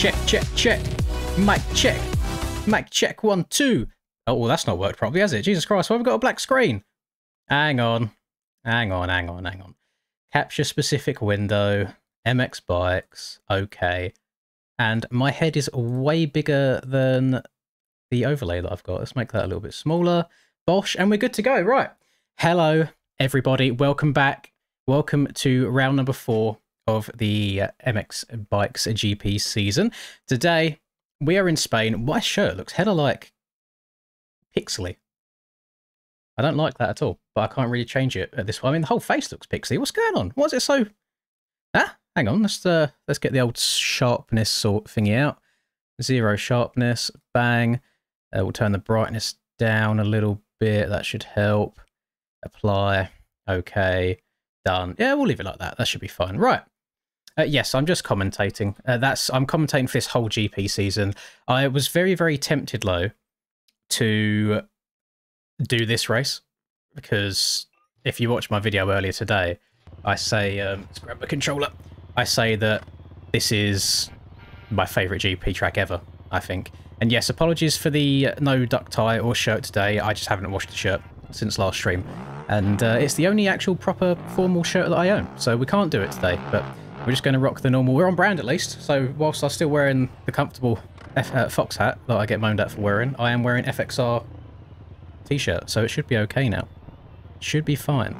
check, check, check. Mic check. Mic check, 1, 2. Oh, well, that's not worked properly, has it? Jesus Christ, why have we got a black screen? Hang on. Hang on. Capture specific window. MX bikes. Okay. And my head is way bigger than the overlay that I've got. Let's make that a little bit smaller. Bosh, and we're good to go. Right. Hello, everybody. Welcome back. Welcome to round number 4 of the MX Bikes GP season. Today, we are in Spain. My shirt looks hella like pixely. I don't like that at all, but I can't really change it at this point. I mean, the whole face looks pixely. What's going on? Why is it so... Ah, hang on. Let's get the old sharpness sort thingy out. 0 sharpness. Bang. We'll turn the brightness down a little bit. That should help. Apply. Okay. Done. Yeah, we'll leave it like that. That should be fine. Right. Yes, I'm just commentating. I'm commentating for this whole GP season. I was very, very tempted, though, to do this race, because if you watch my video earlier today, I say, let's grab the controller. I say that this is my favourite GP track ever, I think. And yes, apologies for the no duck tie or shirt today. I just haven't washed the shirt since last stream. And it's the only actual proper formal shirt that I own, so we can't do it today. But we're just going to rock the normal. We're on brand at least, so whilst I'm still wearing the comfortable Fox hat that I get moaned at for wearing, I am wearing FXR t-shirt, so it should be okay now. Should be fine.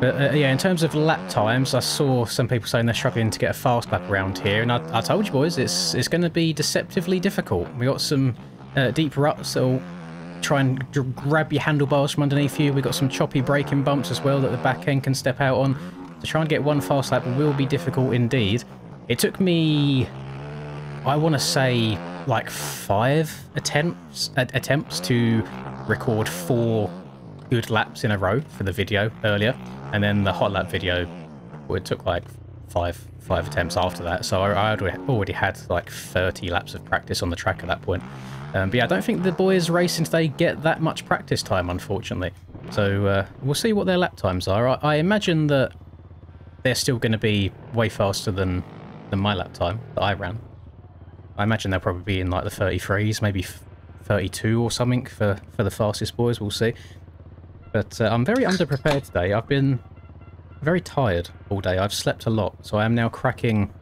But yeah, in terms of lap times, I saw some people saying they're struggling to get a fast lap around here, and I told you boys, it's going to be deceptively difficult. We got some deep ruts that'll try and grab your handlebars from underneath you. We've got some choppy braking bumps as well that the back end can step out on. To try and get one fast lap will be difficult indeed. It took me, I want to say, like 5 attempts to record 4 good laps in a row for the video earlier, and then the hot lap video, well, it took like 5 attempts after that, so I already had like 30 laps of practice on the track at that point. But yeah, I don't think the boys racing today get that much practice time, unfortunately, so we'll see what their lap times are. I imagine that they're still going to be way faster than my lap time that I ran. I imagine they'll probably be in like the 33s, maybe 32 or something for the fastest boys. We'll see. But I'm very underprepared today. I've been very tired all day. I've slept a lot, so I am now cracking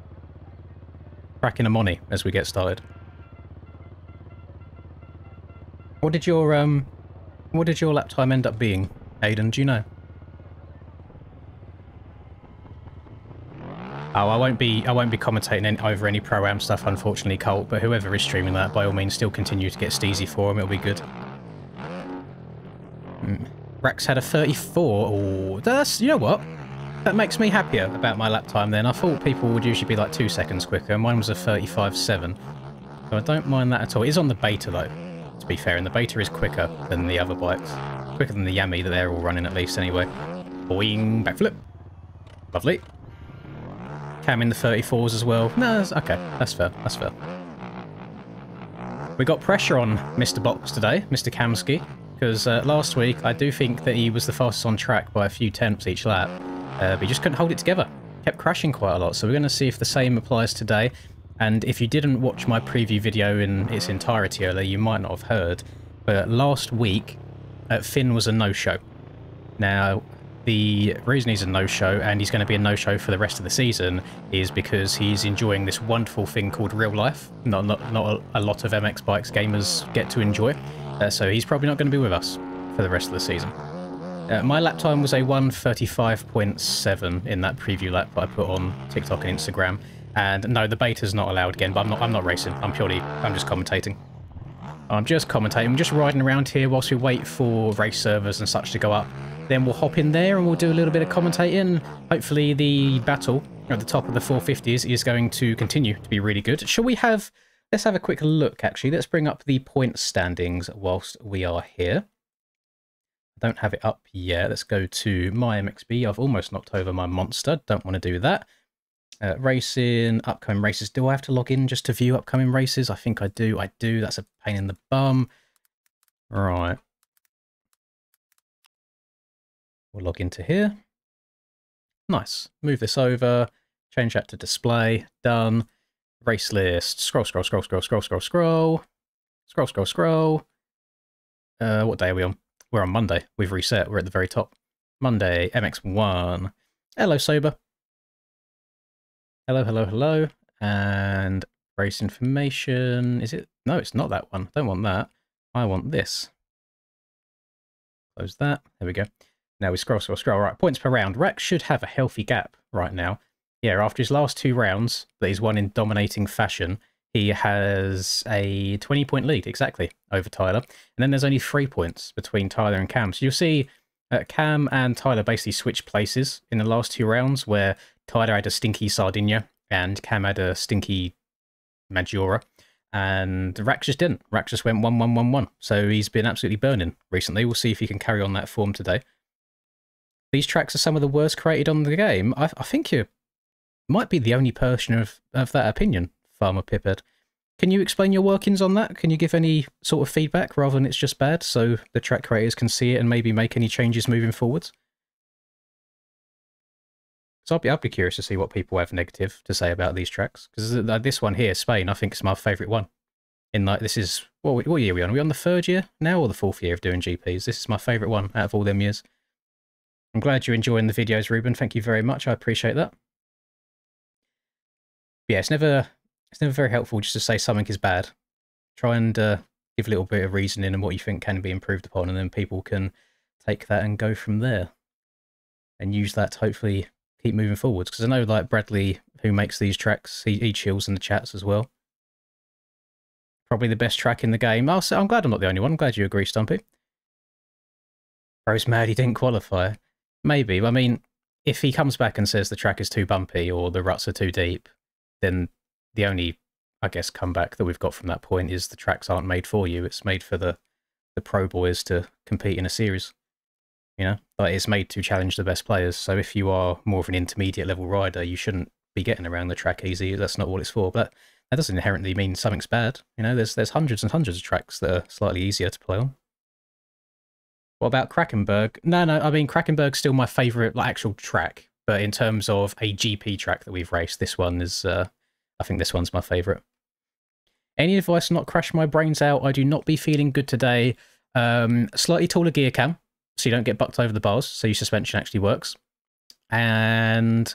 a money as we get started. What did your lap time end up being, Aiden? Do you know? Oh, I won't be commentating over any Pro-Am stuff, unfortunately, Colt, but whoever is streaming that, by all means, still continue to get steezy for him. It'll be good. Rax had a 34. Oh, that's, you know what? That makes me happier about my lap time then. I thought people would usually be like 2 seconds quicker. Mine was a 35.7. So I don't mind that at all. It is on the beta, though, to be fair, and the beta is quicker than the other bikes. Quicker than the Yami that they're all running, at least, anyway. Boing, backflip. Lovely. Cam in the 34s as well. No, okay, that's fair, that's fair. We got pressure on Mr. Box today, Mr. Kamsky, because last week I do think that he was the fastest on track by a few tenths each lap, but he just couldn't hold it together. Kept crashing quite a lot, so we're going to see if the same applies today. And if you didn't watch my preview video in its entirety earlier, you might not have heard, but last week Finn was a no-show. Now, the reason he's a no-show, and he's going to be a no-show for the rest of the season, is because he's enjoying this wonderful thing called real life. Not a lot of MX Bikes gamers get to enjoy. So he's probably not going to be with us for the rest of the season. My lap time was a 1:35.7 in that preview lap that I put on TikTok and Instagram. And no, the beta's not allowed again, but I'm not racing. I'm just commentating. I'm just riding around here whilst we wait for race servers and such to go up. Then we'll hop in there and we'll do a little bit of commentating. Hopefully the battle at the top of the 450s is going to continue to be really good. Shall we have... Let's have a quick look, actually. Let's bring up the point standings whilst we are here. I don't have it up yet. Let's go to my MXB. I've almost knocked over my monster. Don't want to do that. Racing, upcoming races. Do I have to log in just to view upcoming races? I think I do. I do. That's a pain in the bum. Right. We'll log into here. Nice. Move this over. Change that to display. Done. Race list. Scroll, scroll, scroll, scroll, scroll, scroll, scroll. Scroll, scroll, scroll. What day are we on? We're on Monday. We've reset. We're at the very top. Monday, MX1. Hello, Sober. Hello, hello, hello. And race information. Is it? No, it's not that one. I don't want that. I want this. Close that. There we go. Now we scroll, scroll, scroll. Right, points per round. Rex should have a healthy gap right now. Yeah, after his last 2 rounds that he's won in dominating fashion, he has a 20-point lead, exactly, over Tyler. And then there's only 3 points between Tyler and Cam. So you'll see Cam and Tyler basically switched places in the last 2 rounds, where Tyler had a stinky Sardinia and Cam had a stinky Majora. And Rax just didn't. Rax just went 1-1-1-1. So he's been absolutely burning recently. We'll see if he can carry on that form today. These tracks are some of the worst created on the game. I think you might be the only person of that opinion, Farmer Piphead. Can you explain your workings on that? Can you give any sort of feedback rather than it's just bad, so the track creators can see it and maybe make any changes moving forwards? So I'd be curious to see what people have negative to say about these tracks, because this one here, Spain, I think is my favourite one. In like, this is, what year are we on? Are we on the 3rd year now or the 4th year of doing GPs? This is my favourite one out of all them years. I'm glad you're enjoying the videos, Ruben. Thank you very much. I appreciate that. But yeah, it's never very helpful just to say something is bad. Try and give a little bit of reasoning and what you think can be improved upon, and then people can take that and go from there. And use that to hopefully keep moving forwards. Because I know, like, Bradley, who makes these tracks, he chills in the chats as well. Probably the best track in the game. I'm glad I'm not the only one. I'm glad you agree, Stumpy. Bro's mad he didn't qualify. Maybe. I mean, if he comes back and says the track is too bumpy or the ruts are too deep, then the only, I guess, comeback that we've got from that point is the tracks aren't made for you. It's made for the pro boys to compete in a series. You know, like, it's made to challenge the best players. So if you are more of an intermediate level rider, you shouldn't be getting around the track easy. That's not what it's for. But that doesn't inherently mean something's bad. You know, there's hundreds and hundreds of tracks that are slightly easier to play on. What about Krakenberg? No, I mean, Krakenberg's still my favourite, like, actual track. But in terms of a GP track that we've raced, this one is, I think this one's my favourite. Any advice to not crash my brains out? I do not be feeling good today. Slightly taller gear cam, so you don't get bucked over the bars, so your suspension actually works. And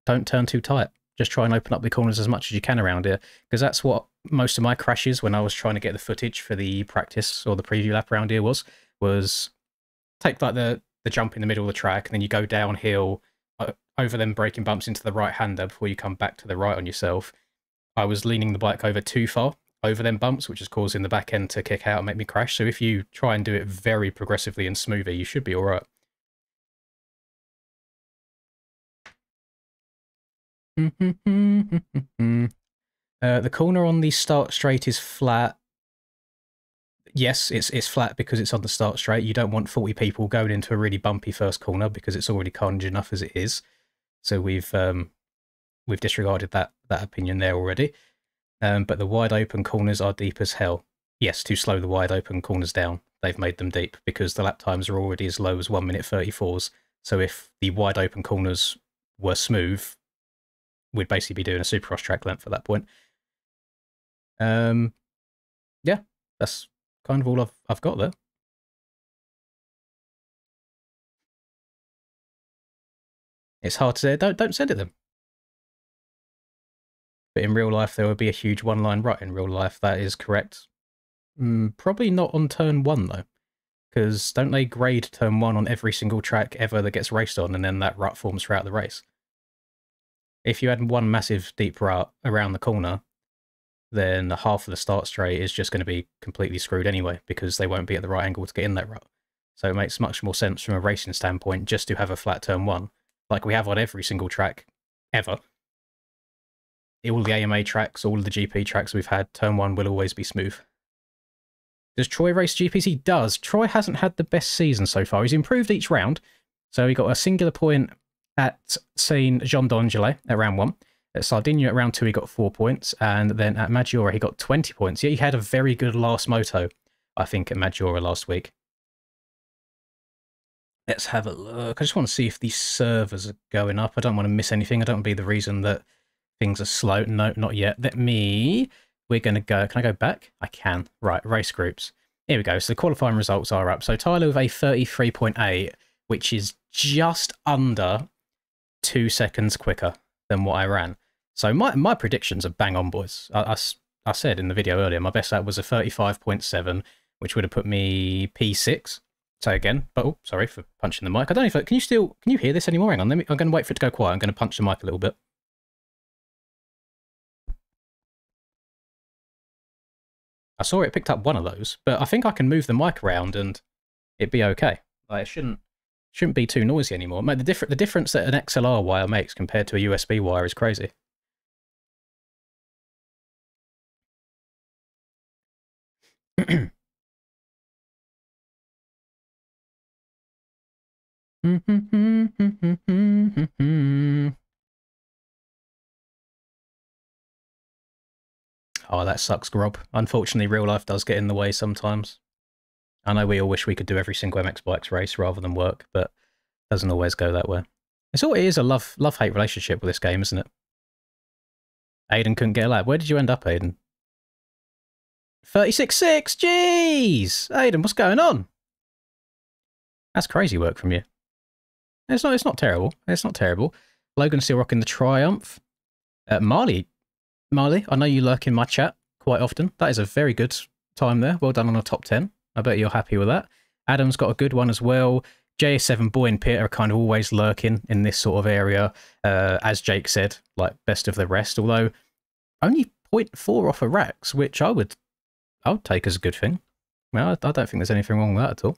don't turn too tight. Just try and open up the corners as much as you can around here, because that's what most of my crashes when I was trying to get the footage for the practice or the preview lap around here was take like the jump in the middle of the track, and then you go downhill over them braking bumps into the right-hander before you come back to the right on yourself. I was leaning the bike over too far over them bumps, which is causing the back end to kick out and make me crash. So if you try and do it very progressively and smoothly, you should be all right. The corner on the start straight is flat. Yes, it's flat because it's on the start straight. You don't want 40 people going into a really bumpy first corner because it's already carnage enough as it is. So we've disregarded that opinion there already. But the wide open corners are deep as hell. Yes, to slow the wide open corners down, they've made them deep because the lap times are already as low as 1:34s. So if the wide open corners were smooth, we'd basically be doing a Supercross track length at that point. Yeah, that's kind of all I've got there. It's hard to say. Don't send it them. But in real life, there would be a huge one-line rut in real life. That is correct. Probably not on turn 1 though, because don't they grade turn 1 on every single track ever that gets raced on, and then that rut forms throughout the race? If you had one massive deep rut around the corner, then half of the start straight is just going to be completely screwed anyway, because they won't be at the right angle to get in that rut. So it makes much more sense from a racing standpoint just to have a flat turn 1, like we have on every single track ever. All the AMA tracks, all of the GP tracks we've had, turn 1 will always be smooth. Does Troy race GPs? He does. Troy hasn't had the best season so far. He's improved each round. So he got a singular point at Saint Jean d'Angely at round 1. At Sardinia at round 2 he got 4 points. And then at Majora he got 20 points. Yeah, he had a very good last moto, I think, at Majora last week. Let's have a look. I just want to see if these servers are going up. I don't want to miss anything. I don't want to be the reason that Things are slow. No, not yet. We're going to go. Can I go back? I can. Right, race groups. Here we go. So the qualifying results are up. So Tyler with a 33.8, which is just under 2 seconds quicker than what I ran. So my predictions are bang on, boys. I said in the video earlier, my best lap was a 35.7, which would have put me P6. So again, but oh, sorry for punching the mic. I don't know if can you hear this anymore? Hang on, I'm going to wait for it to go quiet. I'm going to punch the mic a little bit. I saw it picked up one of those, but I think I can move the mic around and it'd be okay. Like, it shouldn't be too noisy anymore. Mate, the difference that an XLR wire makes compared to a USB wire is crazy. Oh, that sucks, Grob. Unfortunately, real life does get in the way sometimes. I know we all wish we could do every single MX Bikes race rather than work, but it doesn't always go that way. It's all it is a love-hate relationship with this game, isn't it? Aiden couldn't get a lap. Where did you end up, Aiden? 36.6! Jeez! Aiden, what's going on? That's crazy work from you. It's not terrible. It's not terrible. Logan's still rocking the Triumph. Marley, I know you lurk in my chat quite often. That is a very good time there. Well done on a top 10. I bet you're happy with that. Adam's got a good one as well. JS7 Boy and Pit are kind of always lurking in this sort of area. As Jake said, like best of the rest, although only 0.4 off of Rax, which I would take as a good thing. Well, I don't think there's anything wrong with that at all.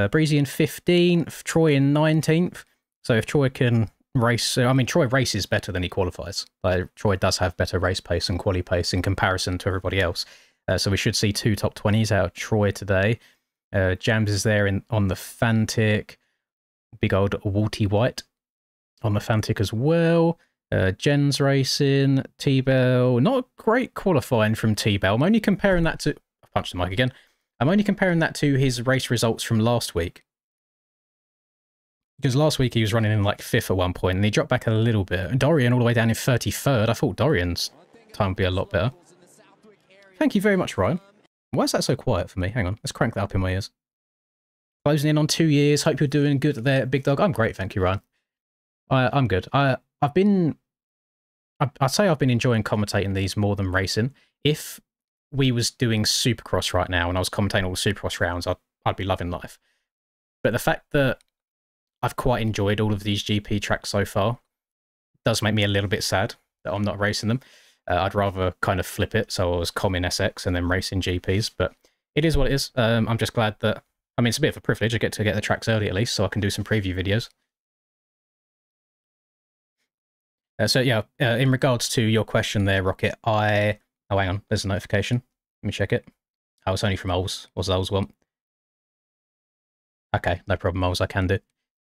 Breezy in 15th, Troy in 19th. So if Troy can race, I mean, Troy races better than he qualifies. Like, Troy does have better race pace and quali pace in comparison to everybody else. So we should see 2 top 20s out of Troy today. Jams is there on the Fantic. Big old Walty White on the Fantic as well. Jen's racing. T-Bell. Not great qualifying from T-Bell. I'm only comparing that to... I punched the mic again. I'm only comparing that to his race results from last week. Because last week he was running in like 5th at one point and he dropped back a little bit. Dorian all the way down in 33rd. I thought Dorian's time would be a lot better. Thank you very much, Ryan. Why is that so quiet for me? Hang on, let's crank that up in my ears. Closing in on 2 years. Hope you're doing good there, Big Dog. I'm great, thank you, Ryan. I'm good. I'd say I've been enjoying commentating these more than racing. If we was doing Supercross right now and I was commentating all the Supercross rounds, I'd be loving life. But the fact that I've quite enjoyed all of these GP tracks so far does make me a little bit sad that I'm not racing them. I'd rather kind of flip it, so I was comming SX and then racing GPs, but it is what it is. I'm just glad that, I mean, it's a bit of a privilege. I get to get the tracks early at least, so I can do some preview videos. So yeah, in regards to your question there, Rocket, oh, hang on, there's a notification. Let me check it. Oh, it's only from Ols. What's Ols want? Okay, no problem, Ols, I can do.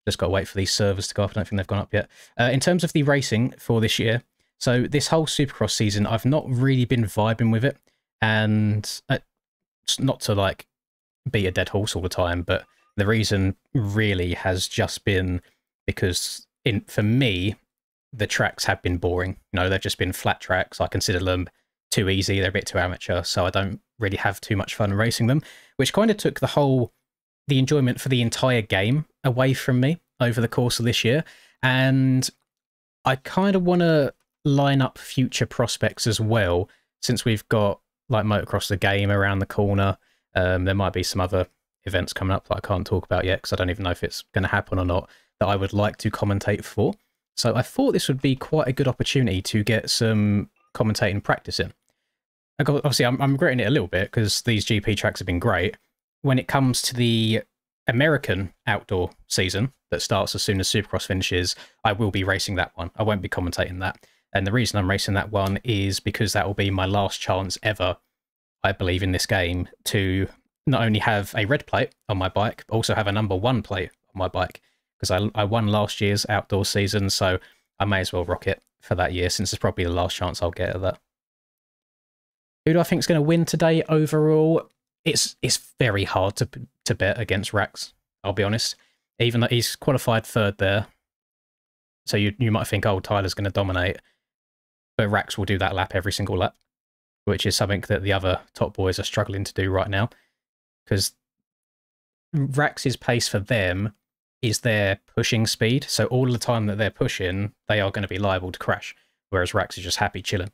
Just got to wait for these servers to go up. I don't think they've gone up yet. In terms of the racing for this year, so this whole Supercross season, I've not really been vibing with it. And it's not to like beat a dead horse all the time, but the reason really has just been because for me, the tracks have been boring. You know, they've just been flat tracks. I consider them too easy. They're a bit too amateur, so I don't really have too much fun racing them, which kind of took the enjoyment for the entire game away from me over the course of this year. And I kind of want to line up future prospects as well, since we've got like Motocross the Game around the corner. There might be some other events coming up that I can't talk about yet because I don't even know if it's going to happen or not, that I would like to commentate for. So I thought this would be quite a good opportunity to get some commentating practice in. Obviously, I'm regretting it a little bit because these GP tracks have been great. When it comes to the American outdoor season that starts as soon as Supercross finishes, I will be racing that one. I won't be commentating that. And the reason I'm racing that one is because that will be my last chance ever, I believe, in this game to not only have a red plate on my bike, but also have a #1 plate on my bike. Because I won last year's outdoor season, so I may as well rock it for that year, since it's probably the last chance I'll get at that. Who do I think is going to win today overall? It's very hard to bet against Rax, I'll be honest. Even though he's qualified 3rd there. So you might think, oh, Tyler's going to dominate. but Rax will do that lap every single lap, which is something that the other top boys are struggling to do right now, because Rax's pace for them is their pushing speed. So all the time that they're pushing, they are going to be liable to crash, whereas Rax is just happy chilling.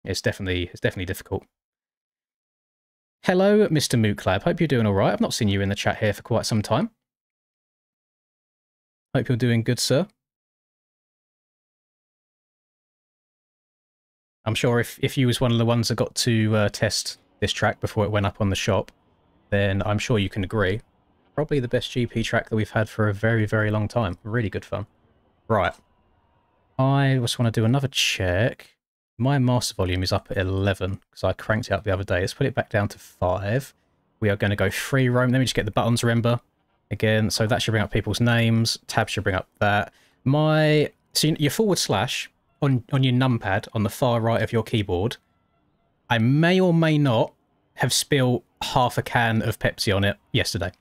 It's definitely difficult. Hello, Mr. Mooklab. Hope you're doing all right. I've not seen you in the chat here for quite some time. Hope you're doing good, sir. I'm sure if you was one of the ones that got to test this track before it went up on the shop, then I'm sure you can agree. Probably the best GP track that we've had for a very, very long time. Really good fun. Right. I just want to do another check. My master volume is up at 11 because I cranked it up the other day. Let's put it back down to 5. We are going to go free roam. Let me just get the buttons, remember. Again, so that should bring up people's names. Tab should bring up that. So your forward slash on your numpad on the far right of your keyboard, I may or may not have spilled half a can of Pepsi on it yesterday.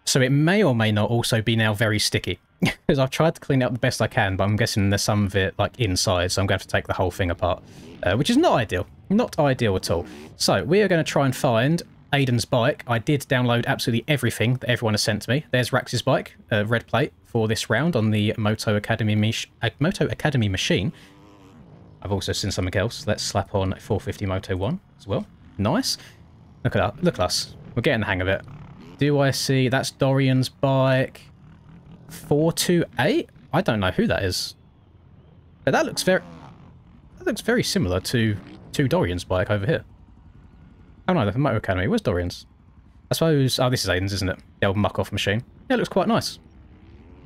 So it may or may not also be now very sticky. Because I've tried to clean it up the best I can, but I'm guessing there's some of it like inside, so I'm going to have to take the whole thing apart. Which is not ideal. Not ideal at all. So we are going to try and find Aiden's bike. I did download absolutely everything that everyone has sent to me. There's Rax's bike, red plate for this round on the Moto Academy machine. I've also seen something else. Let's slap on 450 Moto 1 as well. Nice. Look at that. Look at us. We're getting the hang of it. Do I see? That's Dorian's bike. 428? I don't know who that is. But that looks very similar to Dorian's bike over here. Oh no, the Moto Academy. Where's Dorian's? I suppose... Oh, this is Aiden's, isn't it? The old muck-off machine. Yeah, it looks quite nice.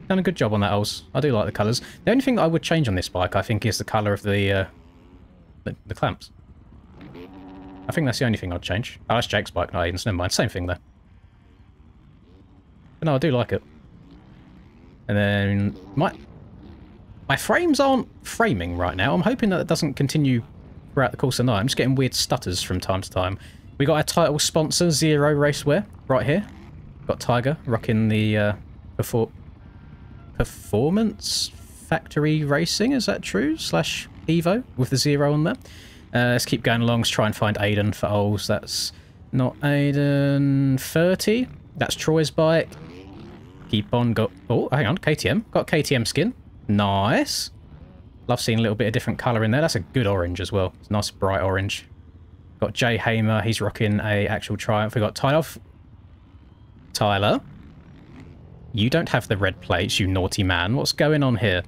Done a good job on that, Ols. I do like the colours. The only thing that I would change on this bike, I think, is the colour of the clamps. I think that's the only thing I'd change. Oh, that's Jake's bike, not Aiden's. Never mind. Same thing there. But no, I do like it. And then my frames aren't framing right now. I'm hoping that it doesn't continue throughout the course of the night. I'm just getting weird stutters from time to time. We got our title sponsor, Zero Racewear, right here. Got Tiger rocking the Performance Factory Racing, is that true? / Evo with the 0 on there. Let's keep going along. Let's try and find Aiden for Ols. That's not Aiden. 30. That's Troy's bike. Keep on go. Oh, hang on. KTM. Got KTM skin. Nice. Love seeing a little bit of different colour in there. That's a good orange as well. It's a nice bright orange. Got Jay Hamer. He's rocking a actual Triumph. We got Tyler. You don't have the red plates, you naughty man. What's going on here?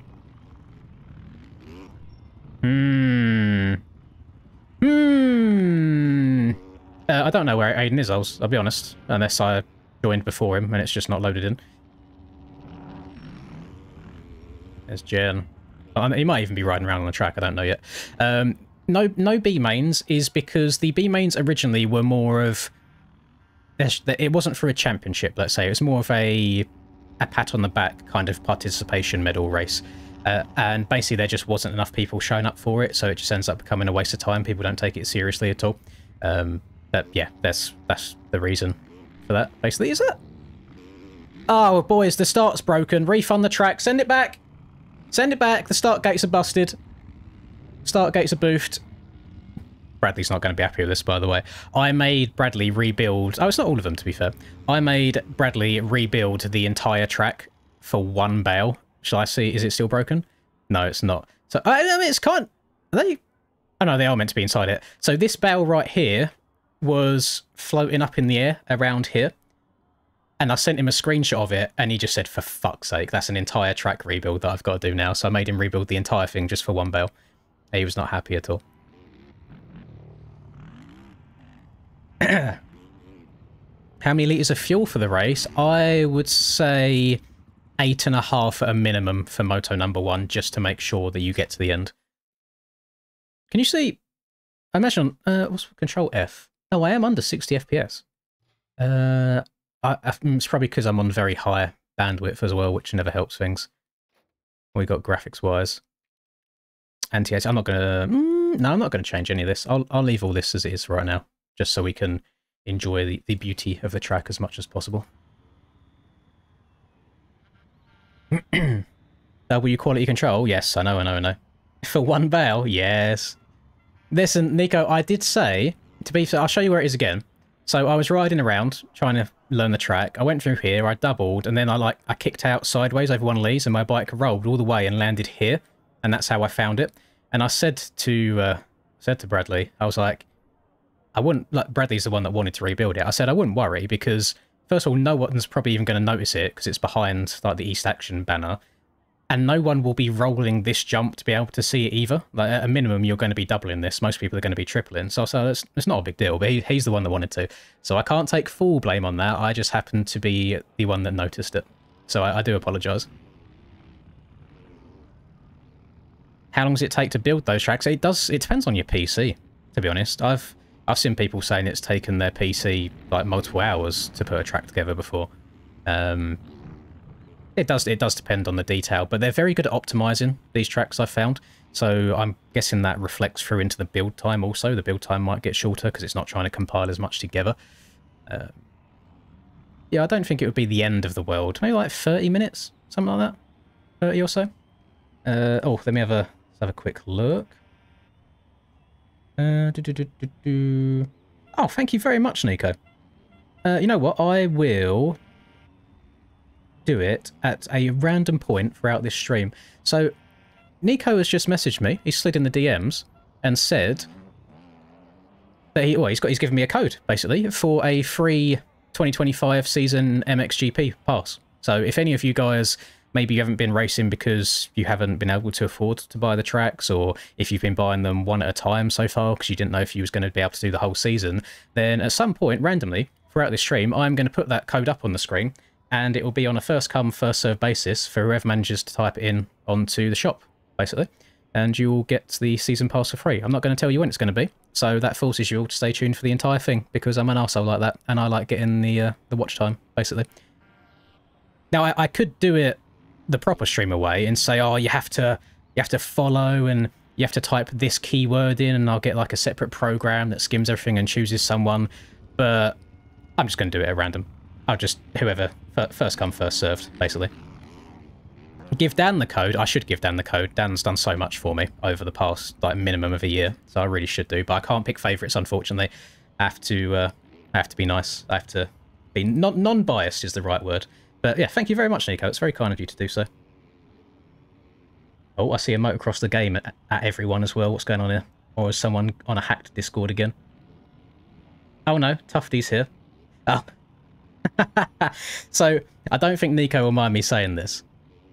I don't know where Aiden is, I'll be honest. Unless I joined before him and it's just not loaded in. There's Jen. He might even be riding around on the track, I don't know yet. No B mains is because the B mains originally were more of... It wasn't for a championship, let's say. It was more of a pat on the back kind of participation medal race. And basically there just wasn't enough people showing up for it, so it just ends up becoming a waste of time. People don't take it seriously at all. But yeah, that's the reason for that, basically. Is it? Oh, boys, the start's broken. Refund the track. Send it back. Send it back. The start gates are busted. Start gates are boofed. Bradley's not going to be happy with this, by the way. I made Bradley rebuild... Oh, it's not all of them, to be fair. I made Bradley rebuild the entire track for one bale. Shall I see? Is it still broken? No, it's not. So, I mean, it's kind of... Are they... Oh, no, they are meant to be inside it. So this bale right here was floating up in the air around here. And I sent him a screenshot of it, and he just said, for fuck's sake, that's an entire track rebuild that I've got to do now. So I made him rebuild the entire thing just for one bale. He was not happy at all. How many litres of fuel for the race? I would say 8.5 at a minimum for Moto number 1, just to make sure that you get to the end. Can you see? I imagine, what's Control F? Oh, I am under 60 FPS. It's probably because I'm on very high bandwidth as well, which never helps things. We got graphics-wise. Anti-AC. I'm not gonna. No, I'm not gonna change any of this. I'll leave all this as it is right now, just so we can enjoy the beauty of the track as much as possible. W quality control? Yes, I know. For one bale, yes. Listen, Nico, I did say, to be fair, I'll show you where it is again. So I was riding around, trying to learn the track. I went through here, I doubled, and then I kicked out sideways over one of these, and my bike rolled all the way and landed here. And that's how I found it. And I said to Bradley, I was like, I wouldn't, like, Bradley's the one that wanted to rebuild it. I said I wouldn't worry because, first of all, no one's probably even going to notice it because it's behind, like, the East Action banner. And no one will be rolling this jump to be able to see it either. Like, at a minimum, you're going to be doubling this. Most people are going to be tripling. So it's not a big deal, but he's the one that wanted to. So I can't take full blame on that. I just happened to be the one that noticed it. So I do apologise. How long does it take to build those tracks? It depends on your PC, to be honest. I've seen people saying it's taken their PC like multiple hours to put a track together before. It does depend on the detail, but they're very good at optimizing these tracks, I've found. So I'm guessing that reflects through into the build time also. The build time might get shorter because it's not trying to compile as much together. Yeah, I don't think it would be the end of the world. Maybe like 30 minutes, something like that. 30 or so. Oh, let me have a quick look. Oh, thank you very much, Nico. You know what? I will do it at a random point throughout this stream. So, Nico has just messaged me. He slid in the DMs and said that he's given me a code, basically, for a free 2025 season MXGP pass. So, if any of you guys, maybe you haven't been racing because you haven't been able to afford to buy the tracks, or if you've been buying them one at a time so far because you didn't know if you was going to be able to do the whole season, then at some point, randomly, throughout this stream, I'm going to put that code up on the screen, and it will be on a first-come, first-served basis for whoever manages to type it in onto the shop, basically, and you will get the season pass for free. I'm not going to tell you when it's going to be, so that forces you all to stay tuned for the entire thing, because I'm an arsehole like that, and I like getting the watch time, basically. Now, I could do it the proper streamer way and say, oh, you have to follow and you have to type this keyword in, and I'll get like a separate program that skims everything and chooses someone, but I'm just going to do it at random. I'll just, whoever, first come, first served, basically. Give Dan the code. I should give Dan the code. Dan's done so much for me over the past, like, minimum of a year, so I really should do, but I can't pick favourites, unfortunately. I have to be nice. I have to be non-biased is the right word. But yeah, thank you very much, Nico. It's very kind of you to do so. Oh, I see a motocross the game at everyone as well. What's going on here? Or is someone on a hacked Discord again? Oh no, Tufty's here. Oh. So, I don't think Nico will mind me saying this,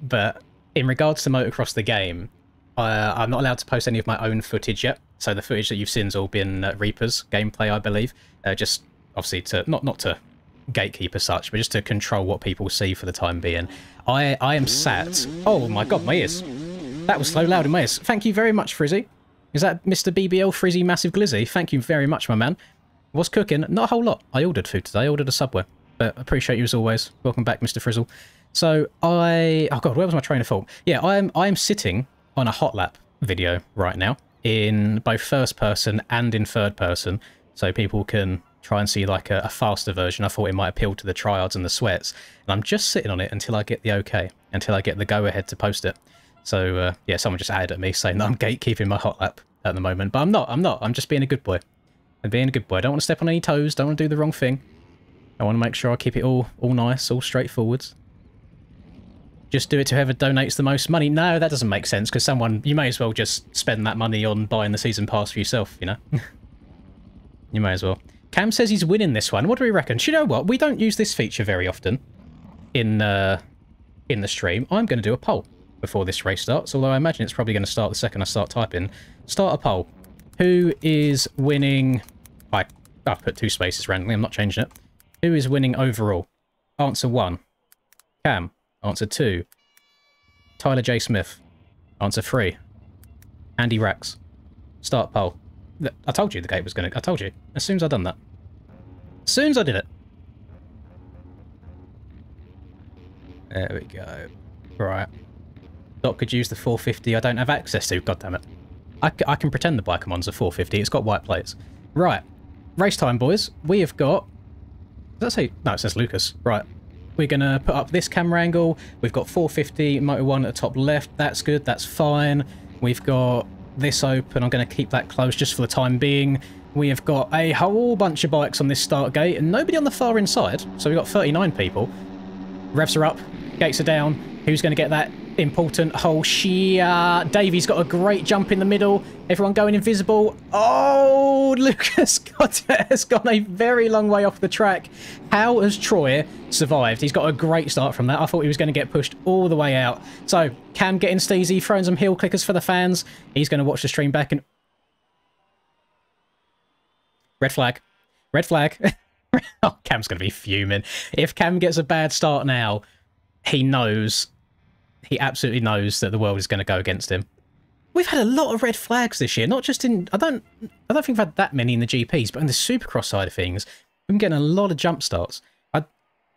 but in regards to motocross the game, I'm not allowed to post any of my own footage yet. So the footage that you've seen's all been Reaper's gameplay, I believe. Just, obviously, to not to gatekeep as such, but just to control what people see for the time being. I am sat... Oh my god, my ears. That was so loud in my ears. Thank you very much, Frizzy. Is that Mr. BBL Frizzy Massive Glizzy? Thank you very much, my man. What's cooking? Not a whole lot. I ordered food today. I ordered a Subway. But appreciate you as always. Welcome back, Mr. Frizzle. So oh god, where was my train of thought? Yeah, I'm sitting on a hot lap video right now in both first person and in third person, so people can try and see like a faster version. I thought it might appeal to the tryhards and the sweats, and I'm just sitting on it until I get the okay, until I get the go ahead to post it. So yeah, someone just added at me saying that I'm gatekeeping my hot lap at the moment, but I'm not. I'm just being a good boy. I'm being a good boy. I don't want to step on any toes. Don't want to do the wrong thing. I want to make sure I keep it all nice, all straightforward. Just do it to whoever donates the most money. No, that doesn't make sense, because you may as well just spend that money on buying the season pass for yourself, you know? You may as well. Cam says he's winning this one. What do we reckon? Do you know what? We don't use this feature very often in the stream. I'm going to do a poll before this race starts, although I imagine it's probably going to start the second I start typing. Start a poll. Who is winning... I've put 2 spaces randomly. I'm not changing it. Who is winning overall? Answer 1. Cam. Answer 2. Tyler J. Smith. Answer 3. Andy Rax. Start poll. I told you the gate was going to... I told you. As soon as I done that. As soon as I did it. There we go. Right. Doc could use the 450 I don't have access to. God damn it. I can pretend the bike I'm on's a 450. It's got white plates. Right. Race time, boys. We have got... Does that say... No, it says Lucas. Right. We're going to put up this camera angle. We've got 450 Moto 1 at the top left. That's good. That's fine. We've got this open. I'm going to keep that closed just for the time being. We have got a whole bunch of bikes on this start gate and nobody on the far inside. So we've got 39 people. Revs are up. Gates are down. Who's going to get that important hole? Davey's got a great jump in the middle. Everyone going invisible. Oh, Lucas has gone a very long way off the track. How has Troy survived? He's got a great start from that. I thought he was going to get pushed all the way out. So, Cam getting steezy, throwing some heel clickers for the fans. He's going to watch the stream back and... Red flag. Red flag. Oh, Cam's going to be fuming. If Cam gets a bad start now, he knows... He absolutely knows that the world is going to go against him. We've had a lot of red flags this year, not just in... I don't think we've had that many in the GPs, but in the Supercross side of things, we've been getting a lot of jump starts.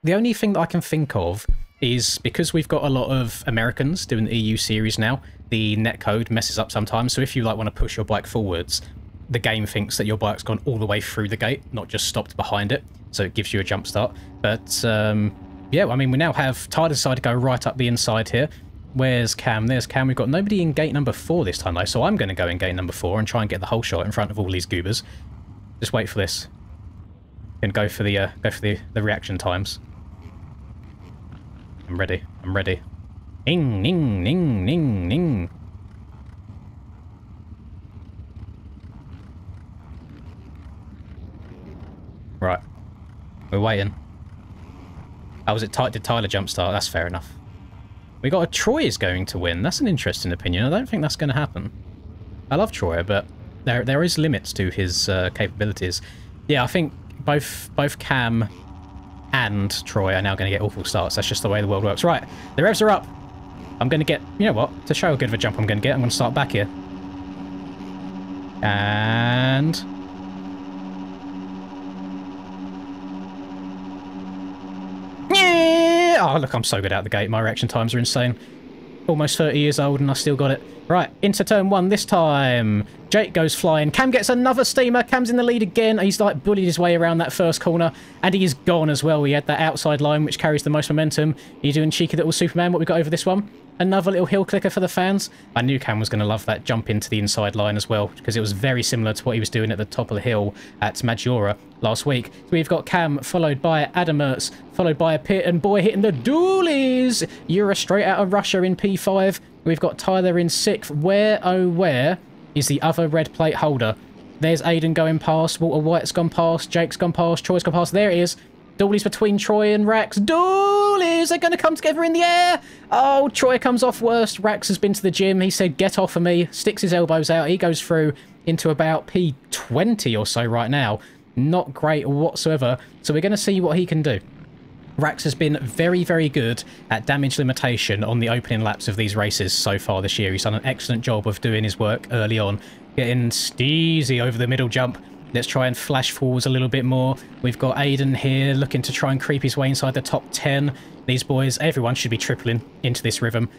The only thing that I can think of is because we've got a lot of Americans doing the EU series now, the netcode messes up sometimes. So if you like want to push your bike forwards, the game thinks that your bike's gone all the way through the gate, not just stopped behind it. So it gives you a jump start. But yeah, I mean, we now have Tyler decided to go right up the inside here. Where's Cam? There's Cam. We've got nobody in gate number 4 this time, though, so I'm going to go in gate number 4 and try and get the whole shot in front of all these goobers. Just wait for this. And go for the reaction times. I'm ready. I'm ready. Ning, ning, ning, ning, ning. Right. We're waiting. Oh, was it tight? Did Tyler jumpstart? That's fair enough. We got a Troy is going to win. That's an interesting opinion. I don't think that's going to happen. I love Troy, but there is limits to his capabilities. Yeah, I think both Cam and Troy are now going to get awful starts. That's just the way the world works. Right, the revs are up. I'm going to get... You know what? To show how good of a jump I'm going to get, I'm going to start back here. And... Oh, look, I'm so good out the gate. My reaction times are insane. Almost 30 years old and I still got it. Right, into turn 1 this time. Jake goes flying. Cam gets another steamer. Cam's in the lead again. He's like bullied his way around that first corner. And he is gone as well. He had that outside line which carries the most momentum. You're doing cheeky little Superman. What we got over this one? Another little heel clicker for the fans. I knew Cam was going to love that jump into the inside line as well, because it was very similar to what he was doing at the top of the hill at Maggiora last week. So we've got Cam, followed by Adam Mertz, followed by a Pit and Boy hitting the dualies. Euro straight out of Russia in P5. We've got Tyler in 6th. Where, oh where, is the other red plate holder? There's Aiden going past. Walter White's gone past. Jake's gone past. Troy's gone past. There it is. Dualies between Troy and Rax. Dualies! They're going to come together in the air! Oh, Troy comes off worst. Rax has been to the gym. He said, get off of me. Sticks his elbows out. He goes through into about P20 or so right now. Not great whatsoever. So we're going to see what he can do. Rax has been very, very good at damage limitation on the opening laps of these races so far this year. He's done an excellent job of doing his work early on. Getting steezy over the middle jump. Let's try and flash forwards a little bit more. We've got Aiden here looking to try and creep his way inside the top 10. These boys, everyone should be tripling into this rhythm.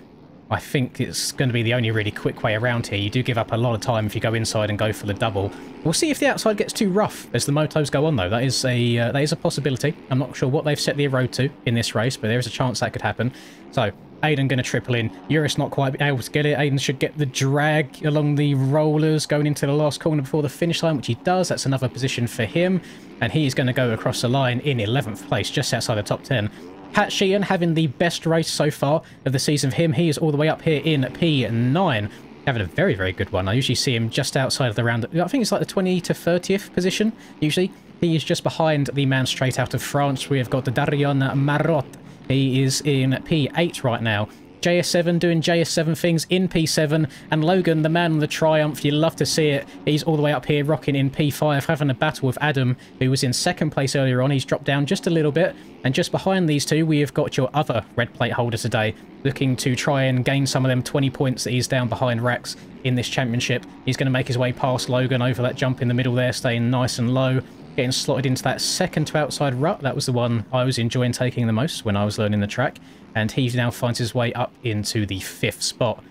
I think it's going to be the only really quick way around here. You do give up a lot of time if you go inside and go for the double. We'll see if the outside gets too rough as the motos go on, though. That is a possibility. I'm not sure what they've set the road to in this race, but there is a chance that could happen. So, Aiden going to triple in. Eurus not quite able to get it. Aiden should get the drag along the rollers going into the last corner before the finish line, which he does. That's another position for him. And he's going to go across the line in 11th place, just outside the top 10. Pat Sheehan having the best race so far of the season for him. He is all the way up here in P9. Having a very, very good one. I usually see him just outside of the round. I think it's like the 20 to 30th position, usually. He is just behind the man straight out of France. We have got the Darion Marot. He is in P8 right now. JS7 doing JS7 things in P7. And Logan, the man on the Triumph, you love to see it. He's all the way up here rocking in P5, having a battle with Adam, who was in 2nd place earlier on. He's dropped down just a little bit. And just behind these two, we have got your other red plate holder today, looking to try and gain some of them 20 points that he's down behind Rax in this championship. He's going to make his way past Logan over that jump in the middle there, staying nice and low. Getting slotted into that second to outside rut. That was the one I was enjoying taking the most when I was learning the track. And he now finds his way up into the 5th spot.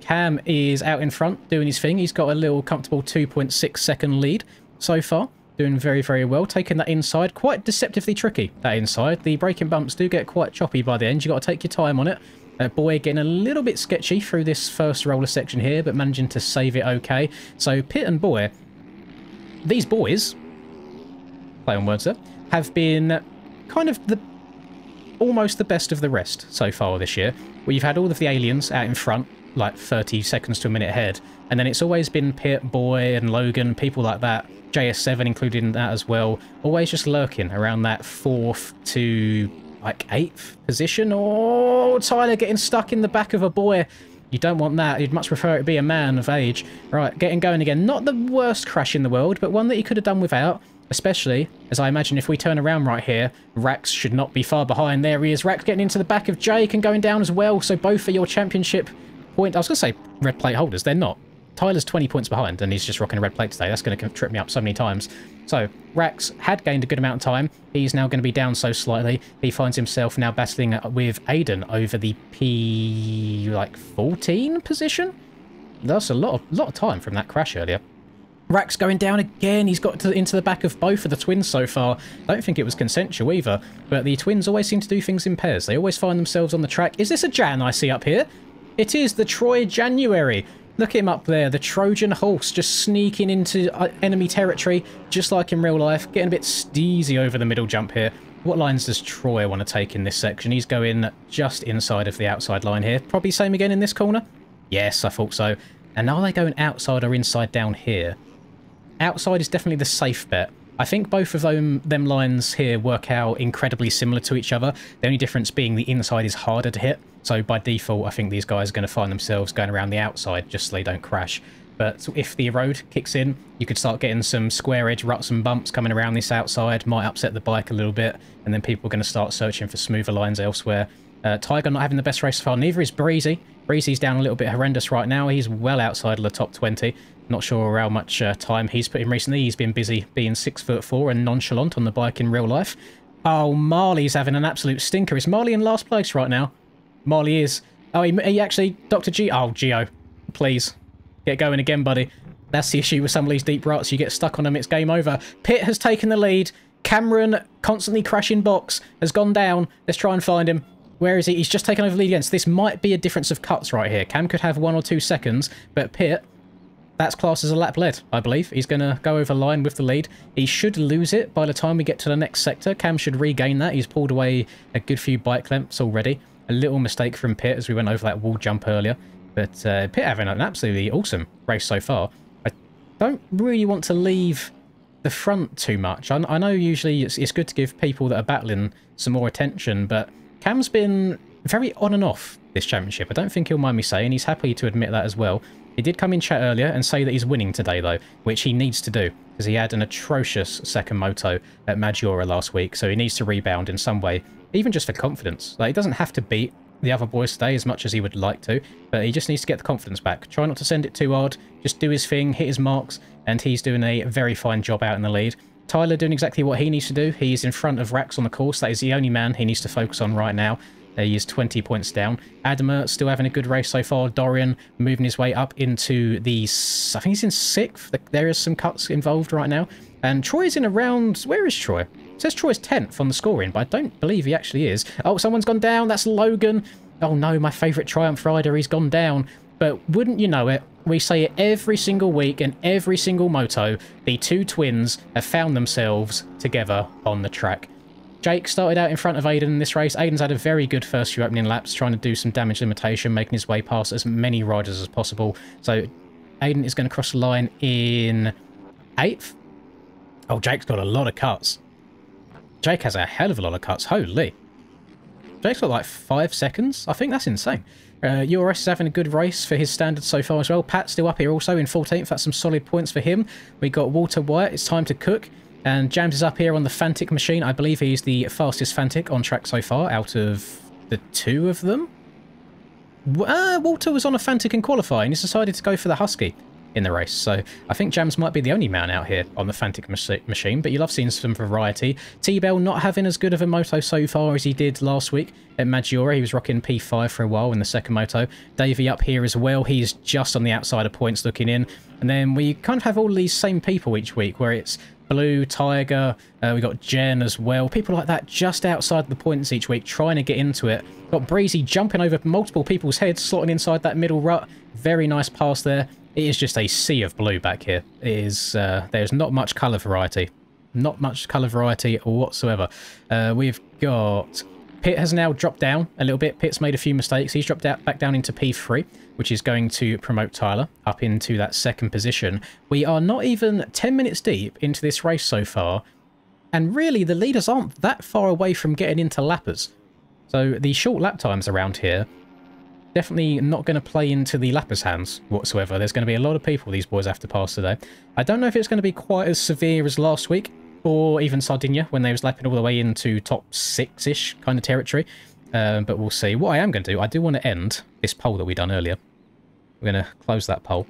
Cam is out in front doing his thing. He's got a little comfortable 2.6 second lead so far. Doing very, very well. Taking that inside. Quite deceptively tricky, that inside. The braking bumps do get quite choppy by the end. You've got to take your time on it. Boy getting a little bit sketchy through this first roller section here, but managing to save it okay. So Pit and Boy, these boys, play on words there, have been kind of almost the best of the rest so far this year. Where you've had all of the aliens out in front, like 30 seconds to a minute ahead, and then it's always been Pit, Boy, and Logan, people like that, JS7 included in that as well, always just lurking around that 4th to like 8th position. Oh, Tyler getting stuck in the back of a Boy. You don't want that. You'd much prefer it be a man of age. Right, getting going again. Not the worst crash in the world, but one that you could have done without. Especially, as I imagine if we turn around right here, Rax should not be far behind. There he is. Rax getting into the back of Jake and going down as well. So both are your championship point. I was going to say red plate holders. They're not. Tyler's 20 points behind, and he's just rocking a red plate today. That's going to trip me up so many times. So, Rax had gained a good amount of time. He's now going to be down so slightly. He finds himself now battling with Aiden over the P14 position. That's a lot of time from that crash earlier. Rax going down again. He's got into the back of both of the twins so far. I don't think it was consensual either, but the twins always seem to do things in pairs. They always find themselves on the track. Is this a Jan I see up here? It is the Troy January. Look at him up there, the Trojan horse, just sneaking into enemy territory, just like in real life, getting a bit steezy over the middle jump here. What lines does Troy want to take in this section? He's going just inside of the outside line here. Probably same again in this corner? Yes, I thought so. And are they going outside or inside down here? Outside is definitely the safe bet. I think both of them lines here work out incredibly similar to each other. The only difference being the inside is harder to hit. So by default, I think these guys are going to find themselves going around the outside just so they don't crash. But if the erode kicks in, you could start getting some square edge ruts and bumps coming around this outside. Might upset the bike a little bit. And then people are going to start searching for smoother lines elsewhere. Tiger not having the best race so far. Neither is Breezy. Breezy's down a little bit horrendous right now. He's well outside of the top 20. Not sure how much time he's put in recently. He's been busy being 6'4" and nonchalant on the bike in real life. Oh, Marley's having an absolute stinker. Is Marley in last place right now? Marley is. Oh, he actually... Dr. G... Oh, Gio. Please. Get going again, buddy. That's the issue with some of these deep ruts. You get stuck on them, it's game over. Pitt has taken the lead. Cameron, constantly crashing box, has gone down. Let's try and find him. Where is he? He's just taken over the lead again. So this might be a difference of cuts right here. Cam could have 1 or 2 seconds, but Pitt... That's classed as a lap led, I believe. He's going to go over line with the lead. He should lose it by the time we get to the next sector. Cam should regain that. He's pulled away a good few bike lengths already. A little mistake from Pitt as we went over that wall jump earlier. But Pitt having an absolutely awesome race so far. I don't really want to leave the front too much. I know usually it's good to give people that are battling some more attention, but Cam's been very on and off this championship. I don't think he'll mind me saying. He's happy to admit that as well. He did come in chat earlier and say that he's winning today, though, which he needs to do, because he had an atrocious second moto at Maggiora last week, so he needs to rebound in some way, even just for confidence. Like, he doesn't have to beat the other boys today as much as he would like to, but he just needs to get the confidence back. Try not to send it too hard, just do his thing, hit his marks, and he's doing a very fine job out in the lead. Tyler doing exactly what he needs to do. He's in front of Rax on the course. That is the only man he needs to focus on right now. He is 20 points down. Adama still having a good race so far. Dorian moving his way up into the... I think he's in 6th. There is some cuts involved right now. And Troy's in around... Where is Troy? It says Troy's 10th on the scoring, but I don't believe he actually is. Oh, someone's gone down. That's Logan. Oh no, my favourite Triumph rider. He's gone down. But wouldn't you know it, we say it every single week and every single moto, the two twins have found themselves together on the track. Jake started out in front of Aiden in this race. Aiden's had a very good first few opening laps, trying to do some damage limitation, making his way past as many riders as possible. So Aiden is going to cross the line in 8th. Oh, Jake's got a lot of cuts. Jake has a hell of a lot of cuts. Holy. Jake's got like 5 seconds. I think that's insane. URS is having a good race for his standards so far as well. Pat's still up here also in 14th. That's some solid points for him. We got Walter White. It's time to cook. And James is up here on the Fantic machine. I believe he's the fastest Fantic on track so far out of the 2 of them. Walter was on a Fantic in qualifying. He's decided to go for the Husky in the race. So I think James might be the only man out here on the Fantic machine, but you love seeing some variety. T-Bell not having as good of a moto so far as he did last week at Maggiora. He was rocking P5 for a while in the second moto. Davey up here as well. He's just on the outside of points looking in. And then we kind of have all these same people each week where it's Blue, Tiger, we got Jen as well. People like that just outside the points each week trying to get into it. Got Breezy jumping over multiple people's heads, slotting inside that middle rut. Very nice pass there. It is just a sea of blue back here. It is, there's not much colour variety. Not much colour variety whatsoever. We've got... Pitt has now dropped down a little bit. Pitt's made a few mistakes. He's dropped back down into P3, which is going to promote Tyler up into that second position. We are not even 10 minutes deep into this race so far, and really the leaders aren't that far away from getting into lappers. So the short lap times around here, definitely not going to play into the lappers' hands whatsoever. There's going to be a lot of people these boys have to pass today. I don't know if it's going to be quite as severe as last week, or even Sardinia when they was lapping all the way into top 6-ish kind of territory. But we'll see. What I am going to do, I do want to end this poll that we done earlier. We're going to close that poll.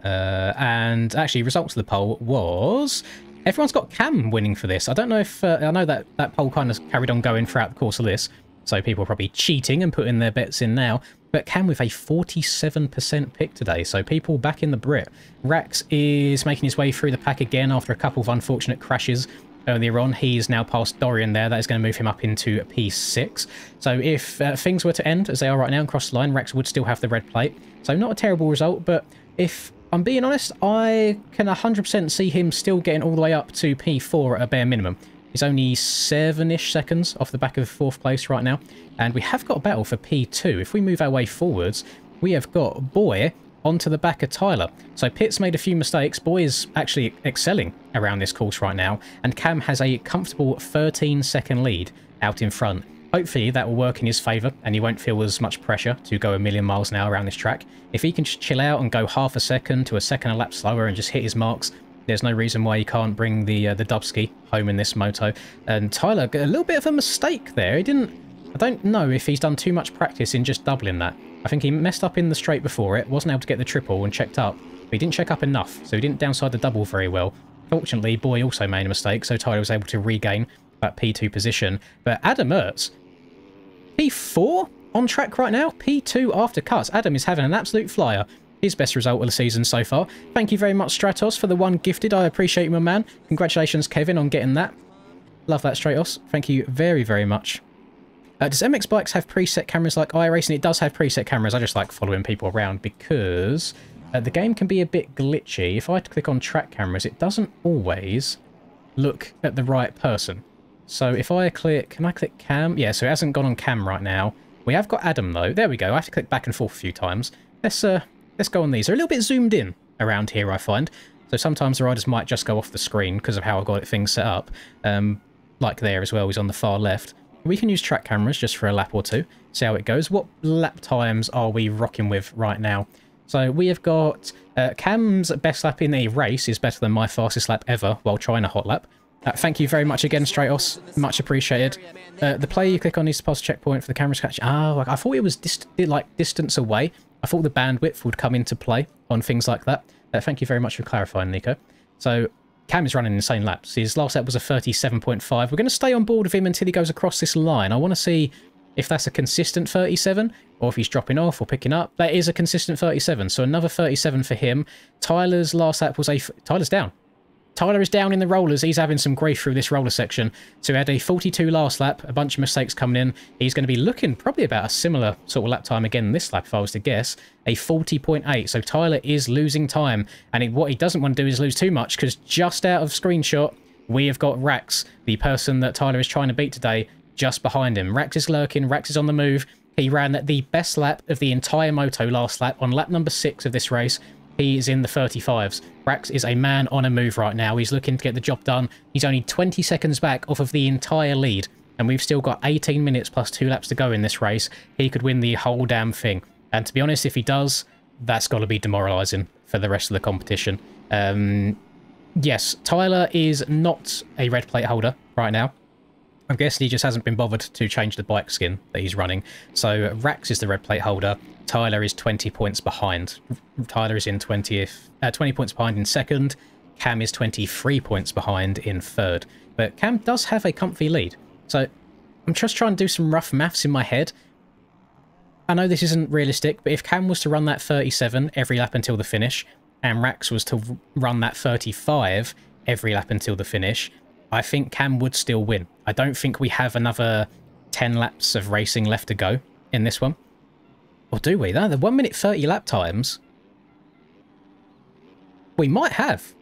And actually, results of the poll was... Everyone's got Cam winning for this. I don't know if... I know that poll kind of carried on going throughout the course of this, so people are probably cheating and putting their bets in now. But Cam with a 47% pick today, so people back in the Brit. Rax is making his way through the pack again after a couple of unfortunate crashes earlier on. He's now past Dorian there. That is going to move him up into P6. So if things were to end as they are right now and cross the line, Rax would still have the red plate. So not a terrible result, but if I'm being honest, I can 100% see him still getting all the way up to P4 at a bare minimum. He's only 7-ish seconds off the back of 4th place right now. And we have got a battle for P2. If we move our way forwards, we have got Boy onto the back of Tyler. So Pitt's made a few mistakes. Boy is actually excelling around this course right now. And Cam has a comfortable 13-second lead out in front. Hopefully that will work in his favour and he won't feel as much pressure to go a million miles an hour around this track. If he can just chill out and go half a second to a second a lap slower and just hit his marks, there's no reason why he can't bring the Dubsky home in this moto. And Tyler, a little bit of a mistake there. He didn't... I don't know if he's done too much practice in just doubling that. I think he messed up in the straight before it, wasn't able to get the triple and checked up. But he didn't check up enough, so he didn't downside the double very well. Fortunately, Boy also made a mistake, so Tyler was able to regain that P2 position. But Adam Ertz, P4 on track right now, P2 after cuts. Adam is having an absolute flyer. His best result of the season so far. Thank you very much, Stratos, for the one gifted. I appreciate you, my man. Congratulations, Kevin, on getting that. Love that, Stratos. Thank you very, very much. Does MX Bikes have preset cameras like iRacing? It does have preset cameras. I just like following people around because the game can be a bit glitchy. If I click on track cameras, it doesn't always look at the right person. So if I click... Can I click cam? Yeah, so it hasn't gone on cam right now. We have got Adam, though. There we go. I have to click back and forth a few times. Let's go on these. They're a little bit zoomed in around here, I find. So sometimes the riders might just go off the screen because of how I've got things set up. Like there as well, he's on the far left. We can use track cameras just for a lap or two, see how it goes. What lap times are we rocking with right now? So we have got Cam's best lap in a race is better than my fastest lap ever while trying a hot lap. Thank you very much again, Stratos. Much appreciated. The player you click on needs to pass a checkpoint for the camera catch. Oh, I thought it was distance away. I thought the bandwidth would come into play on things like that. Thank you very much for clarifying, Nico. So Cam is running insane laps. His last lap was a 37.5. We're going to stay on board with him until he goes across this line. I want to see if that's a consistent 37 or if he's dropping off or picking up. That is a consistent 37, so another 37 for him. Tyler's last lap was a... Tyler's down. Tyler is down in the rollers. He's having some grief through this roller section. So he had a 42 last lap, a bunch of mistakes coming in. He's going to be looking probably about a similar sort of lap time again this lap, if I was to guess. A 40.8. So Tyler is losing time. And what he doesn't want to do is lose too much, because just out of screenshot, we have got Rax, the person that Tyler is trying to beat today, just behind him. Rax is lurking. Rax is on the move. He ran the best lap of the entire moto last lap on lap number 6 of this race. He is in the 35s. Rax is a man on a move right now. He's looking to get the job done. He's only 20 seconds back off of the entire lead. And we've still got 18 minutes plus 2 laps to go in this race. He could win the whole damn thing. And to be honest, if he does, that's got to be demoralising for the rest of the competition. Yes, Tyler is not a red plate holder right now. I'm guessing he just hasn't been bothered to change the bike skin that he's running. So Rax is the red plate holder. Tyler is 20 points behind. Tyler is in 20 points behind in second. Cam is 23 points behind in third. But Cam does have a comfy lead. So I'm just trying to do some rough maths in my head. I know this isn't realistic, but if Cam was to run that 37 every lap until the finish, and Rax was to run that 35 every lap until the finish, I think Cam would still win. I don't think we have another 10 laps of racing left to go in this one. Or do we? No, the 1 minute 30 lap times. We might have.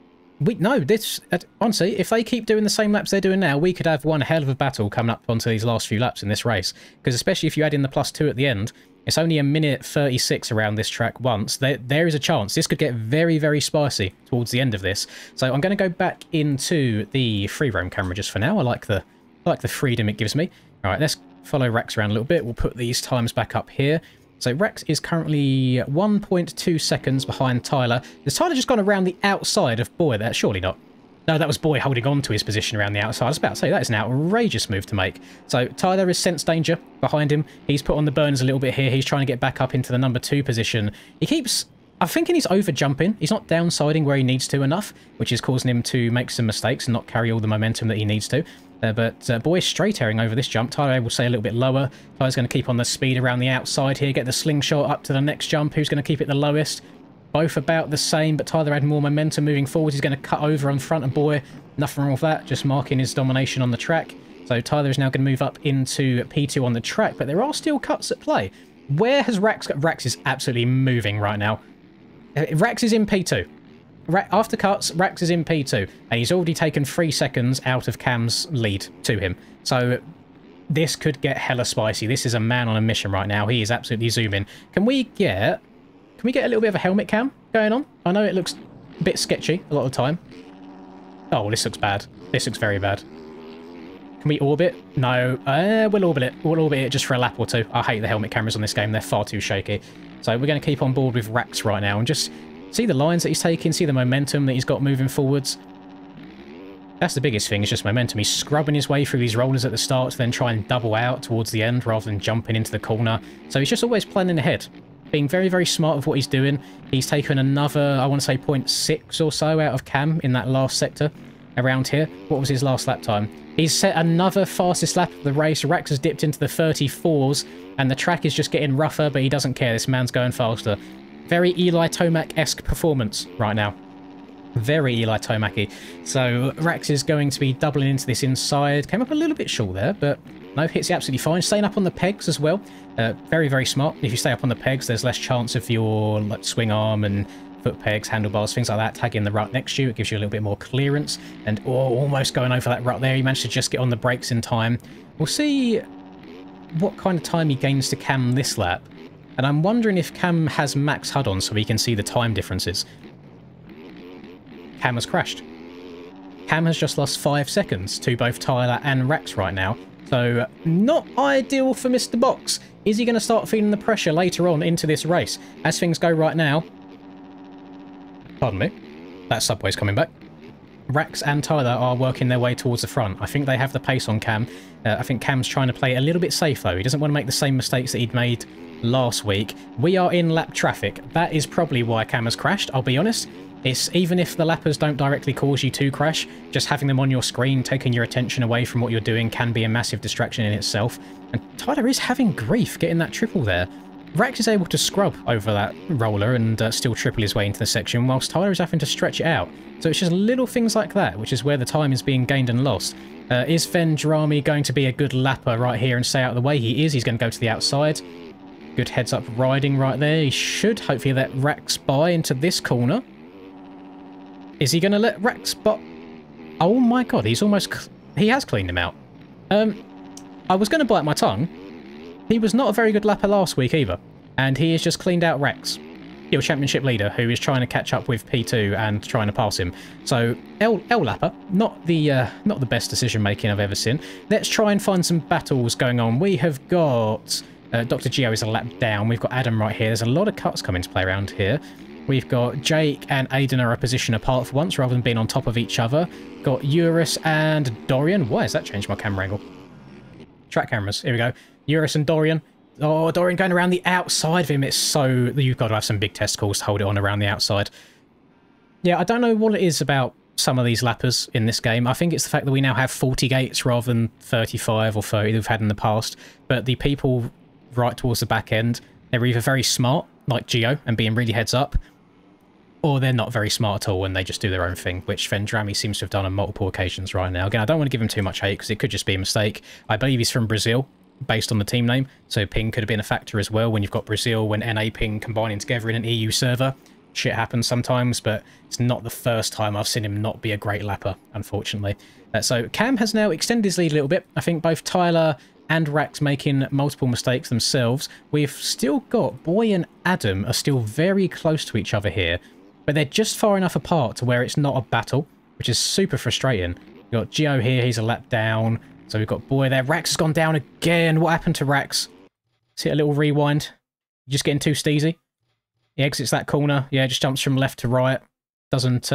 Honestly, if they keep doing the same laps they're doing now, we could have one hell of a battle coming up onto these last few laps in this race. Because especially if you add in the +2 at the end, it's only a minute 36 around this track once. There is a chance this could get very, very spicy towards the end of this. So I'm going to go back into the free roam camera just for now. I like the freedom it gives me. All right, let's follow Rex around a little bit. We'll put these times back up here. So Rex is currently 1.2 seconds behind Tyler. Has Tyler just gone around the outside of Boy there? Surely not. No, that was Boy holding on to his position around the outside. I was about to say, that is an outrageous move to make. So Tyler has sensed danger behind him. He's put on the burners a little bit here. He's trying to get back up into the number 2 position. He keeps... I'm thinking he's over jumping. He's not downsiding where he needs to enough, which is causing him to make some mistakes and not carry all the momentum that he needs to. But Boy is straight airing over this jump. Tyler will say a little bit lower. Tyler's going to keep on the speed around the outside here, get the slingshot up to the next jump. Who's going to keep it the lowest? Both about the same, but Tyler had more momentum moving forward. He's going to cut over on front of Boy. Nothing wrong with that, just marking his domination on the track. So Tyler is now going to move up into P2 on the track, but there are still cuts at play. Where has Rax got? Rax is absolutely moving right now. Rax is in P2. After cuts, Rax is in P2, and he's already taken 3 seconds out of Cam's lead to him. So this could get hella spicy. This is a man on a mission right now. He is absolutely zooming. Can we get a little bit of a helmet cam going on? I know it looks a bit sketchy a lot of the time. Oh, this looks bad. This looks very bad. Can we orbit? No. We'll orbit it. We'll orbit it just for a lap or two. I hate the helmet cameras on this game. They're far too shaky. So we're going to keep on board with Rax right now and just see the lines that he's taking, see the momentum that he's got moving forwards. That's the biggest thing, is just momentum. He's scrubbing his way through these rollers at the start to then try and double out towards the end rather than jumping into the corner. So he's just always planning ahead, being very, very smart of what he's doing. He's taken another, I want to say 0.6 or so out of Cam in that last sector around here. What was his last lap time? He's set another fastest lap of the race. Rex has dipped into the 34s, and the track is just getting rougher, but he doesn't care. This man's going faster. Very Eli Tomac-esque performance right now. Very Eli Tomac-y. So Rex is going to be doubling into this inside. Came up a little bit short there, but no, hits it absolutely fine. Staying up on the pegs as well. Very, very smart. If you stay up on the pegs, there's less chance of your swing arm and foot pegs, handlebars, things like that, tagging the rut next to you. It gives you a little bit more clearance. And almost going over that rut there. He managed to just get on the brakes in time. We'll see what kind of time he gains to Cam this lap. And I'm wondering if Cam has max HUD on so we can see the time differences. Cam has crashed. Cam has just lost 5 seconds to both Tyler and Rex right now. So not ideal for Mr. Box. Is he going to start feeling the pressure later on into this race? As things go right now... Pardon me. That subway's coming back. Rex and Tyler are working their way towards the front. I think they have the pace on Cam. I think Cam's trying to play a little bit safe though. He doesn't want to make the same mistakes that he'd made last week. We are in lap traffic. That is probably why Cam has crashed, I'll be honest. It's even if the lappers don't directly cause you to crash, just having them on your screen, taking your attention away from what you're doing can be a massive distraction in itself. And Tyler is having grief getting that triple there. Rex is able to scrub over that roller and still triple his way into the section, whilst Tyler is having to stretch it out. So it's just little things like that, which is where the time is being gained and lost. Is Vendrami going to be a good lapper right here and stay out of the way? He is. He's going to go to the outside. Good heads-up riding right there. He should hopefully let Rex by into this corner. Is he going to let Rex by? Oh my god, he's almost... He has cleaned him out. I was going to bite my tongue. He was not a very good lapper last week either. And he has just cleaned out Rex, your championship leader, who is trying to catch up with P2 and trying to pass him. So, L lapper, not the best decision-making I've ever seen. Let's try and find some battles going on. We have got... Dr. Geo is a lap down. We've got Adam right here. There's a lot of cuts coming to play around here. We've got Jake and Aiden are a position apart for once, rather than being on top of each other. Got Eurus and Dorian. Why has that changed my camera angle? Track cameras. Here we go. Eurus and Dorian. Oh, Dorian going around the outside of him. It's so... You've got to have some big testicles to hold it on around the outside. Yeah, I don't know what it is about some of these lappers in this game. I think it's the fact that we now have 40 gates rather than 35 or 30 that we've had in the past. But the people right towards the back end, they're either very smart, like Geo, and being really heads up, or they're not very smart at all and they just do their own thing, which Vendrami seems to have done on multiple occasions right now. Again, I don't want to give him too much hate because it could just be a mistake. I believe he's from Brazil, based on the team name, so ping could have been a factor as well. When you've got Brazil, when NA ping combining together in an EU server, shit happens sometimes, but it's not the first time I've seen him not be a great lapper, unfortunately. So Cam has now extended his lead a little bit. I think both Tyler and Rax making multiple mistakes themselves. We've still got Boy and Adam are still very close to each other here, but they're just far enough apart to where it's not a battle, which is super frustrating. You've got Gio here, he's a lap down. So we've got Boy there. Rax has gone down again. What happened to Rax? See a little rewind. Just getting too steezy. He exits that corner. Yeah, just jumps from left to right. Doesn't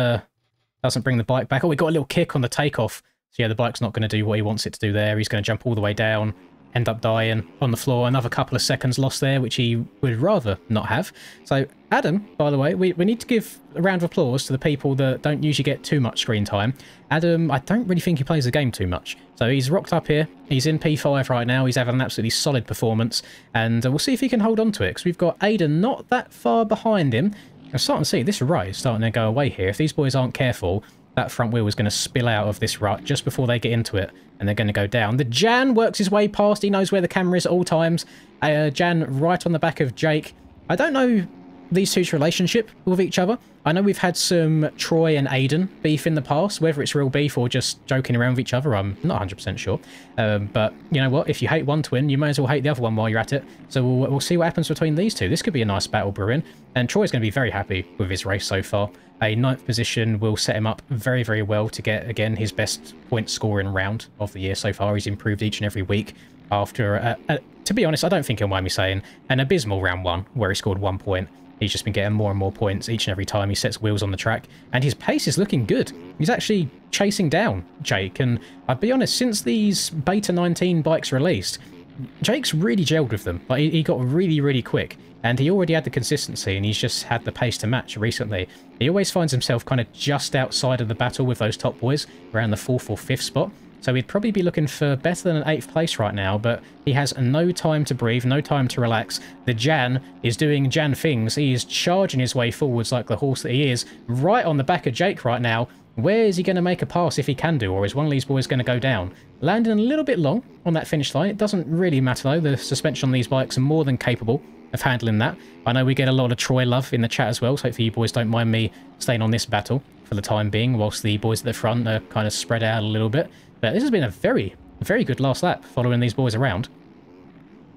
bring the bike back. Oh, we got a little kick on the takeoff. So yeah, the bike's not going to do what he wants it to do there. He's going to jump all the way down, end up dying on the floor. Another couple of seconds lost there, which he would rather not have. So Adam, by the way, we need to give a round of applause to the people that don't usually get too much screen time. Adam, I don't really think he plays the game too much. So he's rocked up here. He's in P5 right now. He's having an absolutely solid performance. And we'll see if he can hold on to it, because we've got Aiden not that far behind him. I'm starting to see this rut is starting to go away here. If these boys aren't careful, that front wheel is going to spill out of this rut just before they get into it, and they're going to go down. The Jan works his way past. He knows where the camera is at all times. Jan right on the back of Jake. I don't know these two's relationship with each other. I know we've had some Troy and Aiden beef in the past, whether it's real beef or just joking around with each other, I'm not 100% sure. But you know what, if you hate one twin, you may as well hate the other one while you're at it. So we'll see what happens between these two. This could be a nice battle brewing, and Troy's going to be very happy with his race so far. A 9th position will set him up very, very well to get, again, his best point scoring round of the year so far. He's improved each and every week after, to be honest, I don't think he'll mind me saying, an abysmal round 1 where he scored 1 point. He's just been getting more and more points each and every time he sets wheels on the track, and his pace is looking good. He's actually chasing down Jake, and I'll be honest, since these Beta 19 bikes released, Jake's really gelled with them. Like, he got really, really quick, and he already had the consistency, and he's just had the pace to match recently. He always finds himself kind of just outside of the battle with those top boys, around the 4th or 5th spot. So he'd probably be looking for better than an 8th place right now, but he has no time to breathe, no time to relax. The Jan is doing Jan things. He is charging his way forwards like the horse that he is, right on the back of Jake right now. Where is he going to make a pass if he can do, or is one of these boys going to go down? Landing a little bit long on that finish line. It doesn't really matter though. The suspension on these bikes are more than capable of handling that. I know we get a lot of Troy love in the chat as well, so hopefully you boys don't mind me staying on this battle for the time being, whilst the boys at the front are kind of spread out a little bit. But this has been a very, very good last lap following these boys around.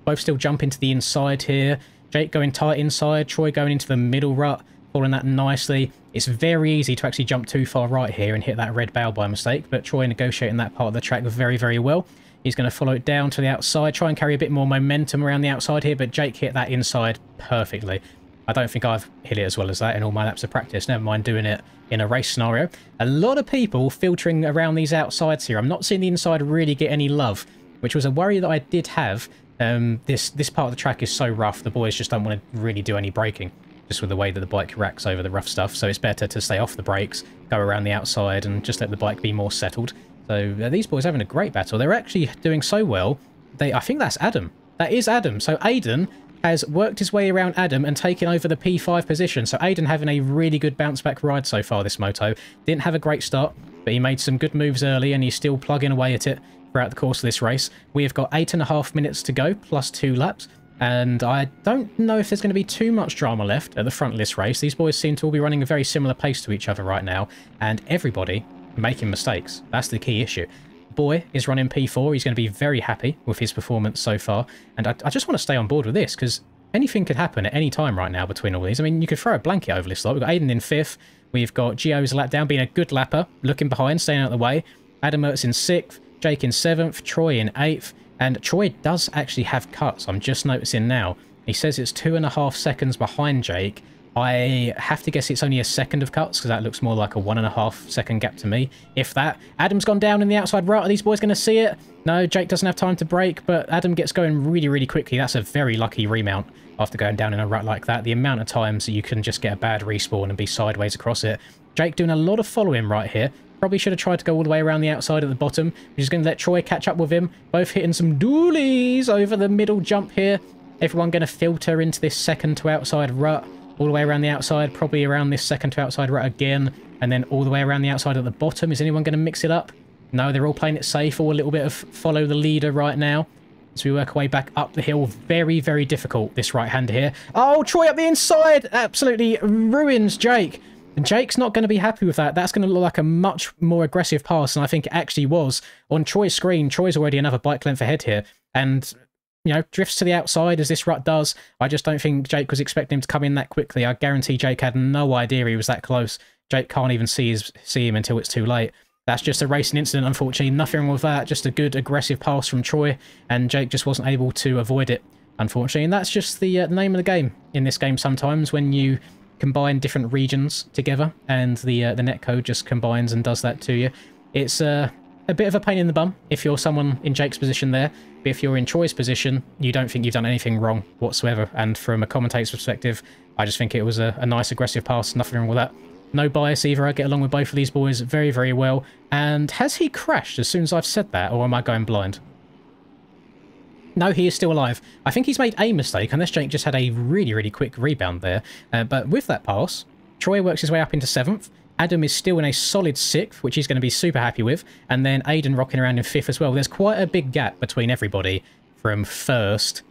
Both still jump into the inside here. Jake going tight inside, Troy going into the middle rut, following that nicely. It's very easy to actually jump too far right here and hit that red bow by mistake, but Troy negotiating that part of the track very, very well. He's going to follow it down to the outside, try and carry a bit more momentum around the outside here, but Jake hit that inside perfectly. I don't think I've hit it as well as that in all my laps of practice, never mind doing it in a race scenario. A lot of people filtering around these outsides here. I'm not seeing the inside really get any love, which was a worry that I did have. This part of the track is so rough, the boys just don't want to really do any braking, just with the way that the bike racks over the rough stuff. So it's better to stay off the brakes, go around the outside, and just let the bike be more settled. So these boys are having a great battle. They're actually doing so well. I think that's Adam. That is Adam. So Aiden has worked his way around Adam and taken over the P5 position. So Aiden having a really good bounce back ride so far this moto. Didn't have a great start, but he made some good moves early and he's still plugging away at it throughout the course of this race. We have got 8.5 minutes to go, plus 2 laps. And I don't know if there's going to be too much drama left at the front of this race. These boys seem to all be running a very similar pace to each other right now, and everybody making mistakes. That's the key issue. Boy is running P4. He's going to be very happy with his performance so far. And I just want to stay on board with this, because anything could happen at any time right now between all these. I mean, you could throw a blanket over this lot. We've got Aiden in 5th. We've got Gio's lap down, being a good lapper, looking behind, staying out of the way. Adam Mertz in 6th. Jake in 7th. Troy in 8th. And Troy does actually have cuts, I'm just noticing now. He says it's 2.5 seconds behind Jake. I have to guess it's only a second of cuts, because that looks more like a 1.5 second gap to me, if that. Adam's gone down in the outside right. Are these boys going to see it? No, Jake doesn't have time to brake, but Adam gets going really, really quickly. That's a very lucky remount after going down in a rut like that. The amount of times that you can just get a bad respawn and be sideways across it. Jake doing a lot of following right here. Probably should have tried to go all the way around the outside at the bottom. We're just going to let Troy catch up with him. Both hitting some dualies over the middle jump here. Everyone going to filter into this second to outside rut. all the way around the outside, probably around this second to outside right again, and then all the way around the outside at the bottom. Is anyone going to mix it up? No, they're all playing it safe, or a little bit of follow the leader right now. As we work our way back up the hill, very, very difficult, this right-hander here. Oh, Troy up the inside! Absolutely ruins Jake. And Jake's not going to be happy with that. That's going to look like a much more aggressive pass than I think it actually was. On Troy's screen, Troy's already another bike length ahead here. And, you know, drifts to the outside as this rut does. I just don't think Jake was expecting him to come in that quickly. I guarantee Jake had no idea he was that close. Jake can't even see him until it's too late. That's just a racing incident, unfortunately. Nothing wrong with that. Just a good aggressive pass from Troy. And Jake just wasn't able to avoid it, unfortunately. And that's just the name of the game in this game sometimes, when you combine different regions together and the netcode just combines and does that to you. It's a bit of a pain in the bum if you're someone in Jake's position there, but if you're in Troy's position, you don't think you've done anything wrong whatsoever. And from a commentator's perspective, I just think it was a nice aggressive pass. Nothing wrong with that. No bias either. I get along with both of these boys very, very well. And has he crashed as soon as I've said that, or am I going blind? No, he is still alive. I think he's made a mistake, unless Jake just had a really, really quick rebound there. But with that pass, Troy works his way up into 7th. Adam is still in a solid 6th, which he's going to be super happy with. And then Aiden rocking around in 5th as well. There's quite a big gap between everybody from 1st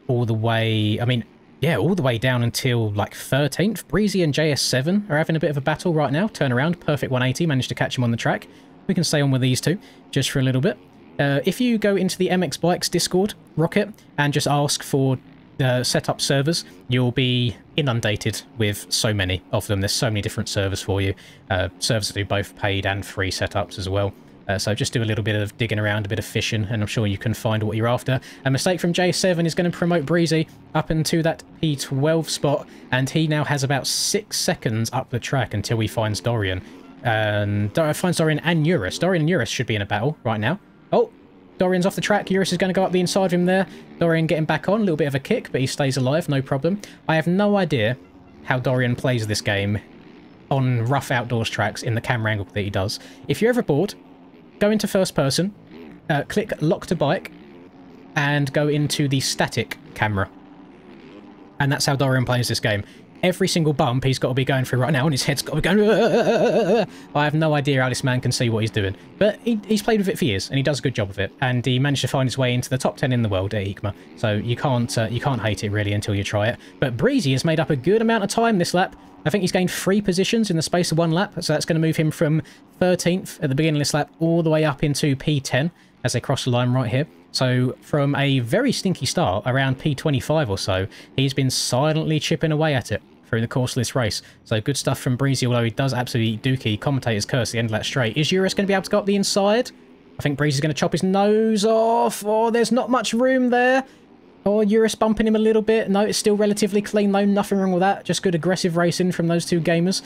all the way... I mean, yeah, all the way down until like 13th. Breezy and JS7 are having a bit of a battle right now. Turn around, perfect 180, managed to catch him on the track. We can stay on with these two just for a little bit. If you go into the MX Bikes Discord, Rocket, and just ask for setup servers, you'll be inundated with so many of them. There's so many different servers for you. Servers that do both paid and free setups as well. So just do a little bit of digging around, a bit of fishing, and I'm sure you can find what you're after. A mistake from J7 is going to promote Breezy up into that P12 spot, and he now has about 6 seconds up the track until he finds Dorian. And finds Dorian and Eurus. Dorian and Eurus should be in a battle right now. Oh, Dorian's off the track. Eurus is going to go up the inside of him there. Dorian getting back on. A little bit of a kick, but he stays alive. No problem. I have no idea how Dorian plays this game on rough outdoors tracks in the camera angle that he does. If you're ever bored, go into first person, click lock to bike, and go into the static camera. And that's how Dorian plays this game. Every single bump he's got to be going through right now, and his head's got to be going... I have no idea how this man can see what he's doing. But he's played with it for years, and he does a good job of it. And he managed to find his way into the top 10 in the world at EICMA. So you can't hate it, really, until you try it. But Breezy has made up a good amount of time this lap. I think he's gained 3 positions in the space of 1 lap. So that's going to move him from 13th at the beginning of this lap all the way up into P10 as they cross the line right here. So from a very stinky start, around P25 or so, he's been silently chipping away at it through the course of this race. So good stuff from Breezy, although he does absolutely dookie. Commentator's curse at the end of that straight. Is Eurus going to be able to go up the inside? I think Breezy's going to chop his nose off. Oh, there's not much room there. Oh, Eurus bumping him a little bit. No, it's still relatively clean though. Nothing wrong with that. Just good aggressive racing from those two gamers.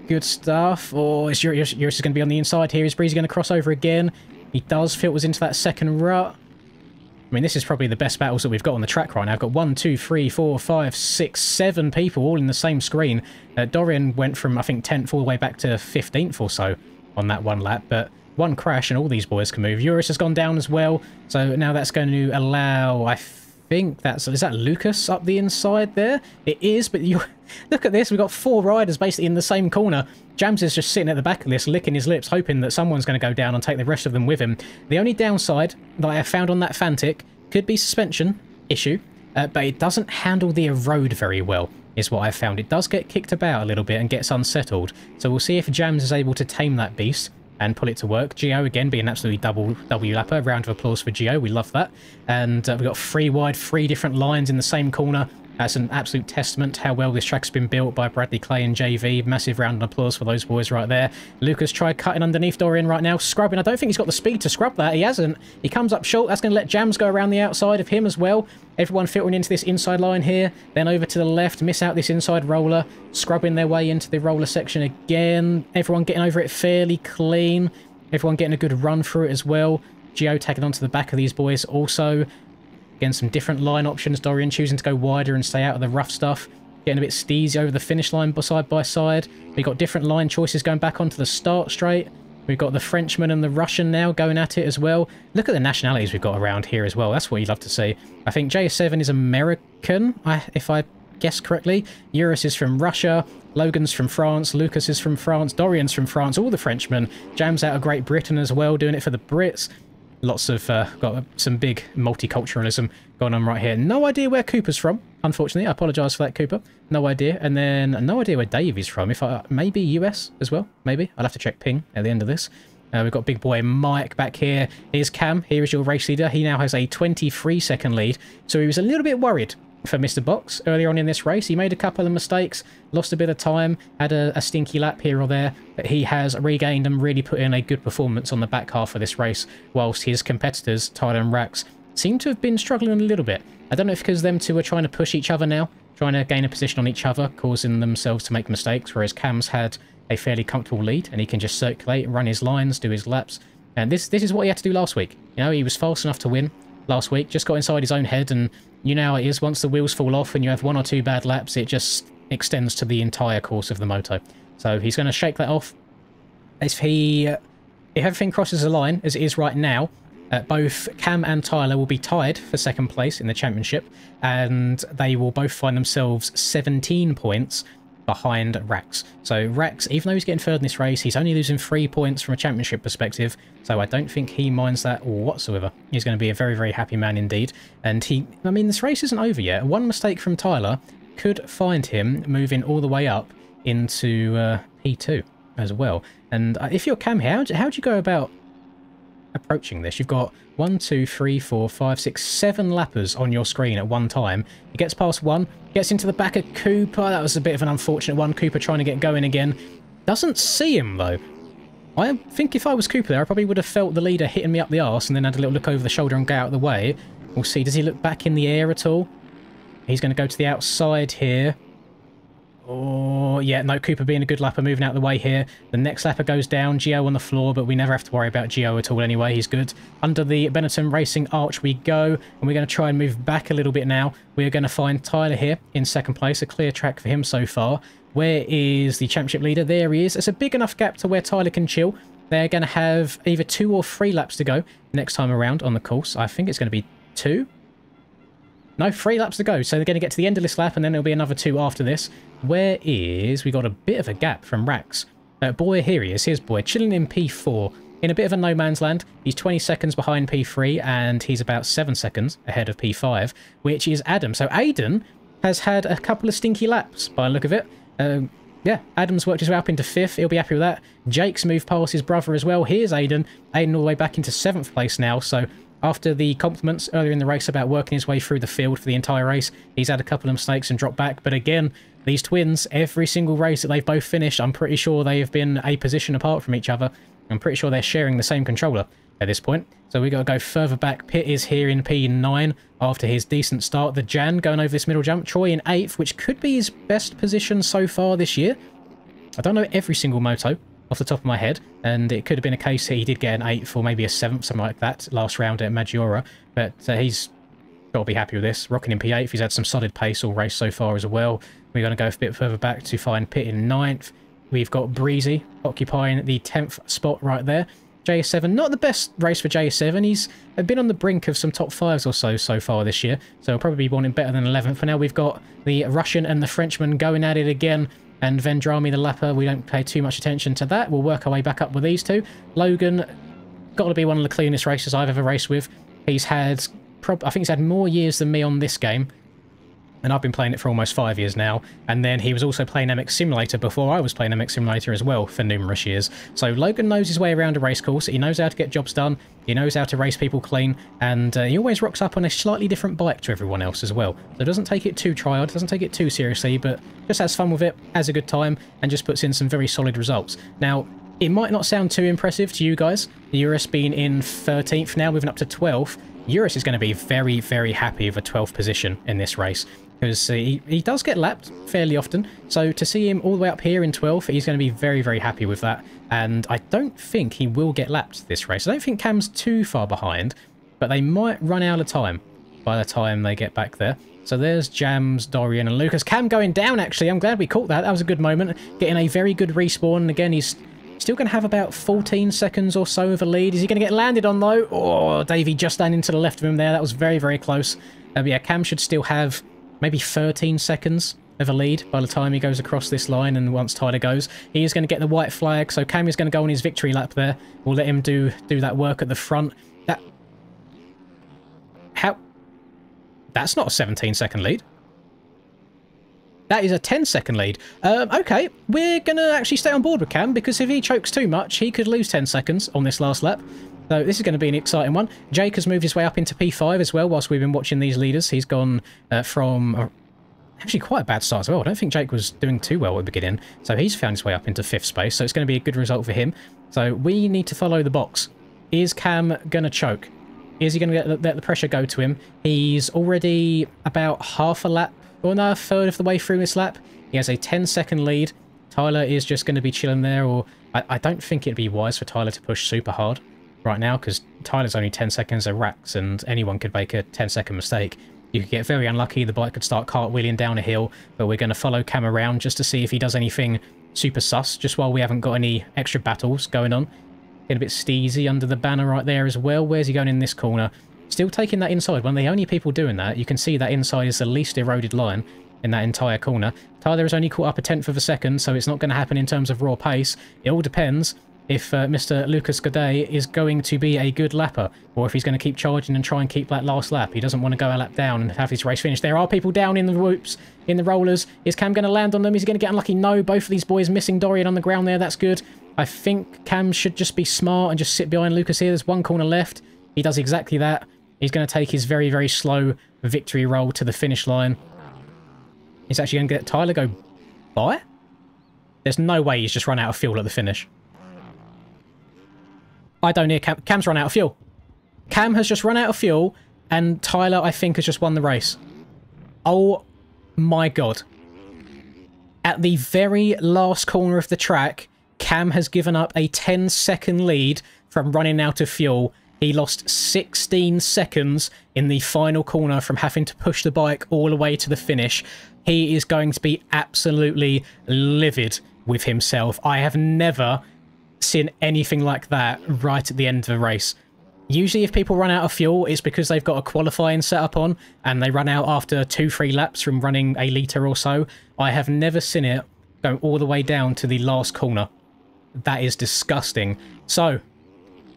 Good stuff. Oh, Eurus is going to be on the inside here. Is Breezy going to cross over again? He does. Filters into that second rut. I mean, this is probably the best battles that we've got on the track right now. I've got 1, 2, 3, 4, 5, 6, 7 people all in the same screen. Dorian went from, I think, 10th all the way back to 15th or so on that one lap, but one crash and all these boys can move. Eurus has gone down as well, so now that's going to allow, I think that's... Is that Lucas up the inside there? It is, but you look at this. We've got 4 riders basically in the same corner. Jams is just sitting at the back of this, licking his lips, hoping that someone's going to go down and take the rest of them with him. The only downside that I have found on that Fantic could be suspension issue, but it doesn't handle the erode very well, is what I've found. It does get kicked about a little bit and gets unsettled. So we'll see if Jams is able to tame that beast and put it to work. Gio, again, being absolutely double W lapper. Round of applause for Gio. We love that. And we've got 3 wide, 3 different lines in the same corner. That's an absolute testament to how well this track's been built by Bradley Clay and JV. Massive round of applause for those boys right there. Lucas tried cutting underneath Dorian right now, scrubbing. I don't think he's got the speed to scrub that. He hasn't. He comes up short. That's going to let Jams go around the outside of him as well. Everyone filtering into this inside line here. Then over to the left, miss out this inside roller. Scrubbing their way into the roller section again. Everyone getting over it fairly clean. Everyone getting a good run through it as well. Gio tagging onto the back of these boys also. Again, some different line options. Dorian choosing to go wider and stay out of the rough stuff. Getting a bit steezy over the finish line side by side. We've got different line choices going back onto the start straight. We've got the Frenchman and the Russian now going at it as well. Look at the nationalities we've got around here as well. That's what you'd love to see. I think JS7 is American, if I guessed correctly. Eurus is from Russia, Logan's from France, Lucas is from France, Dorian's from France, all the Frenchmen. Jam's out of Great Britain as well, doing it for the Brits. Lots of, got some big multiculturalism going on right here. No idea where Cooper's from, unfortunately. I apologise for that, Cooper. No idea. And then no idea where Dave is from. Maybe US as well, maybe. I'll have to check ping at the end of this. We've got big boy Mike back here. Here's Cam. Here is your race leader. He now has a 23-second lead. So he was a little bit worried for Mr. Box earlier on in this race. He made a couple of mistakes, lost a bit of time, had a stinky lap here or there, but he has regained and really put in a good performance on the back half of this race, whilst his competitors, Tyler and Rax, seem to have been struggling a little bit. I don't know if because them two are trying to push each other now, trying to gain a position on each other, causing themselves to make mistakes, whereas Cam's had a fairly comfortable lead, and he can just circulate, run his lines, do his laps. And this is what he had to do last week. You know, he was fast enough to win last week, just got inside his own head, and you know how it is, once the wheels fall off and you have 1 or 2 bad laps, it just extends to the entire course of the moto. So he's going to shake that off. If everything crosses the line, as it is right now, both Cam and Tyler will be tied for 2nd place in the championship, and they will both find themselves 17 points behind Rax. So Rax, even though he's getting 3rd in this race, he's only losing 3 points from a championship perspective, so I don't think he minds that whatsoever. He's going to be a very, very happy man indeed. And I mean, this race isn't over yet. One mistake from Tyler could find him moving all the way up into P2 as well. And if you're Cam here, how do you go about approaching this? You've got 1, 2, 3, 4, 5, 6, 7 lappers on your screen at one time. He gets past one, gets into the back of Cooper. That was a bit of an unfortunate one. Cooper trying to get going again. Doesn't see him though. I think if I was Cooper there, I probably would have felt the leader hitting me up the arse and then had a little look over the shoulder and get out of the way. We'll see. Does he look back in the air at all? He's going to go to the outside here. Oh, yeah, no, Cooper being a good lapper, moving out of the way here. The next lapper goes down, Gio on the floor, but we never have to worry about Gio at all anyway. He's good. Under the Benetton Racing arch we go, and we're going to try and move back a little bit now. We're going to find Tyler here in 2nd place, a clear track for him so far. Where is the championship leader? There he is. It's a big enough gap to where Tyler can chill. They're going to have either 2 or 3 laps to go next time around on the course. I think it's going to be 2. No, 3 laps to go. So they're going to get to the end of this lap, and then there'll be another 2 after this. Where is... We got a bit of a gap from Rax. Boy, here he is. Here's Boy, chilling in P4. In a bit of a no man's land. He's 20 seconds behind P3, and he's about 7 seconds ahead of P5, which is Adam. So Aiden has had a couple of stinky laps, by the look of it. Yeah, Adam's worked his way up into 5th. He'll be happy with that. Jake's moved past his brother as well. Here's Aiden. Aiden all the way back into 7th place now, so... After the compliments earlier in the race about working his way through the field for the entire race, he's had a couple of mistakes and dropped back. But again, these twins, every single race that they've both finished, I'm pretty sure they have been a position apart from each other. I'm pretty sure they're sharing the same controller at this point. So we got to go further back. Pitt is here in P9 after his decent start. The Jan going over this middle jump. Troy in 8th, which could be his best position so far this year. I don't know every single moto off the top of my head, and it could have been a case that he did get an 8th or maybe a 7th, something like that, last round at Maggiora, but he's got to be happy with this. Rocking in P8th, he's had some solid pace all race so far as well. We're going to go a bit further back to find Pitt in 9th. We've got Breezy occupying the 10th spot right there. JS7, not the best race for JS7. He's been on the brink of some top 5s or so far this year, so he'll probably be wanting better than 11th. For now, we've got the Russian and the Frenchman going at it again. And Vendrami, the lapper, we don't pay too much attention to that. We'll work our way back up with these two. Logan, got to be one of the cleanest racers I've ever raced with. He's had, I think he's had more years than me on this game. And I've been playing it for almost 5 years now. And then he was also playing MX Simulator before I was playing MX Simulator as well for numerous years. So Logan knows his way around a race course. He knows how to get jobs done. He knows how to race people clean. And he always rocks up on a slightly different bike to everyone else as well. So doesn't take it too tryhard, doesn't take it too seriously, but just has fun with it, has a good time, and just puts in some very solid results. Now, it might not sound too impressive to you guys. Eurus being in 13th now, moving up to 12th. Eurus is going to be very, very happy with a 12th position in this race, because he does get lapped fairly often. So to see him all the way up here in 12th, he's going to be very, very happy with that. And I don't think he will get lapped this race. I don't think Cam's too far behind, but they might run out of time by the time they get back there. So there's Jams, Dorian, and Lucas. Cam going down, actually. I'm glad we caught that. That was a good moment. Getting a very good respawn. And again, he's still going to have about 14 seconds or so of a lead. Is he going to get landed on, though? Oh, Davey just landing to the left of him there. That was very, very close. Yeah, Cam should still have maybe 13 seconds of a lead by the time he goes across this line, and once Tyler goes, he is going to get the white flag, so Cam is going to go on his victory lap there. We'll let him do that work at the front. That's not a 17-second lead. That is a 10-second lead. Okay, we're going to actually stay on board with Cam, because if he chokes too much, he could lose 10 seconds on this last lap. So this is going to be an exciting one. Jake has moved his way up into P5 as well, whilst we've been watching these leaders. He's gone from actually quite a bad start as well. I don't think Jake was doing too well at the beginning. So he's found his way up into 5th space, so it's going to be a good result for him. So we need to follow the box. Is Cam going to choke? Is he going to let the pressure go to him? He's already about half a lap, or no, a third of the way through this lap. He has a 10-second lead. Tyler is just going to be chilling there, or I don't think it'd be wise for Tyler to push super hard right now, because Tyler's only 10 seconds of racks, and anyone could make a 10-second mistake. You could get very unlucky, the bike could start cartwheeling down a hill, but we're going to follow Cam around just to see if he does anything super sus, just while we haven't got any extra battles going on. Getting a bit steezy under the banner right there as well. Where's he going in this corner? Still taking that inside. One of the only people doing that. You can see that inside is the least eroded line in that entire corner. Tyler has only caught up a 1/10 of a second, so it's not going to happen in terms of raw pace. It all depends if Mr. Lucas Godet is going to be a good lapper, or if he's going to keep charging and try and keep that last lap. He doesn't want to go a lap down and have his race finished. There are people down in the whoops, in the rollers. Is Cam going to land on them? Is he going to get unlucky? No, both of these boys missing Dorian on the ground there. That's good. I think Cam should just be smart and just sit behind Lucas here. There's one corner left. He does exactly that. He's going to take his very, very slow victory roll to the finish line. He's actually going to get Tyler go by? There's no way he's just run out of fuel at the finish. I don't hear Cam. Cam's run out of fuel. Cam has just run out of fuel, and Tyler, I think, has just won the race. Oh my god. At the very last corner of the track, Cam has given up a 10-second lead from running out of fuel. He lost 16 seconds in the final corner from having to push the bike all the way to the finish. He is going to be absolutely livid with himself. I have never seen anything like that right at the end of a race. Usually if people run out of fuel, it's because they've got a qualifying setup on and they run out after 2-3 laps from running a litre or so. I have never seen it go all the way down to the last corner. That is disgusting. So,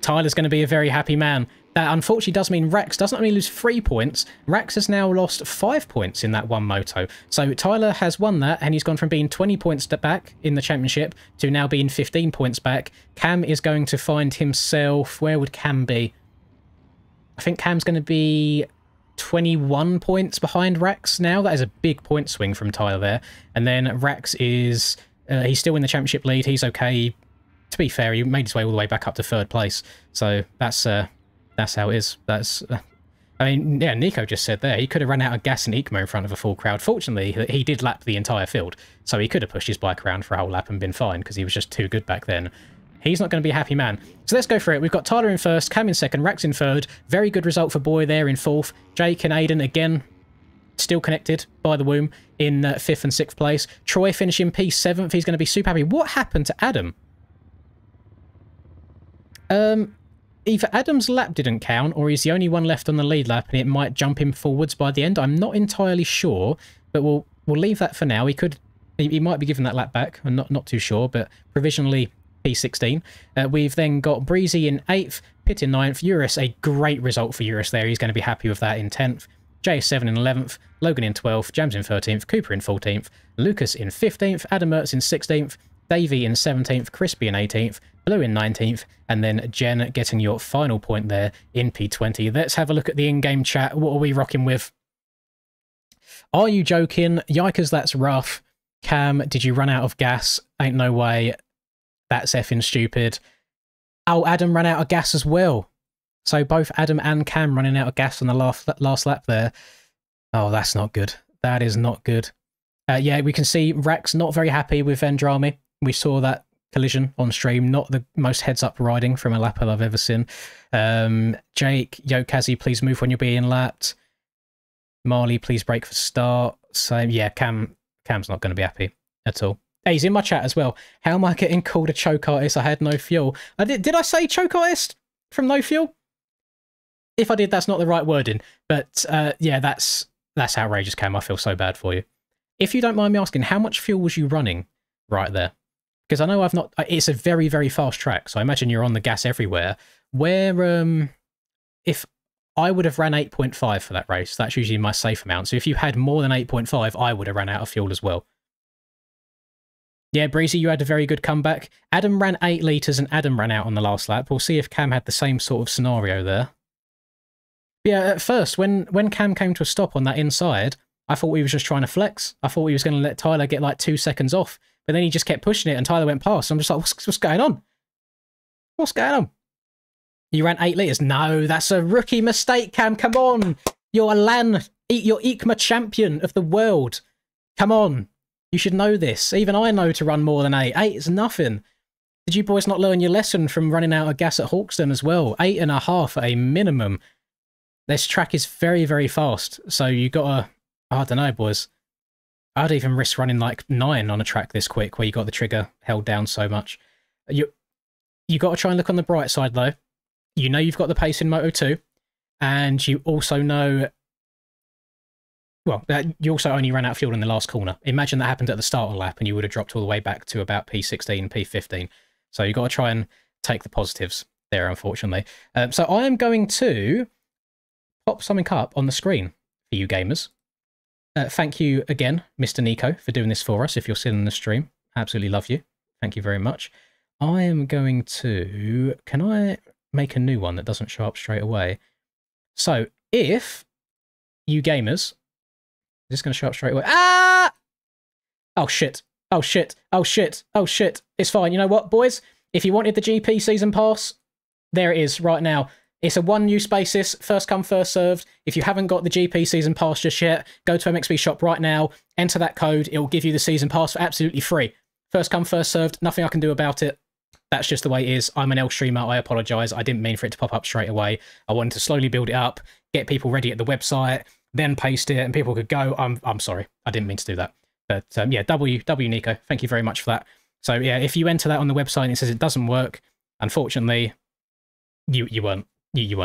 Tyler's going to be a very happy man. That unfortunately does mean Rex doesn't only lose 3 points, Rex has now lost 5 points in that one moto. So Tyler has won that, and he's gone from being 20 points back in the championship to now being 15 points back. Cam is going to find himself... Where would Cam be? I think Cam's going to be 21 points behind Rex now. That is a big point swing from Tyler there. And then Rex is... he's still in the championship lead. He's okay. To be fair, he made his way all the way back up to 3rd place. So that's how it is. I mean, yeah, Nico just said there, he could have run out of gas and ECMO in front of a full crowd. Fortunately, he did lap the entire field, so he could have pushed his bike around for a whole lap and been fine, because he was just too good back then. He's not going to be a happy man. So let's go for it. We've got Tyler in 1st, Cam in 2nd, Rex in 3rd. Very good result for Boy there in 4th. Jake and Aiden, again, still connected by the womb in 5th and 6th place. Troy finishing P7th. He's going to be super happy. What happened to Adam? Either Adam's lap didn't count, or he's the only one left on the lead lap, and it might jump him forwards by the end. I'm not entirely sure, but we'll leave that for now. He might be given that lap back. I'm not too sure, but provisionally P16. We've then got Breezy in 8th, Pitt in 9th, Eurus, a great result for Eurus there. He's going to be happy with that in 10th. JS7 in 11th, Logan in 12th, Jams in 13th, Cooper in 14th, Lucas in 15th, Adam Mertz in 16th, Davey in 17th, Crispy in 18th, Blue in 19th, and then Jen getting your final point there in P20. Let's have a look at the in-game chat. What are we rocking with? Are you joking? Yikers, that's rough. Cam, did you run out of gas? Ain't no way. That's effing stupid. Oh, Adam ran out of gas as well. So both Adam and Cam running out of gas on the last lap there. Oh, that's not good. That is not good. Yeah, we can see Rex not very happy with Vendrami. We saw that collision on stream. Not the most heads-up riding from a lapper I've ever seen. Jake, Yo, Kazi, please move when you're being lapped. Marley, please brake for start. So, yeah, Cam's not going to be happy at all. Hey, he's in my chat as well. How am I getting called a choke artist? I had no fuel. Did I say choke artist from no fuel? If I did, that's not the right wording. But, yeah, that's That's outrageous, Cam. I feel so bad for you. If you don't mind me asking, how much fuel was you running right there? Because I know I've not... It's a very, very fast track, so I imagine you're on the gas everywhere. Where, if I would have ran 8.5 for that race, that's usually my safe amount. So if you had more than 8.5, I would have ran out of fuel as well. Yeah, Breezy, you had a very good comeback. Adam ran 8 litres and Adam ran out on the last lap. We'll see if Cam had the same sort of scenario there. Yeah, at first, when Cam came to a stop on that inside, I thought he was just trying to flex. I thought he was going to let Tyler get like 2 seconds off. But then he just kept pushing it and Tyler went past. I'm just like, what's going on? What's going on? You ran 8 litres? No, that's a rookie mistake, Cam. Come on. You're you're ECMA champion of the world. Come on. You should know this. Even I know to run more than 8. 8 is nothing. Did you boys not learn your lesson from running out of gas at Hawkston as well? 8.5 at a minimum. This track is very, very fast. So you gotta... I don't know, boys. I'd even risk running like 9 on a track this quick where you got the trigger held down so much. You got to try and look on the bright side, though. You know you've got the pace in Moto 2, and you also know... Well, you also only ran out of fuel in the last corner. Imagine that happened at the start of the lap, and you would have dropped all the way back to about P16, P15. So you got to try and take the positives there, unfortunately. So I am going to pop something up on the screen for you gamers. Thank you again, Mr. Nico, for doing this for us. If you're still in the stream, absolutely love you. Thank you very much. I am going to... Can I make a new one that doesn't show up straight away? So, if you gamers... Is this going to show up straight away? Ah! Oh, shit. Oh, shit. Oh, shit. Oh, shit. It's fine. You know what, boys? If you wanted the GP season pass, there it is right now. It's a one-use basis, first come, first served. If you haven't got the GP season pass just yet, go to MXB shop right now, enter that code, it will give you the season pass for absolutely free. First come, first served, nothing I can do about it. That's just the way it is. I'm an L streamer, I apologise. I didn't mean for it to pop up straight away. I wanted to slowly build it up, get people ready at the website, then paste it, and people could go. I'm sorry, I didn't mean to do that. But yeah, W Nico, thank you very much for that. So yeah, if you enter that on the website and it says it doesn't work, unfortunately, you weren't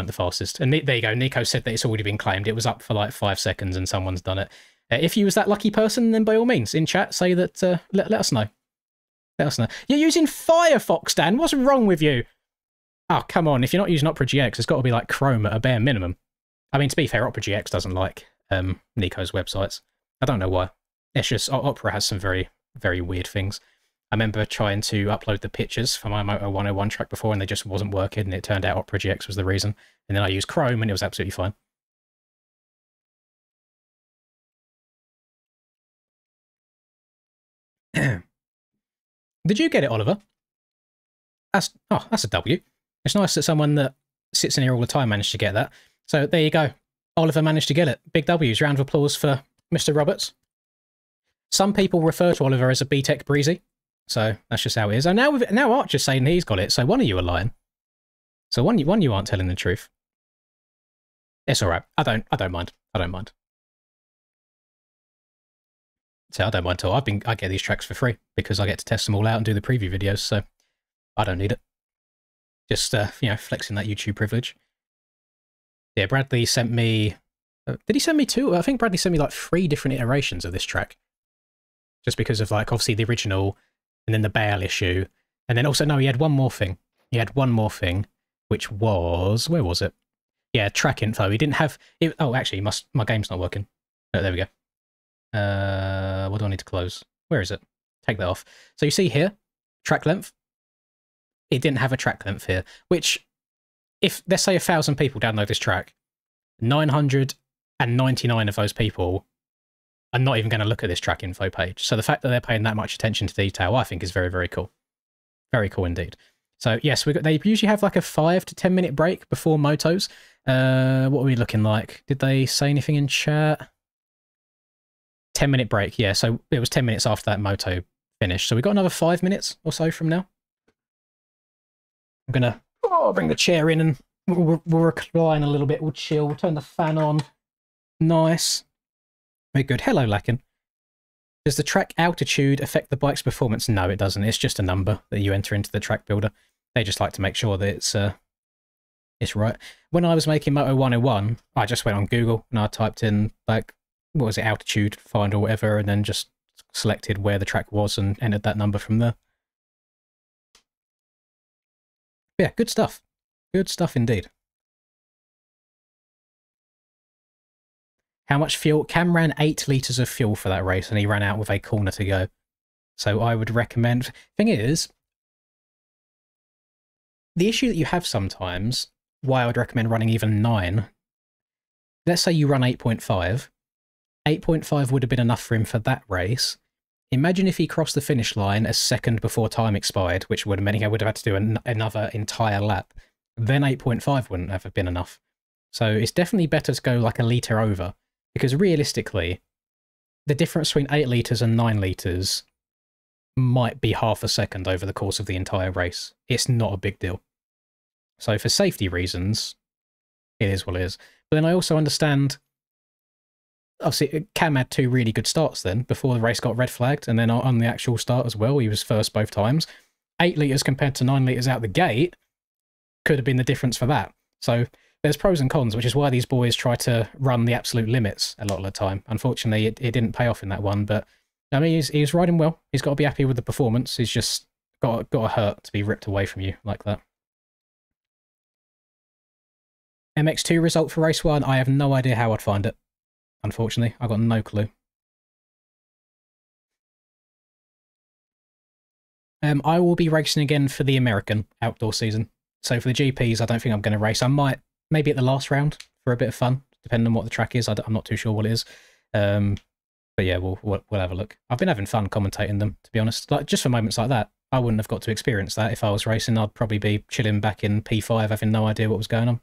the fastest. And there you go. Nico said that it's already been claimed. It was up for like 5 seconds and someone's done it. If you was that lucky person, then by all means, in chat, say that, let us know. Let us know. You're using Firefox, Dan. What's wrong with you? Oh, come on. If you're not using Opera GX, it's got to be like Chrome at a bare minimum. I mean, to be fair, Opera GX doesn't like Nico's websites. I don't know why. It's just Opera has some very, very weird things. I remember trying to upload the pictures for my Moto 101 track before and they just wasn't working, and it turned out Opera GX was the reason. And then I used Chrome and it was absolutely fine. Did you get it, Oliver? That's a W. It's nice that someone that sits in here all the time managed to get that. So there you go. Oliver managed to get it. Big W's. Round of applause for Mr. Roberts. Some people refer to Oliver as a BTEC Breezy. So that's just how it is. And now Archer's saying he's got it. So one of you are lying. So one you aren't telling the truth. It's all right. I don't mind. I don't mind. So I don't mind at all. I get these tracks for free because I get to test them all out and do the preview videos. So I don't need it. Just you know, flexing that YouTube privilege. Yeah, Bradley sent me. Did he send me 2? I think Bradley sent me like 3 different iterations of this track. Just because of like obviously the original. And then the Bale issue. And then also, no, he had one more thing. He had one more thing, which was... Where was it? Yeah, track info. He didn't have... It, oh, actually, my game's not working. Oh, there we go. What do I need to close? Where is it? Take that off. So you see here, track length. It didn't have a track length here, which, if, let's say 1,000 people download this track, 999 of those people are not even going to look at this track info page. So the fact that they're paying that much attention to detail, I think is very, very cool. Very cool indeed. So yes, they usually have like a 5 to 10 minute break before motos. What are we looking like? Did they say anything in chat? 10-minute break, yeah. So it was 10 minutes after that moto finished. So we've got another 5 minutes or so from now. I'm going to bring the chair in and we'll recline a little bit. We'll chill. We'll turn the fan on. Nice. Very good. Hello, Lacken. Does the track altitude affect the bike's performance? No, it doesn't. It's just a number that you enter into the track builder. They just like to make sure that it's right. When I was making Moto 101, I just went on Google and I typed in like what was it, altitude find or whatever, and then just selected where the track was and entered that number from there. Yeah, good stuff. Good stuff indeed. How much fuel? Cam ran 8 litres of fuel for that race, and he ran out with a corner to go. So I would recommend... Thing is, the issue that you have sometimes, why I would recommend running even 9, let's say you run 8.5. 8.5 would have been enough for him for that race. Imagine if he crossed the finish line a second before time expired, which would have meant he would have had to do another entire lap. Then 8.5 wouldn't have been enough. So it's definitely better to go like a litre over, because realistically, the difference between 8 litres and 9 litres might be half a second over the course of the entire race. It's not a big deal. So for safety reasons, it is what it is. But then I also understand, obviously, Cam had 2 really good starts then, before the race got red flagged, and then on the actual start as well, he was first both times. 8 litres compared to 9 litres out the gate could have been the difference for that. So there's pros and cons, which is why these boys try to run the absolute limits a lot of the time. Unfortunately, it didn't pay off in that one, but I mean, he's riding well. He's got to be happy with the performance. He's just got to hurt to be ripped away from you like that. MX2 result for race 1, I have no idea how I'd find it. Unfortunately, I've got no clue. I will be racing again for the American outdoor season. So for the GPs, I don't think I'm going to race. I might, maybe at the last round for a bit of fun, depending on what the track is. I'm not too sure what it is. But yeah, we'll have a look. I've been having fun commentating them, to be honest. Like, just for moments like that, I wouldn't have got to experience that if I was racing. I'd probably be chilling back in P5, having no idea what was going on.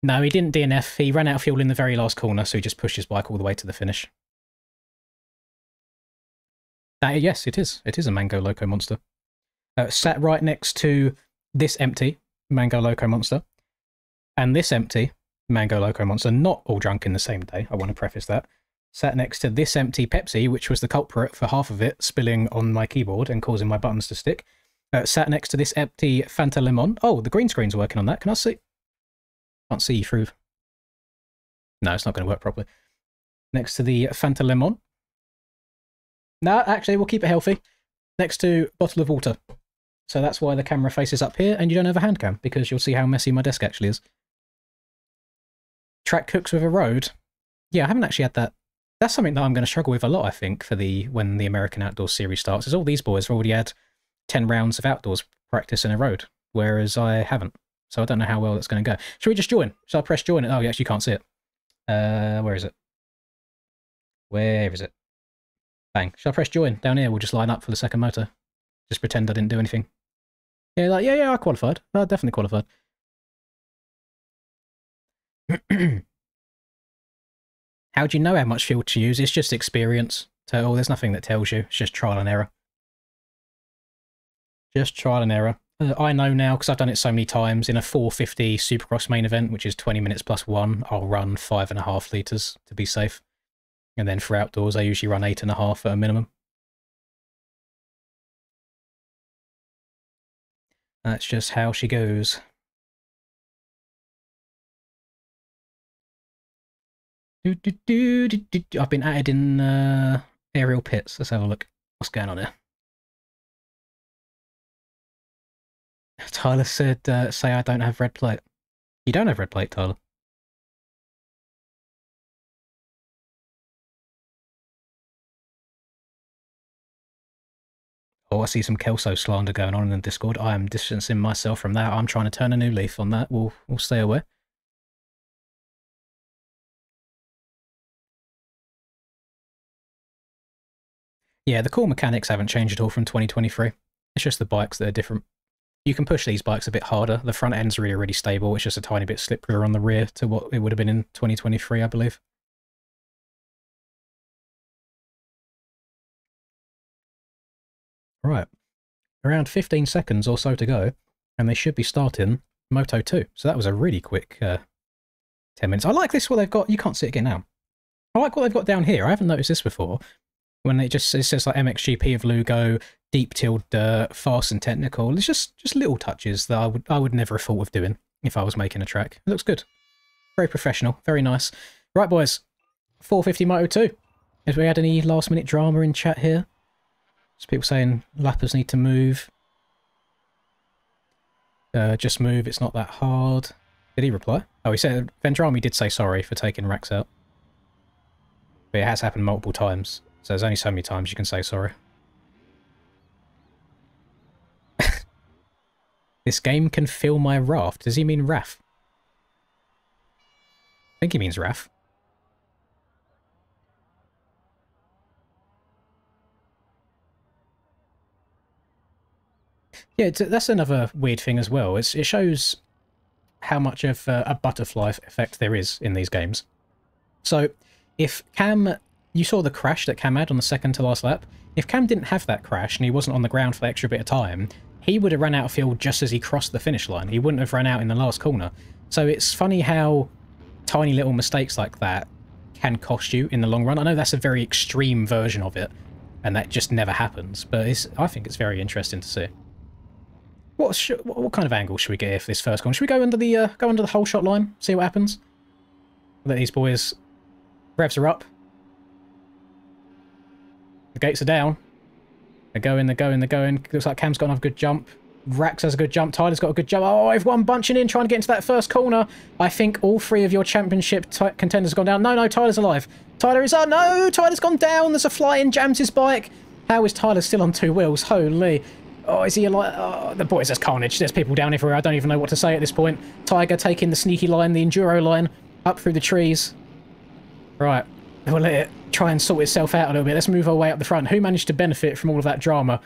No, he didn't DNF. He ran out of fuel in the very last corner, so he just pushed his bike all the way to the finish. Yes, it is. It is a Mango Loco Monster. Sat right next to this empty Mango Loco Monster and this empty Mango Loco Monster, not all drunk in the same day, I want to preface that. Sat next to this empty Pepsi, which was the culprit for half of it spilling on my keyboard and causing my buttons to stick. Sat next to this empty Fanta Lemon. Oh, the green screen's working on that. Can I see? Can't see you through. No, it's not going to work properly. Next to the Fanta Lemon. No, actually, we'll keep it healthy. Next to bottle of water. So that's why the camera faces up here, and you don't have a hand cam, because you'll see how messy my desk actually is. Track cooks with a road. Yeah, I haven't actually had that. That's something that I'm going to struggle with a lot, I think, for when the American Outdoors Series starts, is all these boys have already had 10 rounds of outdoors practice in a road, whereas I haven't. So I don't know how well that's going to go. Should we just join? Shall I press join? Oh, you actually can't see it. Where is it? Where is it? Bang. Shall I press join? Down here, we'll just line up for the second motor. Just pretend I didn't do anything. Yeah, like, yeah, I qualified. I definitely qualified. How do you know how much fuel to use? It's just experience. Turtle, there's nothing that tells you. It's just trial and error. Just trial and error. I know now, because I've done it so many times, in a 450 Supercross main event, which is 20 minutes plus 1, I'll run 5.5 litres to be safe. And then for outdoors, I usually run 8.5 at a minimum. That's just how she goes. I've been added in aerial pits. Let's have a look. What's going on here? Tyler said, say I don't have red plate. You don't have red plate, Tyler. Oh, I see some Kelso slander going on in the Discord. I am distancing myself from that. I'm trying to turn a new leaf on that. We'll stay away. Yeah, the core mechanics haven't changed at all from 2023. It's just the bikes that are different. You can push these bikes a bit harder. The front end's really stable. It's just a tiny bit slipperier on the rear to what it would have been in 2023, I believe. Right. Around 15 seconds or so to go, and they should be starting Moto 2. So that was a really quick 10 minutes. I like this, what they've got. You can't see it again now. I like what they've got down here. I haven't noticed this before. When it says like MXGP of Lugo, deep tilled dirt, fast and technical. It's just little touches that I would never have thought of doing if I was making a track. It looks good. Very professional. Very nice. Right, boys. 450 Moto 2. Have we had any last minute drama in chat here? Just people saying lappers need to move. Just move, it's not that hard. Did he reply? Oh, he said Vendrami did say sorry for taking Rax out. But it has happened multiple times, so there's only so many times you can say sorry. This game can fill my raft. Does he mean Raf? I think he means Raf. Yeah, that's another weird thing as well. It shows how much of a butterfly effect there is in these games. So, if Cam... You saw the crash that Cam had on the second to last lap. If Cam didn't have that crash and he wasn't on the ground for the extra bit of time, he would have run out of fuel just as he crossed the finish line. He wouldn't have run out in the last corner. So it's funny how tiny little mistakes like that can cost you in the long run. I know that's a very extreme version of it, and that just never happens, but I think it's very interesting to see. What kind of angle should we get here for this first corner? Should we go under the whole shot line, see what happens? Let these boys... Revs are up. The gates are down. They're going, they're going, they're going. Looks like Cam's got another good jump. Rax has a good jump. Tyler's got a good jump. Oh, everyone bunching in, trying to get into that first corner. I think all three of your championship contenders have gone down. No, Tyler's alive. Tyler is... Oh, no! Tyler's gone down. There's a fly in, jams his bike. How is Tyler still on two wheels? Holy... Oh, is he alive? Oh, the boys, there's carnage. There's people down everywhere. I don't even know what to say at this point. Tiger taking the sneaky line, the enduro line, up through the trees. Right. We'll let it try and sort itself out a little bit. Let's move our way up the front. Who managed to benefit from all of that drama?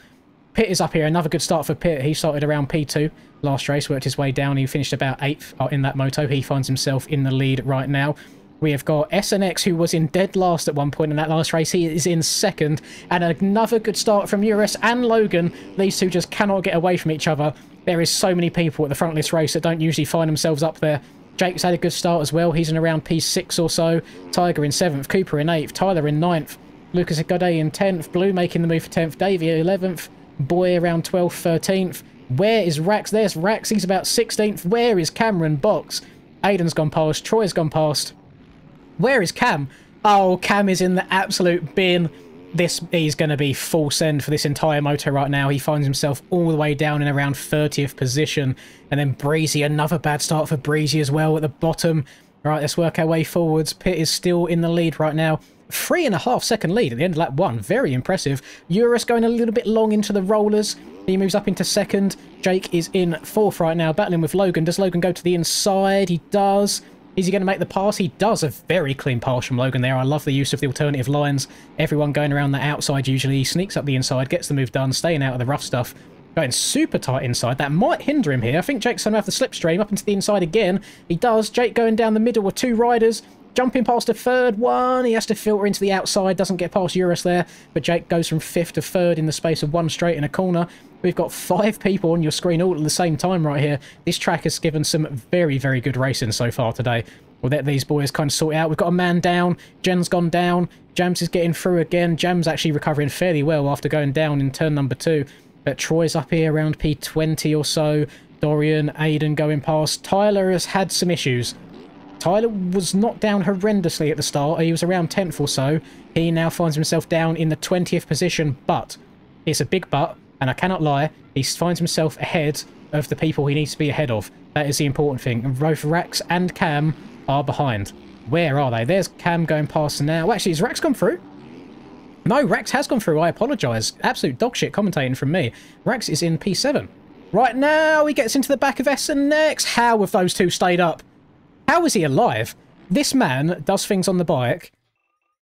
Pitt is up here. Another good start for Pitt. He started around P2 last race, worked his way down. He finished about 8th in that moto. He finds himself in the lead right now. We have got SNX, who was in dead last at one point in that last race. He is in second. And another good start from Eurus and Logan. These two just cannot get away from each other. There is so many people at the front of this race that don't usually find themselves up there. Jake's had a good start as well. He's in around P6 or so. Tiger in 7th. Cooper in 8th. Tyler in 9th. Lucas Godet in 10th. Blue making the move for 10th. Davey 11th. Boy around 12th, 13th. Where is Rax? There's Rax. He's about 16th. Where is Cameron Box? Aiden's gone past. Troy's gone past. Where is Cam? Oh, Cam is in the absolute bin. He's going to be full send for this entire moto right now. He finds himself all the way down in around 30th position. And then Breezy, another bad start for Breezy as well at the bottom. Right, let's work our way forwards. Pitt is still in the lead right now. 3.5 second lead at the end of lap 1. Very impressive. Eurus going a little bit long into the rollers. He moves up into second. Jake is in 4th right now, battling with Logan. Does Logan go to the inside? He does. Is he going to make the pass? He does. A very clean pass from Logan there. I love the use of the alternative lines. Everyone going around the outside usually. He sneaks up the inside, gets the move done, staying out of the rough stuff. Going super tight inside. That might hinder him here. I think Jake's going to have the slipstream up into the inside again. He does. Jake going down the middle with 2 riders. Jumping past a third one. He has to filter into the outside. Doesn't get past Eurus there. But Jake goes from 5th to 3rd in the space of 1 straight in a corner. We've got 5 people on your screen all at the same time right here. This track has given some very, very good racing so far today. We'll let these boys kind of sort it out. We've got a man down. Jen's gone down. Jams is getting through again. Jams actually recovering fairly well after going down in turn number 2. But Troy's up here around P20 or so. Dorian, Aiden going past. Tyler has had some issues. Tyler was knocked down horrendously at the start. He was around 10th or so. He now finds himself down in the 20th position, but it's a big but, and I cannot lie, he finds himself ahead of the people he needs to be ahead of. That is the important thing. And both Rax and Cam are behind. Where are they? There's Cam going past now. Well, actually, has Rax gone through? No, Rax has gone through. I apologise. Absolute dogshit commentating from me. Rax is in P7. Right now, he gets into the back of SNX. How have those two stayed up? How is he alive? This man does things on the bike.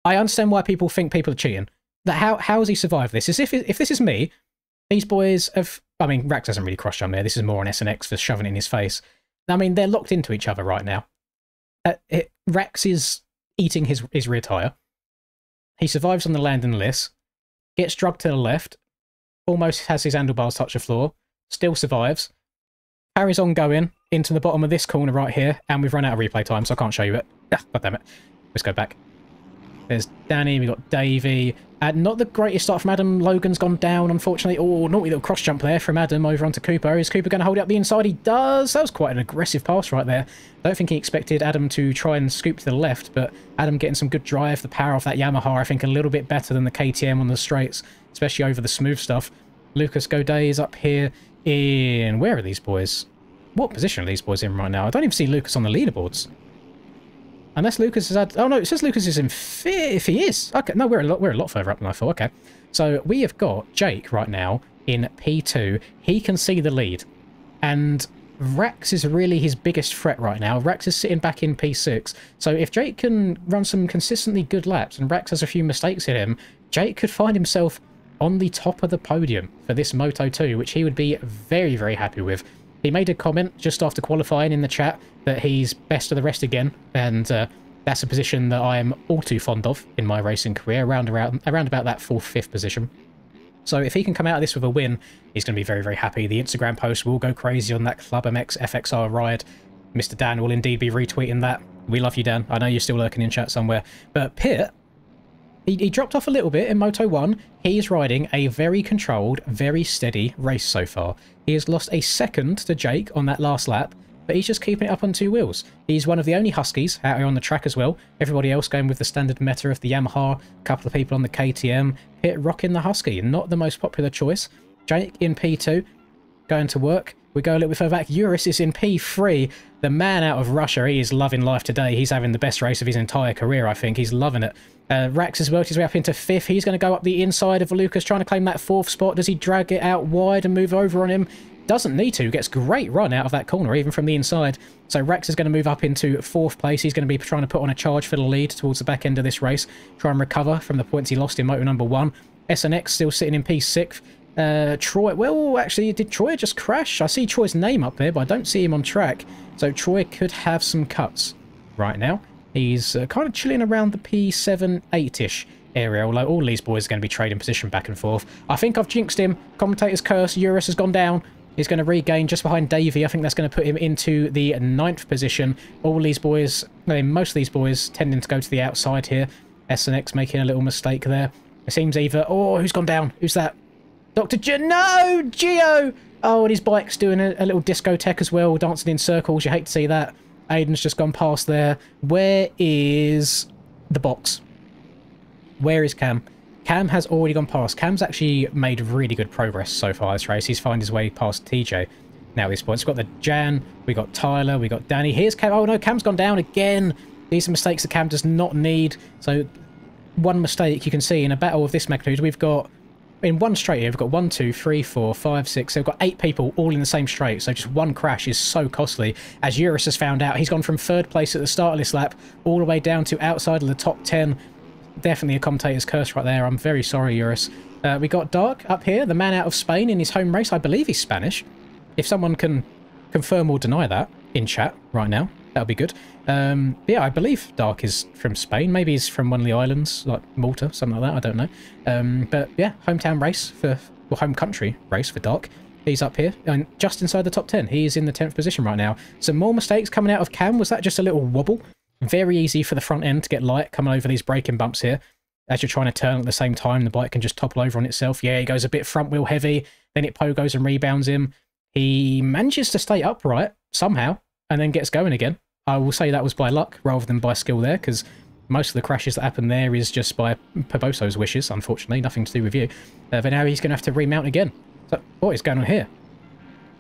I understand why people think people are cheating. How has he survived this? As if this is me, these boys have... I mean, Rax hasn't really cross-jumped there. This is more on SNX for shoving it in his face. I mean, they're locked into each other right now. Rax is eating his rear tyre. He survives on the landing list. Gets drugged to the left. Almost has his handlebars touch the floor. Still survives. Carries on going into the bottom of this corner right here, and we've run out of replay time, so I can't show you it. Ah, God damn it. Let's go back. There's Danny, we've got Davey. Not the greatest start from Adam. Logan's gone down, unfortunately. Oh, naughty little cross jump there from Adam over onto Cooper. Is Cooper going to hold it up the inside? He does. That was quite an aggressive pass right there. I don't think he expected Adam to try and scoop to the left, but Adam getting some good drive. The power of that Yamaha, I think, a little bit better than the KTM on the straights, especially over the smooth stuff. Lucas Godet is up here in... Where are these boys? What position are these boys in right now? I don't even see Lucas on the leaderboards. Unless Lucas has had... Oh, no, it says Lucas is in fifth. He is. Okay, no, we're a lot further up than I thought. Okay. So we have got Jake right now in P2. He can see the lead. And Rax is really his biggest threat right now. Rax is sitting back in P6. So if Jake can run some consistently good laps and Rax has a few mistakes in him, Jake could find himself on the top of the podium for this Moto 2, which he would be very, very happy with. He made a comment just after qualifying in the chat that he's best of the rest again, and that's a position that I am all too fond of in my racing career, around about that 4th, 5th position. So if he can come out of this with a win, he's going to be very, very happy. The Instagram post will go crazy on that Club MX FXR ride. Mr. Dan will indeed be retweeting that. We love you, Dan. I know you're still lurking in chat somewhere. But Pitt, he dropped off a little bit in Moto 1. He's riding a very controlled, very steady race so far. He has lost a second to Jake on that last lap, but he's just keeping it up on 2 wheels. He's one of the only Huskies out here on the track as well. Everybody else going with the standard meta of the Yamaha, a couple of people on the KTM. Pitt rocking the Husky, not the most popular choice. Jake in P2, going to work. We go a little bit further back. Uris is in P3. The man out of Russia, he is loving life today. He's having the best race of his entire career, I think. He's loving it. Rax has worked his way up into 5th. He's going to go up the inside of Lucas, trying to claim that 4th spot. Does he drag it out wide and move over on him? Doesn't need to. Gets great run out of that corner, even from the inside. So Rax is going to move up into 4th place. He's going to be trying to put on a charge for the lead towards the back end of this race. Try and recover from the points he lost in Moto number 1. SNX still sitting in P6th. Troy, well, actually, did Troy just crash? I see Troy's name up there, but I don't see him on track. So Troy could have some cuts right now. He's kind of chilling around the P7, 8-ish area, although all these boys are going to be trading position back and forth. I think I've jinxed him. Commentator's curse. Uris has gone down. He's going to regain just behind Davey. I think that's going to put him into the 9th position. All these boys, I mean, most of these boys tending to go to the outside here. SNX making a little mistake there. It seems either... Oh, who's gone down? Who's that? Dr. No! Gio! Oh, and his bike's doing a little discotheque as well, dancing in circles. You hate to see that. Aiden's just gone past there. Where is the box? Where is Cam? Cam has already gone past. Cam's actually made really good progress so far this race. He's found his way past TJ. Now at this point, we've got the Jan, we got Tyler, we got Danny. Here's Cam. Oh no, Cam's gone down again. These are mistakes that Cam does not need. So one mistake you can see in a battle of this magnitude, we've got in one straight here, we've got 1, 2, 3, 4, 5, 6. So we've got 8 people all in the same straight. So just one crash is so costly. As Uris has found out, he's gone from 3rd place at the start of this lap all the way down to outside of the top 10. Definitely a commentator's curse right there. I'm very sorry, Uris. We got Dark up here, the man out of Spain in his home race. I believe he's Spanish. If someone can confirm or deny that in chat right now, that'll be good. Yeah, I believe Dark is from Spain. Maybe he's from one of the islands, like Malta, something like that. I don't know. But yeah, hometown race for, well, home country race for Dark. He's up here and just inside the top 10. He is in the 10th position right now. Some more mistakes coming out of Cam. Was that just a little wobble? Very easy for the front end to get light coming over these braking bumps here. As you're trying to turn at the same time, the bike can just topple over on itself. Yeah, he goes a bit front wheel heavy. Then it pogos and rebounds him. He manages to stay upright somehow and then gets going again. I will say that was by luck rather than by skill there, because most of the crashes that happen there is just by Poboso's wishes, unfortunately. Nothing to do with you. But now he's going to have to remount again. So what is going on here?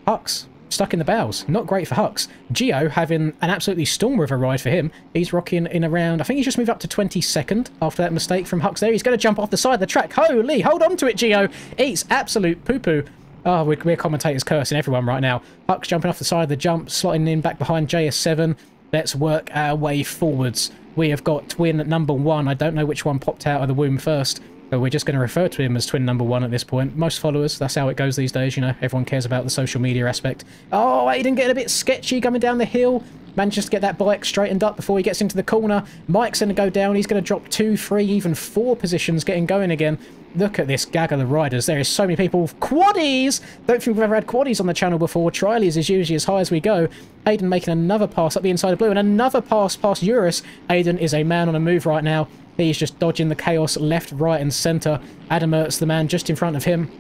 Hux stuck in the bows. Not great for Hux. Gio having an absolutely stormer of a ride for him. He's rocking in around... I think he's just moved up to 22nd after that mistake from Hux there. He's going to jump off the side of the track. Holy, hold on to it, Gio. Eats absolute poo-poo. Oh, we're commentators cursing everyone right now. Hux jumping off the side of the jump, slotting in back behind JS7. Let's work our way forwards. We have got twin number 1. I don't know which one popped out of the womb first, but we're just going to refer to him as twin number 1 at this point. Most followers, that's how it goes these days, you know. Everyone cares about the social media aspect. Oh, Aiden getting a bit sketchy coming down the hill. Manages to get that bike straightened up before he gets into the corner. Mike's going to go down. He's going to drop 2, 3, even 4 positions getting going again. Look at this gaggle of riders. There is so many people. Quaddies! Don't think we've ever had quaddies on the channel before. Trialies is usually as high as we go. Aiden making another pass up the inside of blue and another pass past Uris. Aiden is a man on a move right now. He's just dodging the chaos left, right, and centre. Adam Ertz, the man just in front of him.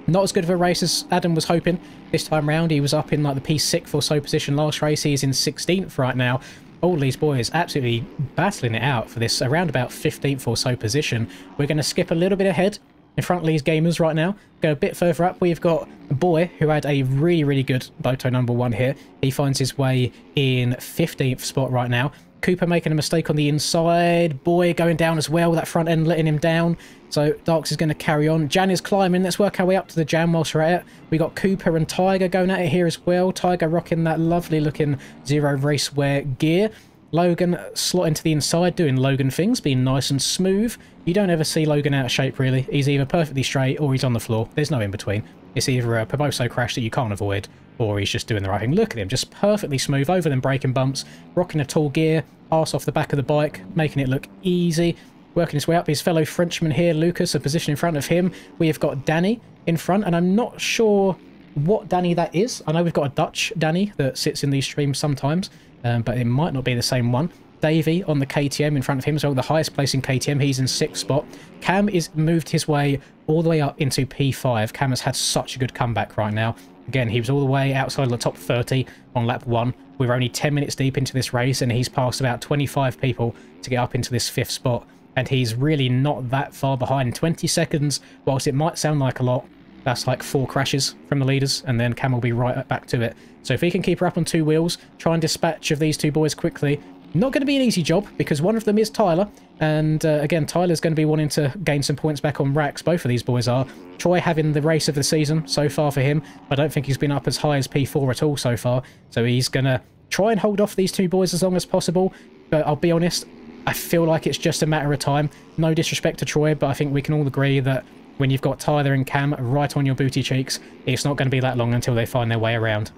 Not as good of a race as Adam was hoping this time round. He was up in like the P6 or so position last race. He is in 16th right now. All these boys absolutely battling it out for this around about 15th or so position. We're going to skip a little bit ahead in front of these gamers right now. Go a bit further up. We've got a boy who had a really, really good Moto number 1 here. He finds his way in 15th spot right now. Cooper making a mistake on the inside. Boy going down as well. That front end letting him down. So Darks is going to carry on. Jan is climbing. Let's work our way up to the Jan whilst we're at it. We got Cooper and Tiger going at it here as well. Tiger rocking that lovely looking Zero Race Wear gear. Logan slotting to the inside, doing Logan things, being nice and smooth. You don't ever see Logan out of shape, really. He's either perfectly straight or he's on the floor. There's no in between. It's either a Pomoso crash that you can't avoid, or he's just doing the right thing. Look at him, just perfectly smooth over them braking bumps, rocking a tall gear, arse off the back of the bike, making it look easy. Working his way up, his fellow Frenchman here, Lucas, a position in front of him. We have got Danny in front, and I'm not sure what Danny that is. I know we've got a Dutch Danny that sits in these streams sometimes, but it might not be the same one. Davey on the KTM in front of him as well, the highest place in KTM. He's in 6th spot. Cam is moved his way all the way up into P5. Cam has had such a good comeback right now. Again, he was all the way outside of the top 30 on lap 1. We're only 10 minutes deep into this race, and he's passed about 25 people to get up into this 5th spot. And he's really not that far behind. 20 seconds, whilst it might sound like a lot, that's like 4 crashes from the leaders, and then Cam will be right back to it. So if he can keep her up on 2 wheels, try and dispatch of these 2 boys quickly. Not going to be an easy job, because one of them is Tyler, and again, Tyler's going to be wanting to gain some points back on Rax. Both of these boys are. Troy having the race of the season so far for him. I don't think he's been up as high as P4 at all so far, so he's going to try and hold off these 2 boys as long as possible, but I'll be honest, I feel like it's just a matter of time. No disrespect to Troy, but I think we can all agree that when you've got Tyler and Cam right on your booty cheeks, it's not going to be that long until they find their way around.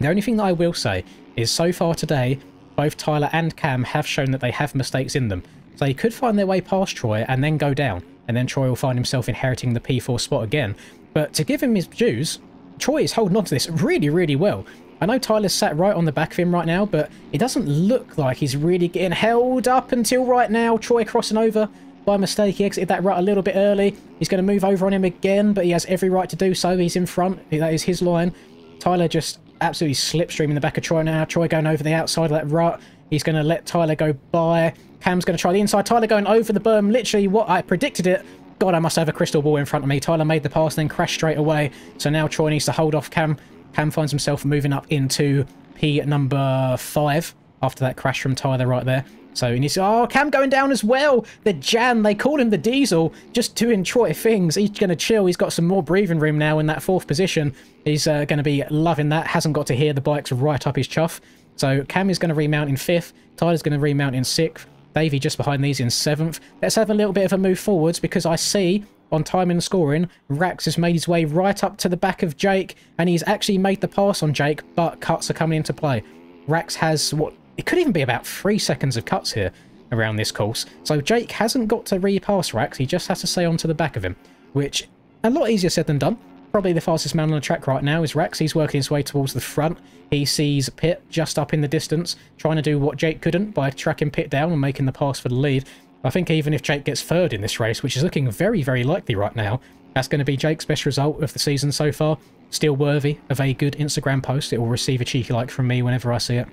The only thing that I will say is so far today, both Tyler and Cam have shown that they have mistakes in them. So they could find their way past Troy and then go down, and then Troy will find himself inheriting the P4 spot again. But to give him his dues, Troy is holding on to this really, really well. I know Tyler's sat right on the back of him right now, but it doesn't look like he's really getting held up until right now. Troy crossing over by mistake. He exited that rut a little bit early. He's going to move over on him again, but he has every right to do so. He's in front. That is his line. Tyler just absolutely slipstreaming the back of Troy now. Troy going over the outside of that rut. He's going to let Tyler go by. Cam's going to try the inside. Tyler going over the berm. Literally what I predicted it. God, I must have a crystal ball in front of me. Tyler made the pass, then crashed straight away. So now Troy needs to hold off Cam. Cam finds himself moving up into P number 5 after that crash from Tyler right there. So he needs to... Oh, Cam going down as well. The Jan, they call him the Diesel, just doing Troy things. He's going to chill. He's got some more breathing room now in that 4th position. He's going to be loving that. Hasn't got to hear the bikes right up his chuff. So Cam is going to remount in 5th. Tyler's going to remount in 6th. Davey just behind these in 7th. Let's have a little bit of a move forwards, because I see on timing and scoring, Rax has made his way right up to the back of Jake, and he's actually made the pass on Jake, but cuts are coming into play. Rax has what... It could even be about 3 seconds of cuts here around this course. So Jake hasn't got to repass Rax. He just has to stay onto the back of him, which a lot easier said than done. Probably the fastest man on the track right now is Rax. He's working his way towards the front. He sees Pitt just up in the distance, trying to do what Jake couldn't by tracking Pitt down and making the pass for the lead. I think even if Jake gets 3rd in this race, which is looking very, very likely right now, that's going to be Jake's best result of the season so far. Still worthy of a good Instagram post. It will receive a cheeky like from me whenever I see it.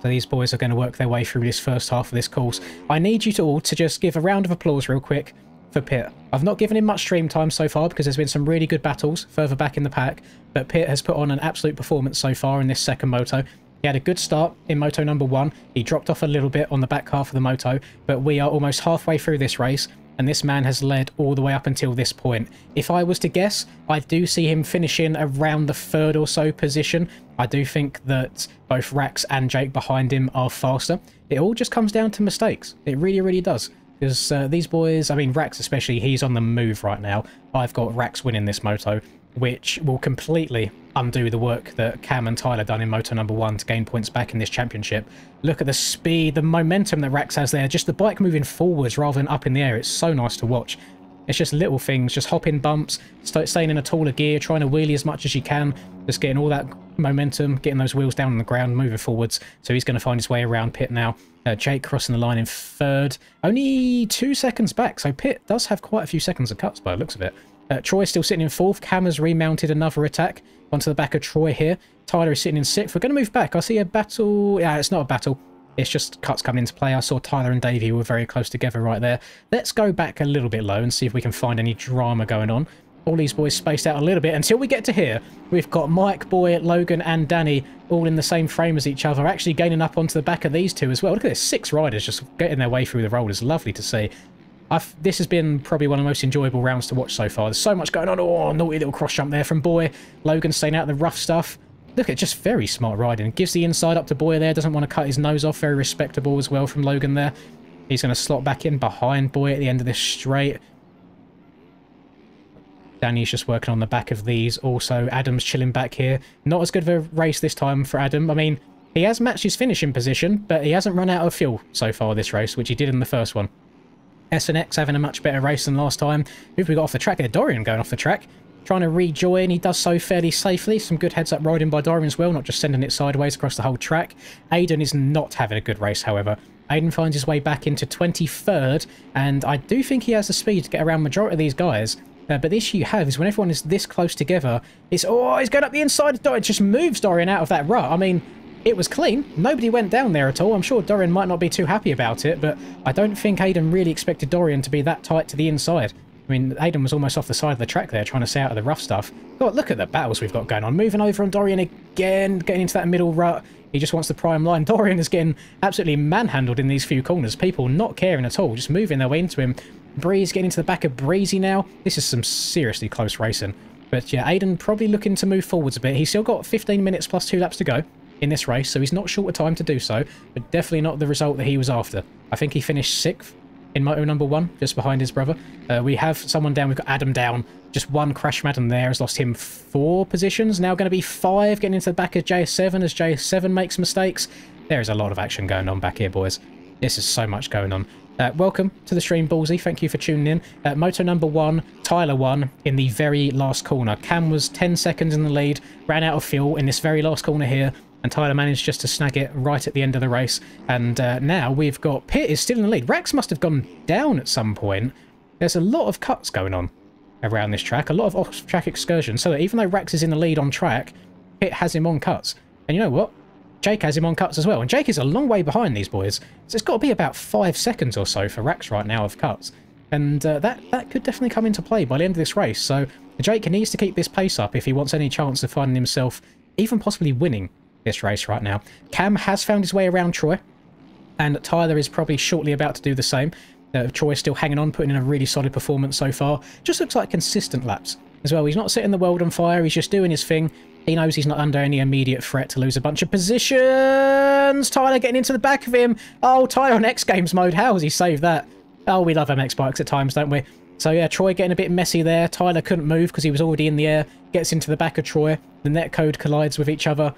So these boys are going to work their way through this first half of this course. I need you all to just give a round of applause real quick for Pitt. I've not given him much stream time so far because there's been some really good battles further back in the pack, but Pitt has put on an absolute performance so far in this 2nd moto. He had a good start in moto number 1. He dropped off a little bit on the back half of the moto, but we are almost halfway through this race, and this man has led all the way up until this point. If I was to guess, I do see him finishing around the 3rd or so position. I do think that both Rax and Jake behind him are faster. It all just comes down to mistakes. It really, really does. Because these boys, I mean, Rax especially, he's on the move right now. I've got Rax winning this moto, which will completely undo the work that Cam and Tyler done in moto number 1 to gain points back in this championship. Look at the speed, the momentum that Rax has there. Just the bike moving forwards rather than up in the air. It's so nice to watch. It's just little things, just hopping bumps, staying in a taller gear, trying to wheelie as much as you can, just getting all that momentum, getting those wheels down on the ground, moving forwards. So he's going to find his way around Pitt now. Jake crossing the line in third, only 2 seconds back. So Pitt does have quite a few seconds of cuts by the looks of it. Troy still sitting in fourth. Cam has remounted another attack onto the back of Troy here. Tyler is sitting in sixth. We're going to move back. I see a battle. Yeah, it's not a battle. It's just cuts coming into play. I saw Tyler and Davey were very close together right there. Let's go back a little bit low and see if we can find any drama going on. All these boys spaced out a little bit until we get to here. We've got Mike, Boy, Logan and Danny all in the same frame as each other, actually gaining up onto the back of these two as well. Look at this, 6 riders just getting their way through the rollers. Lovely to see. This has been probably one of the most enjoyable rounds to watch so far. There's so much going on. Oh, naughty little cross jump there from Boy. Logan staying out of the rough stuff. Look at just very smart riding. Gives the inside up to Boy there. Doesn't want to cut his nose off. Very respectable as well from Logan there. He's going to slot back in behind Boy at the end of this straight. Danny's just working on the back of these. Also, Adam's chilling back here. Not as good of a race this time for Adam. I mean, he has matched his finishing position, but he hasn't run out of fuel so far this race, which he did in the first one. SNX having a much better race than last time. Who have we got off the track there? Dorian going off the track. Trying to rejoin. He does so fairly safely. Some good heads-up riding by Dorian as well, not just sending it sideways across the whole track. Aiden is not having a good race, however. Aiden finds his way back into 23rd, and I do think he has the speed to get around the majority of these guys. But the issue you have is when everyone is this close together, it's, oh, he's going up the inside. It just moves Dorian out of that rut. I mean, it was clean. Nobody went down there at all. I'm sure Dorian might not be too happy about it, but I don't think Aiden really expected Dorian to be that tight to the inside. I mean, Aiden was almost off the side of the track there, trying to stay out of the rough stuff. God, look at the battles we've got going on. Moving over on Dorian again, getting into that middle rut. He just wants the prime line. Dorian is getting absolutely manhandled in these few corners. People not caring at all, just moving their way into him. Breeze getting into the back of Breezy now. This is some seriously close racing. But yeah, Aiden probably looking to move forwards a bit. He's still got 15 minutes plus 2 laps to go in this race, so he's not short of time to do so, but definitely not the result that he was after. I think he finished 6th in moto number 1, just behind his brother. We have someone down. We've got Adam down. Just one crash Madam there has lost him 4 positions. Now going to be 5, getting into the back of JS7 as JS7 makes mistakes. There is a lot of action going on back here, boys. This is so much going on. Welcome to the stream, Ballsy. Thank you for tuning in. Moto number 1, Tyler won in the very last corner. Cam was 10 seconds in the lead, ran out of fuel in this very last corner here, and Tyler managed just to snag it right at the end of the race. And now we've got Pitt is still in the lead. Rax must have gone down at some point. There's a lot of cuts going on around this track, a lot of off-track excursions, so that even though Rax is in the lead on track, Pitt has him on cuts. And you know what? Jake has him on cuts as well, and Jake is a long way behind these boys, so it's got to be about 5 seconds or so for Rax right now of cuts, and that could definitely come into play by the end of this race. So Jake needs to keep this pace up if he wants any chance of finding himself even possibly winning this race right now. Cam has found his way around Troy, and Tyler is probably shortly about to do the same. Troy still hanging on, putting in a really solid performance so far. Just looks like consistent laps as well. He's not setting the world on fire, he's just doing his thing. He knows he's not under any immediate threat to lose a bunch of positions. Tyler getting into the back of him. Oh, Tyler on X Games mode. How has he saved that? Oh, we love MX bikes at times, don't we? So yeah, Troy getting a bit messy there. Tyler couldn't move because he was already in the air. Gets into the back of Troy. The netcode collides with each other.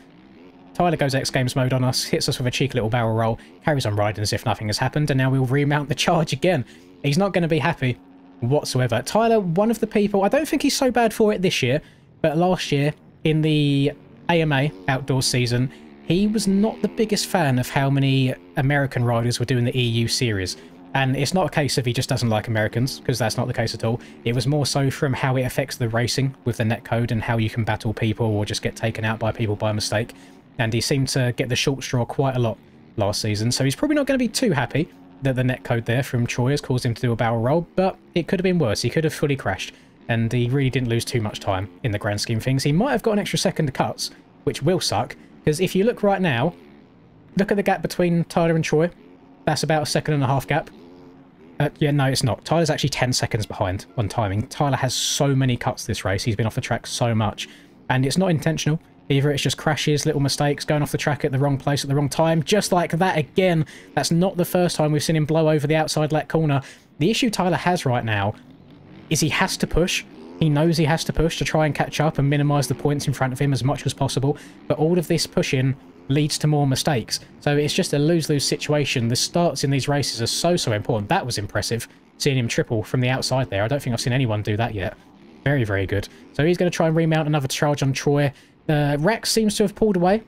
Tyler goes X Games mode on us. Hits us with a cheeky little barrel roll. Carries on riding as if nothing has happened. And now we'll remount the charge again. He's not going to be happy whatsoever. Tyler, one of the people... I don't think he's so bad for it this year. But last year, in the AMA outdoors season, he was not the biggest fan of how many American riders were doing the EU series. And it's not a case of he just doesn't like Americans, because that's not the case at all. It was more so from how it affects the racing with the netcode and how you can battle people or just get taken out by people by mistake. And he seemed to get the short straw quite a lot last season, so he's probably not going to be too happy that the netcode there from Troy has caused him to do a barrel roll, but it could have been worse. He could have fully crashed. And he really didn't lose too much time in the grand scheme of things. He might have got an extra second of cuts, which will suck, because if you look right now, look at the gap between Tyler and Troy. That's about a 1.5 second gap. Yeah, no, it's not. Tyler's actually 10 seconds behind on timing. Tyler has so many cuts this race. He's been off the track so much, and it's not intentional. Either it's just crashes, little mistakes, going off the track at the wrong place at the wrong time, just like that again. That's not the first time we've seen him blow over the outside left corner. The issue Tyler has right now is he has to push. He knows he has to push to try and catch up and minimise the points in front of him as much as possible. But all of this pushing leads to more mistakes. So it's just a lose-lose situation. The starts in these races are so important. That was impressive seeing him triple from the outside there. I don't think I've seen anyone do that yet. Very, very good. So he's going to try and remount another charge on Troy. Rex seems to have pulled away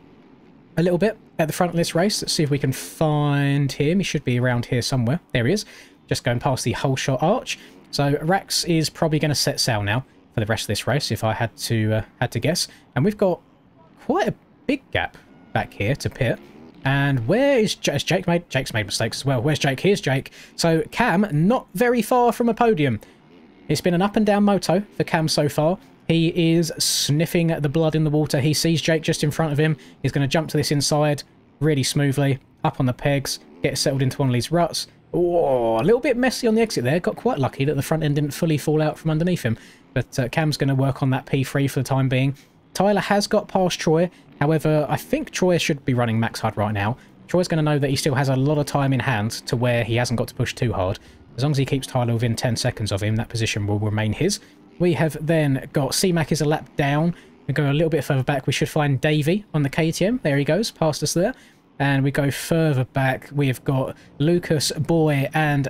a little bit at the front of this race. Let's see if we can find him. He should be around here somewhere. There he is. Just going past the whole shot arch. So Rex is probably going to set sail now for the rest of this race, if I had to guess. And we've got quite a big gap back here to pit. And where is Jake? Jake's made mistakes as well. Where's Jake? Here's Jake. So Cam, not very far from a podium. It's been an up and down moto for Cam so far. He is sniffing at the blood in the water. He sees Jake just in front of him. He's going to jump to this inside really smoothly, up on the pegs, get settled into one of these ruts. Oh, a little bit messy on the exit there. Got quite lucky that the front end didn't fully fall out from underneath him. But Cam's going to work on that P3 for the time being. Tyler has got past Troy. However, I think Troy should be running max HUD right now. Troy's going to know that he still has a lot of time in hand to where he hasn't got to push too hard. As long as he keeps Tyler within 10 seconds of him, that position will remain his. We have then got C-Mac is a lap down. We go a little bit further back. We should find Davey on the KTM. There he goes, past us there. And we go further back. We've got Lucas, Boy, and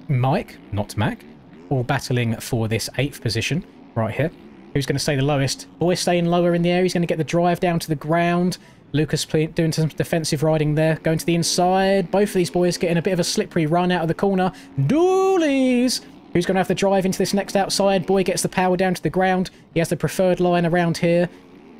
Mike, not Mac, all battling for this 8th position right here. Who's going to stay the lowest? Boy staying lower in the air. He's going to get the drive down to the ground. Lucas doing some defensive riding there. Going to the inside. Both of these boys getting a bit of a slippery run out of the corner. Doolies! Who's going to have the drive into this next outside? Boy gets the power down to the ground. He has the preferred line around here.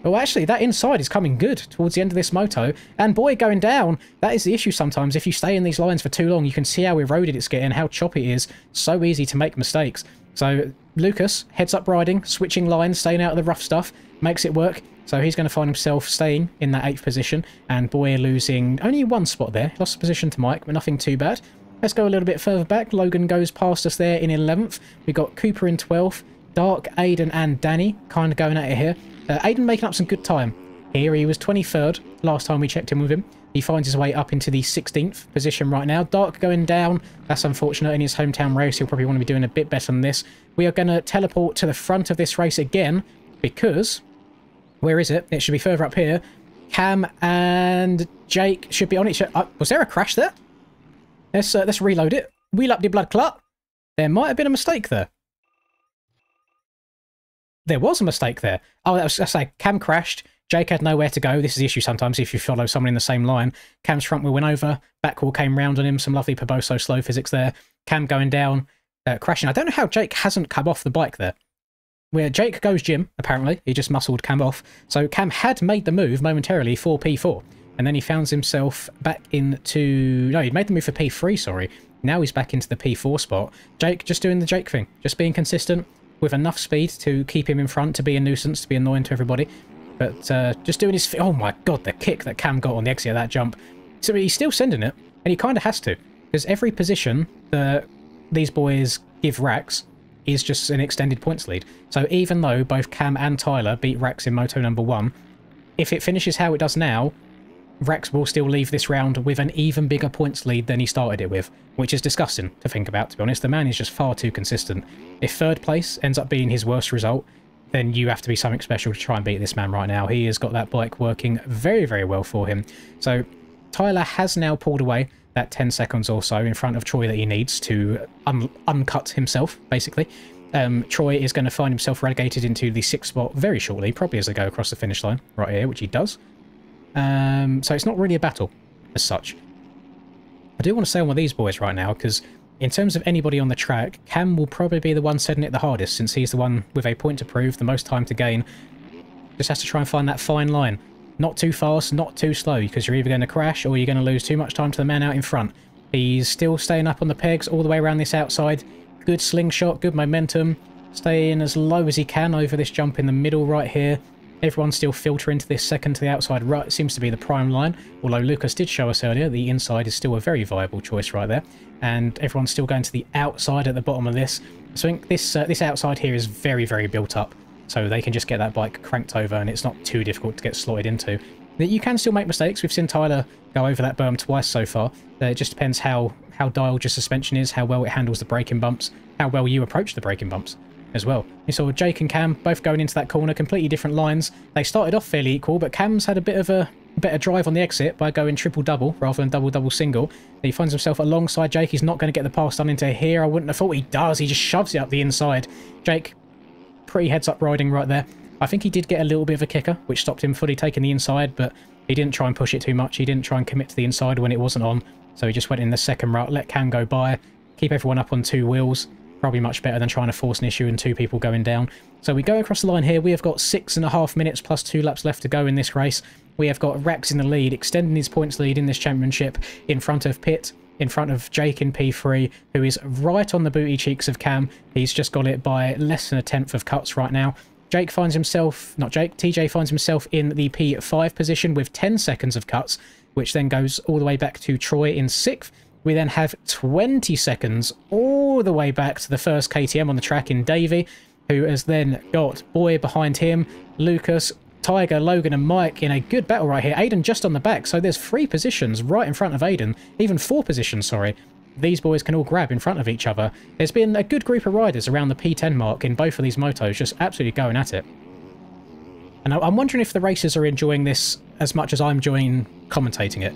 Oh, actually, that inside is coming good towards the end of this moto. And Boy going down. That is the issue sometimes. If you stay in these lines for too long, you can see how eroded it's getting, how choppy it is. So easy to make mistakes. So Lucas, heads up riding, switching lines, staying out of the rough stuff, makes it work. So he's going to find himself staying in that 8th position. And Boy losing only one spot there. Lost the position to Mike, but nothing too bad. Let's go a little bit further back. Logan goes past us there in 11th. We've got Cooper in 12th. Dark, Aiden, and Danny kind of going at it here. Aiden making up some good time here. He was 23rd last time we checked in with him. He finds his way up into the 16th position right now. Dark going down. That's unfortunate. In his hometown race, he'll probably want to be doing a bit better than this. We are going to teleport to the front of this race again because... where is it? It should be further up here. Cam and Jake should be on it. Was there a crash there? Let's reload it. Wheel up the blood clot. There might have been a mistake there. There was a mistake there. Oh, that's like Cam crashed. Jake had nowhere to go. This is the issue sometimes if you follow someone in the same line. Cam's front wheel went over. Back wheel came round on him. Some lovely Poboso slow physics there. Cam going down, crashing. I don't know how Jake hasn't come off the bike there. Where Jake goes Jim, apparently. He just muscled Cam off. So Cam had made the move momentarily for P4. And then he found himself back into... no, he'd made the move for P3, sorry. Now he's back into the P4 spot. Jake just doing the Jake thing. Just being consistent with enough speed to keep him in front, to be a nuisance, to be annoying to everybody. But just doing his... oh my god, the kick that Cam got on the exit of that jump. So he's still sending it. And he kind of has to. Because every position that these boys give Rax is just an extended points lead. So even though both Cam and Tyler beat Rax in Moto number 1, if it finishes how it does now, Rex will still leave this round with an even bigger points lead than he started it with, which is disgusting to think about, to be honest. The man is just far too consistent. If 3rd place ends up being his worst result, then you have to be something special to try and beat this man right now. He has got that bike working very, very well for him. So Tyler has now pulled away that 10 seconds or so in front of Troy that he needs to uncut himself, basically. Troy is going to find himself relegated into the 6th spot very shortly, probably as they go across the finish line right here, which he does. So it's not really a battle as such. I do want to say on one of these boys right now, because in terms of anybody on the track, Cam will probably be the one setting it the hardest, since he's the one with a point to prove, the most time to gain. Just has to try and find that fine line. Not too fast, not too slow, because you're either going to crash or you're going to lose too much time to the man out in front. He's still staying up on the pegs all the way around this outside. Good slingshot, good momentum. Staying as low as he can over this jump in the middle right here. Everyone's still filtering to this second to the outside rut. It seems to be the prime line. Although Lucas did show us earlier, the inside is still a very viable choice right there. And everyone's still going to the outside at the bottom of this. So I think this outside here is very, very built up. So they can just get that bike cranked over and it's not too difficult to get slotted into. You can still make mistakes. We've seen Tyler go over that berm twice so far. It just depends how dialed your suspension is, how well it handles the braking bumps, how well you approach the braking bumps as well. You saw Jake and Cam both going into that corner, completely different lines. They started off fairly equal, but Cam's had a bit of a better drive on the exit by going triple-double rather than double-double-single. He finds himself alongside Jake. He's not going to get the pass done into here. I wouldn't have thought he does. He just shoves it up the inside. Jake, pretty heads-up riding right there. I think he did get a little bit of a kicker, which stopped him fully taking the inside, but he didn't try and push it too much. He didn't try and commit to the inside when it wasn't on. So he just went in the second rut, let Cam go by, keep everyone up on 2 wheels. Probably much better than trying to force an issue and 2 people going down. So we go across the line here. We have got 6.5 minutes plus 2 laps left to go in this race. We have got Rex in the lead, extending his points lead in this championship in front of Pitt, in front of Jake in P3, who is right on the booty cheeks of Cam. He's just got it by less than a tenth of cuts right now. TJ finds himself in the P5 position with 10 seconds of cuts, which then goes all the way back to Troy in 6th. We then have 20 seconds all the way back to the first KTM on the track in Davey, who has then got Boy behind him, Lucas, Tiger, Logan and Mike in a good battle right here. Aiden just on the back, so there's 3 positions right in front of Aiden. Even 4 positions, sorry. These boys can all grab in front of each other. There's been a good group of riders around the P10 mark in both of these motos, just absolutely going at it. And I'm wondering if the racers are enjoying this as much as I'm enjoying commentating it.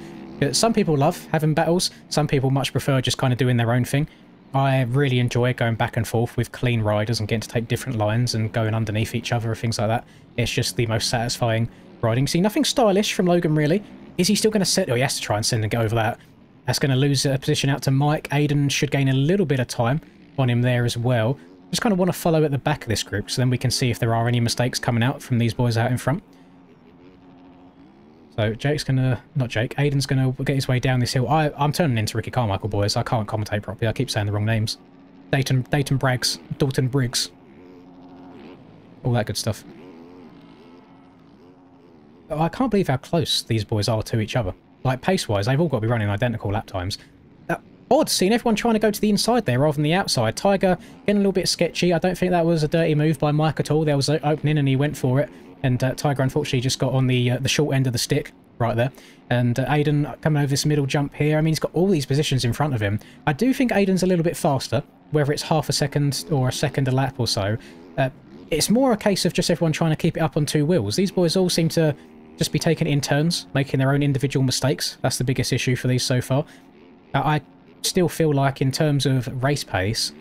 Some people love having battles, some people much prefer just kind of doing their own thing. I really enjoy going back and forth with clean riders and getting to take different lines and going underneath each other or things like that. It's just the most satisfying riding. See, nothing stylish from Logan really. Is he still going to send... Oh, he has to try and send and get over that. That's going to lose a position out to Mike. Aiden should gain a little bit of time on him there as well. Just kind of want to follow at the back of this group so then we can see if there are any mistakes coming out from these boys out in front. So Jake's going to... Not Jake. Aiden's going to get his way down this hill. I'm turning into Ricky Carmichael, boys. I can't commentate properly. I keep saying the wrong names. Dalton Braggs. Dalton Briggs. All that good stuff. Oh, I can't believe how close these boys are to each other. Like, pace-wise, they've all got to be running identical lap times. Odd seeing everyone trying to go to the inside there rather than the outside. Tiger getting a little bit sketchy. I don't think that was a dirty move by Mike at all. There was an opening and he went for it. And Tiger unfortunately just got on the short end of the stick right there. And Aiden coming over this middle jump here. I mean, he's got all these positions in front of him. I do think Aiden's a little bit faster, whether it's half a second or a second a lap or so. It's more a case of just everyone trying to keep it up on 2 wheels. These boys all seem to just be taking it in turns, making their own individual mistakes. That's the biggest issue for these so far. I still feel like in terms of race pace,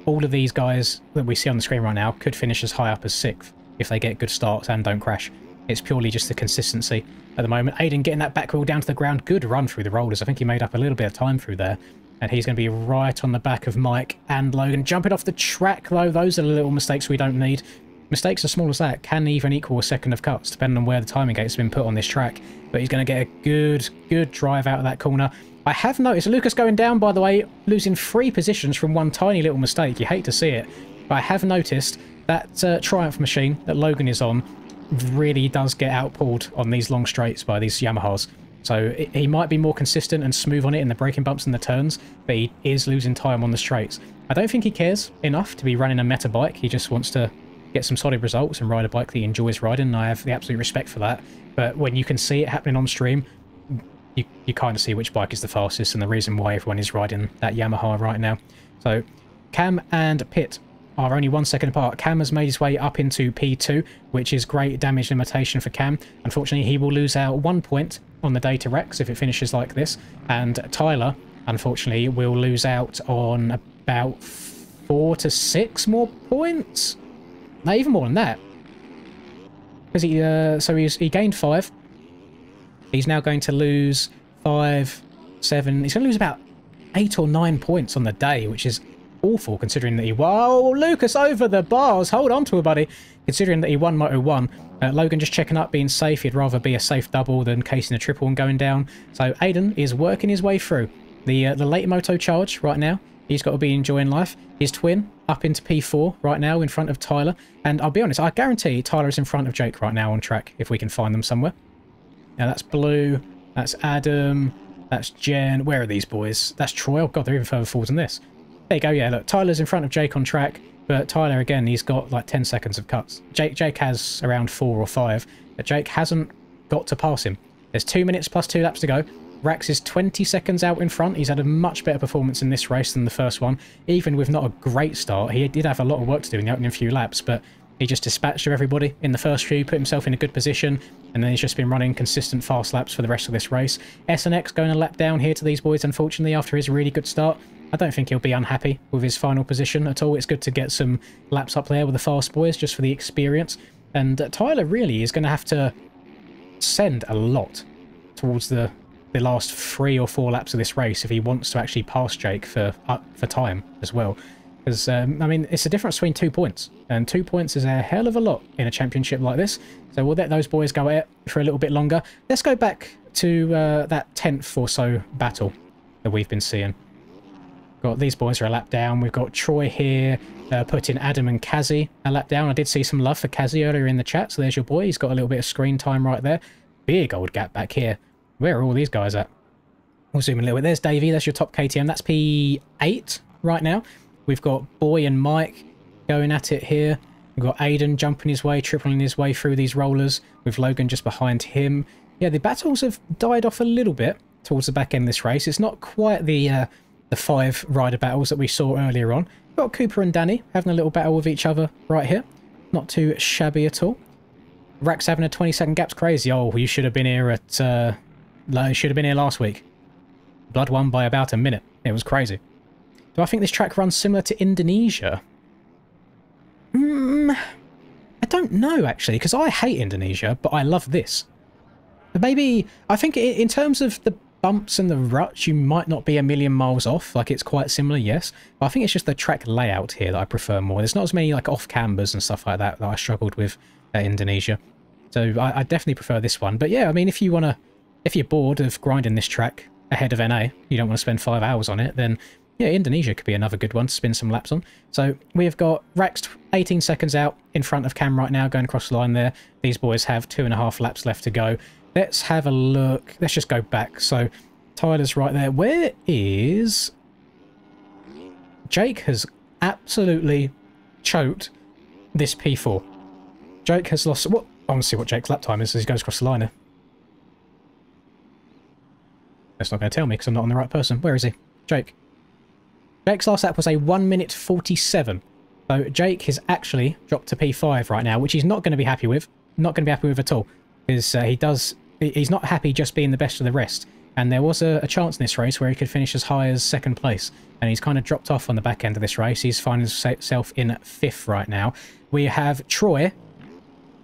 all of these guys that we see on the screen right now could finish as high up as 6th if they get good starts and don't crash. It's purely just the consistency at the moment. Aiden getting that back wheel down to the ground. Good run through the rollers. I think he made up a little bit of time through there. And he's going to be right on the back of Mike and Logan. Jumping off the track, though. Those are the little mistakes we don't need. Mistakes as small as that can even equal a second of cuts, depending on where the timing gate's been put on this track. But he's going to get a good drive out of that corner. I have noticed Lucas going down, by the way, losing 3 positions from one tiny little mistake. You hate to see it. But I have noticed that Triumph machine that Logan is on really does get outpulled on these long straights by these Yamahas. So he might be more consistent and smooth on it in the braking bumps and the turns, but he is losing time on the straights. I don't think he cares enough to be running a meta bike. He just wants to get some solid results and ride a bike that he enjoys riding, and I have the absolute respect for that. But when you can see it happening on stream, you kind of see which bike is the fastest and the reason why everyone is riding that Yamaha right now. So Cam and Pitt are only 1 second apart. Cam has made his way up into P2, which is great damage limitation for Cam. Unfortunately, he will lose out 1 point on the day to Rex if it finishes like this. And Tyler, unfortunately, will lose out on about 4 to 6 more points. No, even more than that. Because he gained 5. He's now going to lose 5, 7. He's going to lose about 8 or 9 points on the day, which is awful considering that he... Whoa, Lucas over the bars. Hold on to it, buddy. Considering that he won Moto 1. Logan just checking up, being safe. He'd rather be a safe double than casing a triple and going down. So Aiden is working his way through the late Moto charge right now. He's got to be enjoying life. His twin up into P4 right now in front of Tyler. And I'll be honest, I guarantee Tyler is in front of Jake right now on track if we can find them somewhere. Now that's Blue. That's Adam. That's Jen. Where are these boys? That's Troy. Oh god, they're even further forward than this. There you go. Yeah, look, Tyler's in front of Jake on track. But Tyler, again, he's got like 10 seconds of cuts. Jake has around 4 or 5. But Jake hasn't got to pass him. There's 2 minutes plus 2 laps to go. Rax is 20 seconds out in front. He's had a much better performance in this race than the first one. Even with not a great start, he did have a lot of work to do in the opening few laps, but He just dispatched of everybody in the first few, put himself in a good position, and then he's just been running consistent fast laps for the rest of this race. SNX going a lap down here to these boys, unfortunately, after his really good start. I don't think he'll be unhappy with his final position at all. It's good to get some laps up there with the fast boys, just for the experience. And Tyler really is going to have to send a lot towards the last 3 or 4 laps of this race if he wants to actually pass Jake for time as well. Because, I mean, it's a difference between 2 points, and 2 points is a hell of a lot in a championship like this. So we'll let those boys go at it for a little bit longer. Let's go back to that 10th or so battle that we've been seeing. Got these boys are a lap down. We've got Troy here putting Adam and Kazi a lap down. I did see some love for Kazi earlier in the chat, so there's your boy. He's got a little bit of screen time right there. Big old gap back here. Where are all these guys at? We'll zoom in a little bit. There's Davey. That's your top KTM. That's P8 right now. We've got Boy and Mike going at it here. We've got Aiden jumping his way, tripling his way through these rollers, with Logan just behind him. Yeah, the battles have died off a little bit towards the back end of this race. It's not quite the 5 rider battles that we saw earlier on. We've got Cooper and Danny having a little battle with each other right here. Not too shabby at all. Rax having a 20-second gap's crazy. Oh, you should have been here at... should have been here last week. Blood won by about a minute. It was crazy. Do I think this track runs similar to Indonesia? I don't know, actually, because I hate Indonesia, but I love this. Maybe, I think in terms of the bumps and the ruts, you might not be a million miles off. Like, it's quite similar, yes. But I think it's just the track layout here that I prefer more. There's not as many, like, off-cambers and stuff like that I struggled with at Indonesia. So I definitely prefer this one. But yeah, I mean, if you're bored of grinding this track ahead of NA, you don't want to spend 5 hours on it, then yeah, Indonesia could be another good one to spin some laps on. So we've got Rax 18 seconds out in front of Cam right now, going across the line there. These boys have 2.5 laps left to go. Let's have a look. Let's just go back. So Tyler's right there. Where is... Jake has absolutely choked this P4. Jake has lost... What? I want to see what Jake's lap time is as he goes across the line here. That's not going to tell me because I'm not on the right person. Where is he? Jake. Jake's last lap was a 1 minute 47. So Jake has actually dropped to P5 right now, which he's not going to be happy with. Not going to be happy with at all. Because he's not happy just being the best of the rest. And there was a chance in this race where he could finish as high as 2nd place. And he's kind of dropped off on the back end of this race. He's finding himself in 5th right now. We have Troy.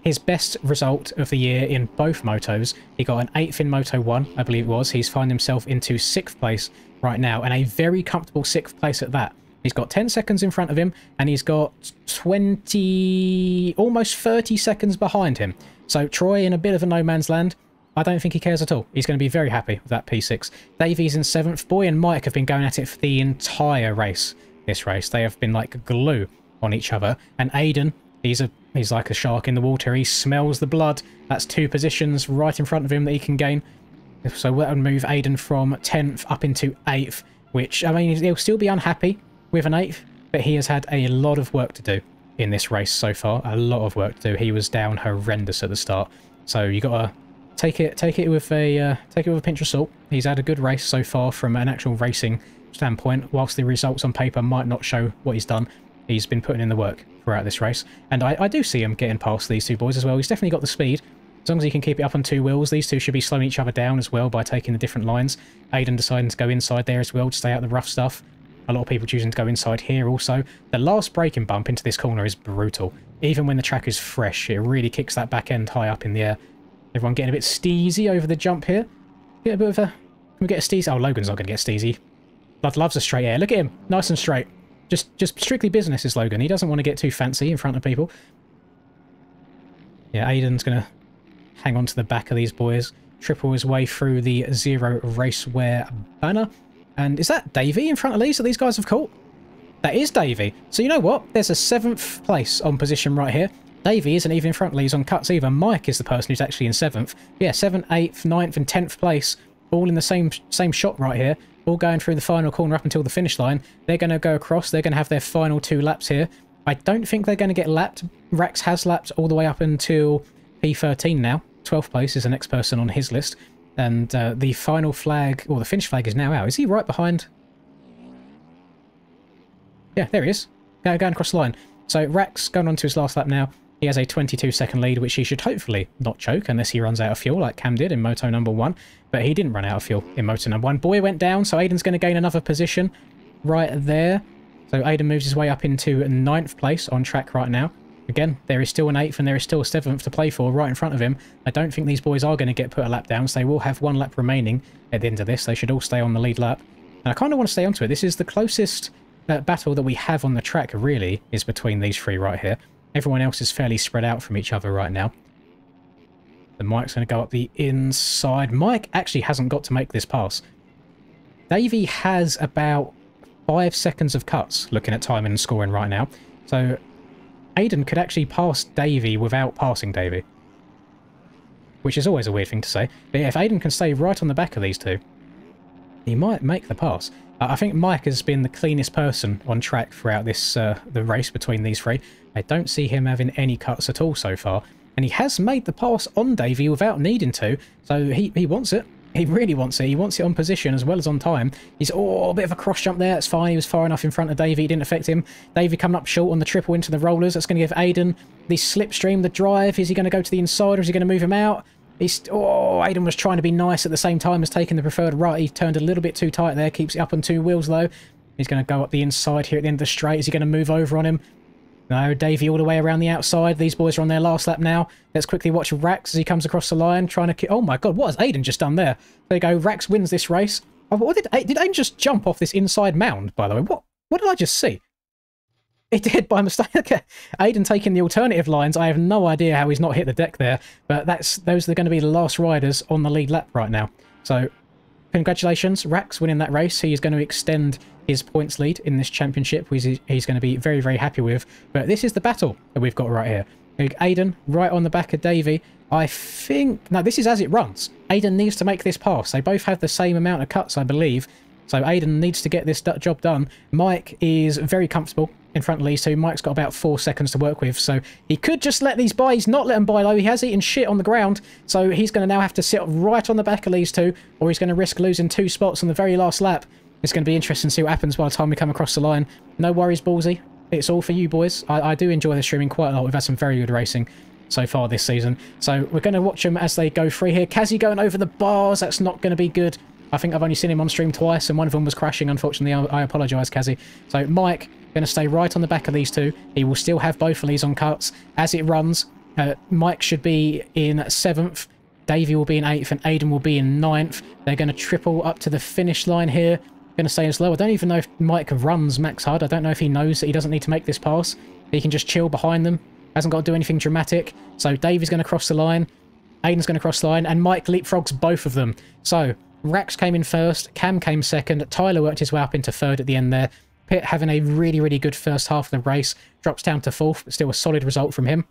His best result of the year in both motos. He got an 8th in Moto 1, I believe it was. He's found himself into 6th place right now, and a very comfortable 6th place at that. He's got 10 seconds in front of him, and he's got 20, almost 30 seconds behind him. So Troy in a bit of a no man's land. I don't think he cares at all. He's going to be very happy with that P6. Davies in 7th. Boy and Mike have been going at it for the entire race. This race, they have been like glue on each other. And Aiden, he's like a shark in the water. He smells the blood. That's 2 positions right in front of him that he can gain. So that'll move Aiden from 10th up into 8th, which, I mean, he'll still be unhappy with an 8th, but he has had a lot of work to do in this race so far. A lot of work to do. He was down horrendous at the start. So you got to take it with a pinch of salt. He's had a good race so far from an actual racing standpoint. Whilst the results on paper might not show what he's done, he's been putting in the work throughout this race. And I do see him getting past these 2 boys as well. He's definitely got the speed. As long as he can keep it up on 2 wheels, these 2 should be slowing each other down as well by taking the different lines. Aiden deciding to go inside there as well to stay out of the rough stuff. A lot of people choosing to go inside here also. The last braking bump into this corner is brutal. Even when the track is fresh, it really kicks that back end high up in the air. Everyone getting a bit steezy over the jump here. Get a bit of a... Can we get a steezy? Oh, Logan's not going to get steezy. Blood loves a straight air. Look at him. Nice and straight. Just strictly business is Logan. He doesn't want to get too fancy in front of people. Yeah, Aiden's going to hang on to the back of these boys. Triple his way through the Zero Racewear banner. And is that Davey in front of these that these guys have caught? That is Davey. So you know what? There's a 7th place on position right here. Davey isn't even in front of these on cuts either. Mike is the person who's actually in 7th. Yeah, 7th, 8th, 9th and 10th place. All in the same shot right here. All going through the final corner up until the finish line. They're going to go across. They're going to have their final 2 laps here. I don't think they're going to get lapped. Rax has lapped all the way up until P13 now. 12th place is the next person on his list. And the final flag, or the finish flag is now out. Is he right behind? Yeah, there he is. Going across the line. So Rax going on to his last lap now. He has a 22-second lead, which he should hopefully not choke unless he runs out of fuel like Cam did in Moto number 1. But he didn't run out of fuel in Moto number 1. Boy went down, so Aiden's going to gain another position right there. So Aiden moves his way up into 9th place on track right now. Again, there is still an 8th and there is still a 7th to play for right in front of him. I don't think these boys are going to get put a lap down, so they will have 1 lap remaining at the end of this. They should all stay on the lead lap. And I kind of want to stay onto it. This is the closest battle that we have on the track, really, is between these 3 right here. Everyone else is fairly spread out from each other right now. The Mike's going to go up the inside. Mike actually hasn't got to make this pass. Davey has about 5 seconds of cuts, looking at timing and scoring right now. So Aiden could actually pass Davey without passing Davey, which is always a weird thing to say. But yeah, if Aiden can stay right on the back of these 2, he might make the pass. I think Mike has been the cleanest person on track throughout this the race between these 3. I don't see him having any cuts at all so far. And he has made the pass on Davey without needing to, so he wants it. He really wants it. He wants it on position as well as on time. He's, a bit of a cross jump there. That's fine. He was far enough in front of Davey. It didn't affect him. Davey coming up short on the triple into the rollers. That's going to give Aiden the slipstream, the drive. Is he going to go to the inside or is he going to move him out? Aiden was trying to be nice at the same time as taking the preferred right. He turned a little bit too tight there. Keeps it up on 2 wheels though. He's going to go up the inside here at the end of the straight. Is he going to move over on him? No, Davey all the way around the outside. These boys are on their last lap now. Let's quickly watch Rax as he comes across the line, trying to... Oh my god, what has Aiden just done there? There you go, Rax wins this race. Oh, what did Aiden just jump off this inside mound, by the way? What did I just see? It did by mistake. Aiden taking the alternative lines. I have no idea how he's not hit the deck there, but those are going to be the last riders on the lead lap right now. So, congratulations, Rax winning that race. He is going to extend his points lead in this championship, which he's going to be very, very happy with. But this is the battle that we've got right here. Aiden right on the back of Davey. I think... No, this is as it runs. Aiden needs to make this pass. They both have the same amount of cuts, I believe. So Aiden needs to get this job done. Mike is very comfortable in front of these 2. Mike's got about 4 seconds to work with, so he could just let these by. He's not let them by, though. He has eaten shit on the ground, so he's going to now have to sit right on the back of these 2, or he's going to risk losing 2 spots on the very last lap. It's going to be interesting to see what happens by the time we come across the line. No worries, Ballsy. It's all for you, boys. I do enjoy the streaming quite a lot. We've had some very good racing so far this season. So we're going to watch them as they go free here. Kazzy going over the bars. That's not going to be good. I think I've only seen him on stream twice, and one of them was crashing, unfortunately. I apologise, Kazzy. So Mike going to stay right on the back of these 2. He will still have both of these on cuts. As it runs, Mike should be in 7th. Davey will be in 8th, and Aiden will be in 9th. They're going to triple up to the finish line here. Going to stay as low. I don't even know if Mike runs max HUD. I don't know if he knows that he doesn't need to make this pass. He can just chill behind them. Hasn't got to do anything dramatic. So Davey's going to cross the line. Aiden's going to cross the line. And Mike leapfrogs both of them. So Rax came in first. Cam came second. Tyler worked his way up into 3rd at the end there. Pitt having a really, really good first half of the race. Drops down to 4th, but still a solid result from him.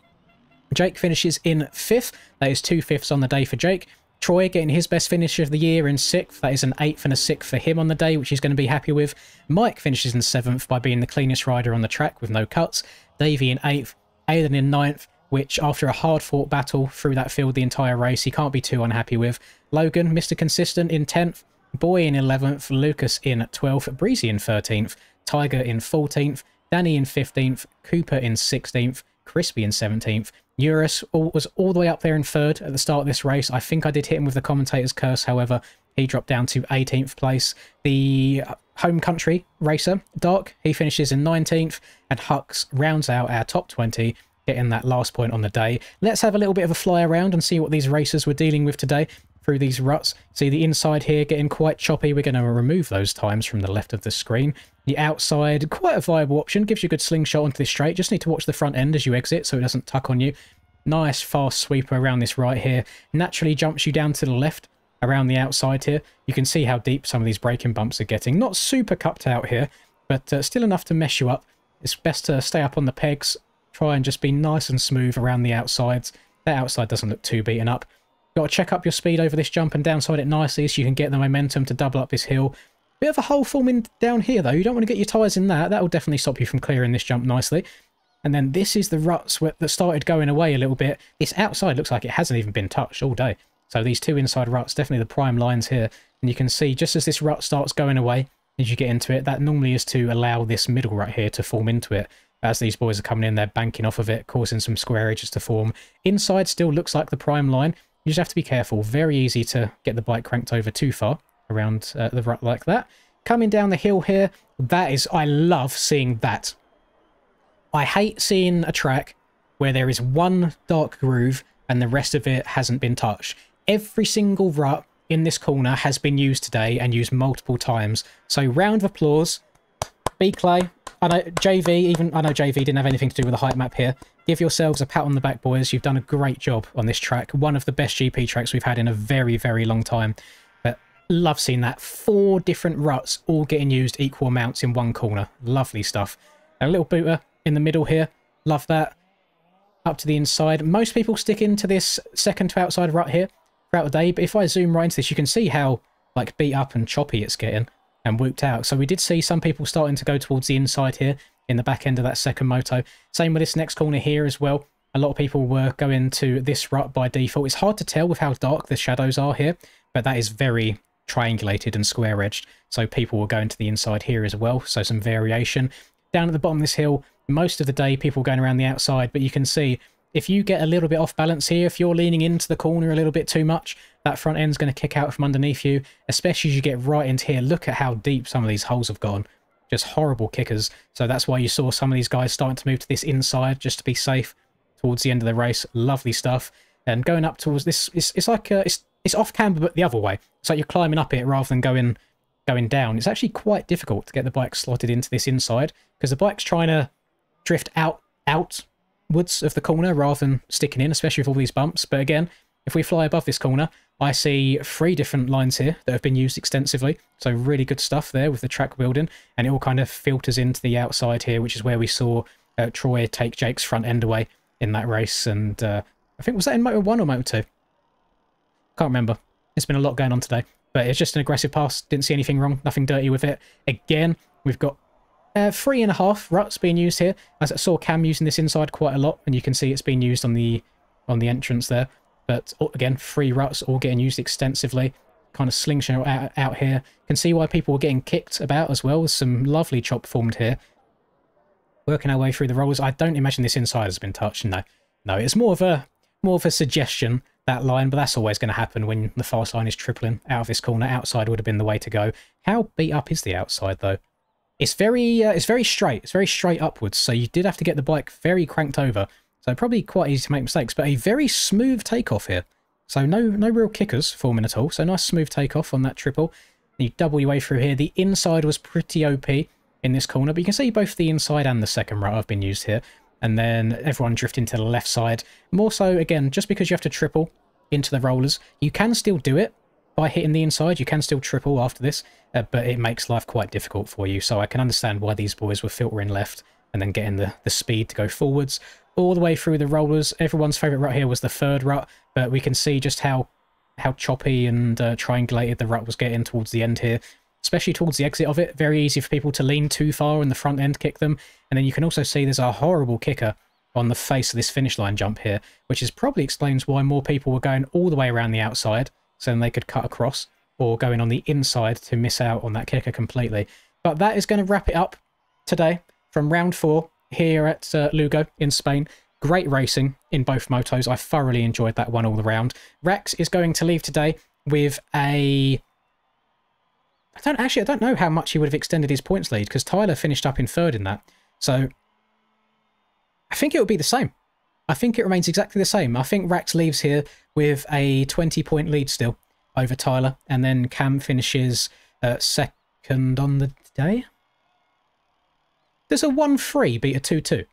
Jake finishes in 5th. That is 2 5ths on the day for Jake. Troy getting his best finish of the year in 6th. That is an 8th and a 6th for him on the day, which he's going to be happy with. Mike finishes in 7th by being the cleanest rider on the track with no cuts. Davey in 8th. Aiden in 9th, which after a hard-fought battle through that field the entire race, he can't be too unhappy with. Logan, Mr. Consistent, in 10th. Boy in 11th. Lucas in 12th. Breezy in 13th. Tiger in 14th. Danny in 15th. Cooper in 16th. Crispy in 17th. Eurus was all the way up there in 3rd at the start of this race. I think I did hit him with the commentator's curse, however. He dropped down to 18th place. The home country racer, Dark, he finishes in 19th. And Hux rounds out our top 20, getting that last point on the day. Let's have a little bit of a fly around and see what these racers were dealing with today through these ruts. See the inside here getting quite choppy. We're going to remove those times from the left of the screen. The outside, quite a viable option. Gives you a good slingshot onto this straight. Just need to watch the front end as you exit so it doesn't tuck on you. Nice fast sweeper around this right here. Naturally jumps you down to the left around the outside here. You can see how deep some of these braking bumps are getting. Not super cupped out here, but still enough to mess you up. It's best to stay up on the pegs. Try and just be nice and smooth around the outsides. That outside doesn't look too beaten up. Got to check up your speed over this jump and downside it nicely so you can get the momentum to double up this hill. Bit of a hole forming down here though. You don't want to get your tyres in that. That will definitely stop you from clearing this jump nicely. And then this is the ruts that started going away a little bit. This outside looks like it hasn't even been touched all day. So these 2 inside ruts, definitely the prime lines here. And you can see just as this rut starts going away, as you get into it, that normally is to allow this middle rut here to form into it. As these boys are coming in, they're banking off of it, causing some square edges to form. Inside still looks like the prime line. You just have to be careful. Very easy to get the bike cranked over too far around the rut like that. Coming down the hill here, that is, I love seeing that. I hate seeing a track where there is one dark groove and the rest of it hasn't been touched. Every single rut in this corner has been used today and used multiple times. So round of applause. B Clay. I know JV didn't have anything to do with the height map here. Give yourselves a pat on the back, boys. You've done a great job on this track. One of the best GP tracks we've had in a very, very long time. But love seeing that. 4 different ruts all getting used equal amounts in one corner. Lovely stuff. A little booter in the middle here. Love that. Up to the inside. Most people stick into this second to outside rut here throughout the day. But if I zoom right into this, you can see how like beat up and choppy it's getting and whooped out. So we did see some people starting to go towards the inside here in the back end of that second moto. Same with this next corner here as well. A lot of people were going to this rut by default. It's hard to tell with how dark the shadows are here, but that is very triangulated and square edged. So people were going to the inside here as well. So some variation. Down at the bottom of this hill, most of the day people going around the outside, but you can see if you get a little bit off balance here, if you're leaning into the corner a little bit too much, that front end's going to kick out from underneath you, especially as you get right into here. Look at how deep some of these holes have gone. Just horrible kickers. So that's why you saw some of these guys starting to move to this inside just to be safe towards the end of the race. Lovely stuff. And going up towards this, it's like it's off camber but the other way. It's like you're climbing up it rather than going down. It's actually quite difficult to get the bike slotted into this inside because the bike's trying to drift outwards of the corner rather than sticking in, especially with all these bumps. But again, if we fly above this corner, I see 3 different lines here that have been used extensively. So really good stuff there with the track building, and it all kind of filters into the outside here, which is where we saw Troy take Jake's front end away in that race. And I think, was that in Moto 1 or Moto 2? Can't remember. It's been a lot going on today, but it's just an aggressive pass. Didn't see anything wrong, nothing dirty with it. Again, we've got 3.5 ruts being used here. As I saw Cam using this inside quite a lot, and you can see it's being used on the entrance there. But again, 3 ruts all getting used extensively. Kind of slingshot out here. Can see why people were getting kicked about as well. There's some lovely chop formed here. Working our way through the rollers. I don't imagine this inside has been touched. No, it's more of a suggestion, that line, but that's always going to happen when the fast line is tripling out of this corner. Outside would have been the way to go. How beat up is the outside though? It's very straight. It's very straight upwards. So you did have to get the bike very cranked over. So probably quite easy to make mistakes, but a very smooth takeoff here. So no real kickers forming at all. So nice smooth takeoff on that triple. You double your way through here. The inside was pretty OP in this corner, but you can see both the inside and the second rut have been used here. And then everyone drifting to the left side. More so, again, just because you have to triple into the rollers, you can still do it by hitting the inside. You can still triple after this, but it makes life quite difficult for you. So I can understand why these boys were filtering left and then getting the speed to go forwards all the way through the rollers. Everyone's favourite rut here was the third rut, but we can see just how choppy and triangulated the rut was getting towards the end here, especially towards the exit of it. Very easy for people to lean too far and the front end kick them. And then you can also see there's a horrible kicker on the face of this finish line jump here, which is probably explains why more people were going all the way around the outside so then they could cut across, or going on the inside to miss out on that kicker completely. But that is going to wrap it up today from round 4 here at Lugo in Spain. Great racing in both motos. I thoroughly enjoyed that one all around. Rex is going to leave today with a... I don't know how much he would have extended his points lead, because Tyler finished up in 3rd in that. So I think it will be the same. I think it remains exactly the same. I think Rex leaves here with a 20-point lead still over Tyler, and then Cam finishes 2nd on the day. Does a 1-3 beat a 2-2?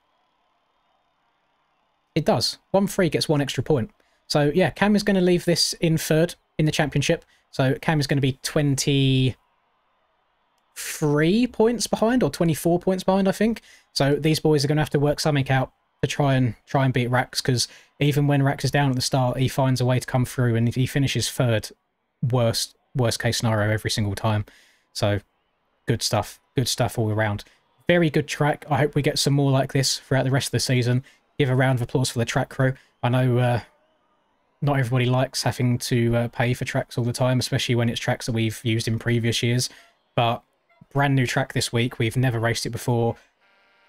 It does. 1-3 gets 1 extra point. So yeah, Cam is going to leave this in 3rd in the championship. So Cam is going to be 23 points behind, or 24 points behind, I think. So these boys are going to have to work something out to try and beat Rax, because even when Rax is down at the start, he finds a way to come through, and if he finishes 3rd, worst case scenario every single time. So good stuff all around. Very good track. I hope we get some more like this throughout the rest of the season. Give a round of applause for the track crew. I know not everybody likes having to pay for tracks all the time, especially when it's tracks that we've used in previous years, but brand new track this week. We've never raced it before.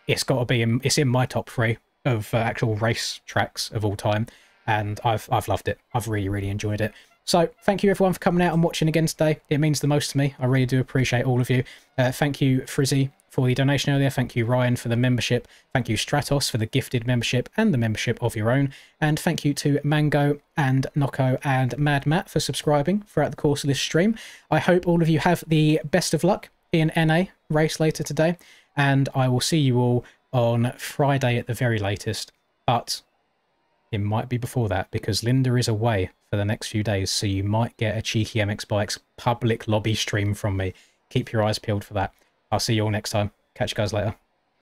it's got to be it's in my top 3 of actual race tracks of all time, and I've loved it. I've really enjoyed it. So thank you everyone for coming out and watching again today. It means the most to me. I really do appreciate all of you. Thank you Frizzy for the donation earlier. Thank you Ryan for the membership. Thank you Stratos for the gifted membership and the membership of your own. And thank you to Mango and Noko and Mad Matt for subscribing throughout the course of this stream. I hope all of you have the best of luck in NA race later today, and I will see you all on Friday at the very latest. But it might be before that, because Linda is away for the next few days, so you might get a cheeky MX Bikes public lobby stream from me. Keep your eyes peeled for that. I'll see you all next time. Catch you guys later.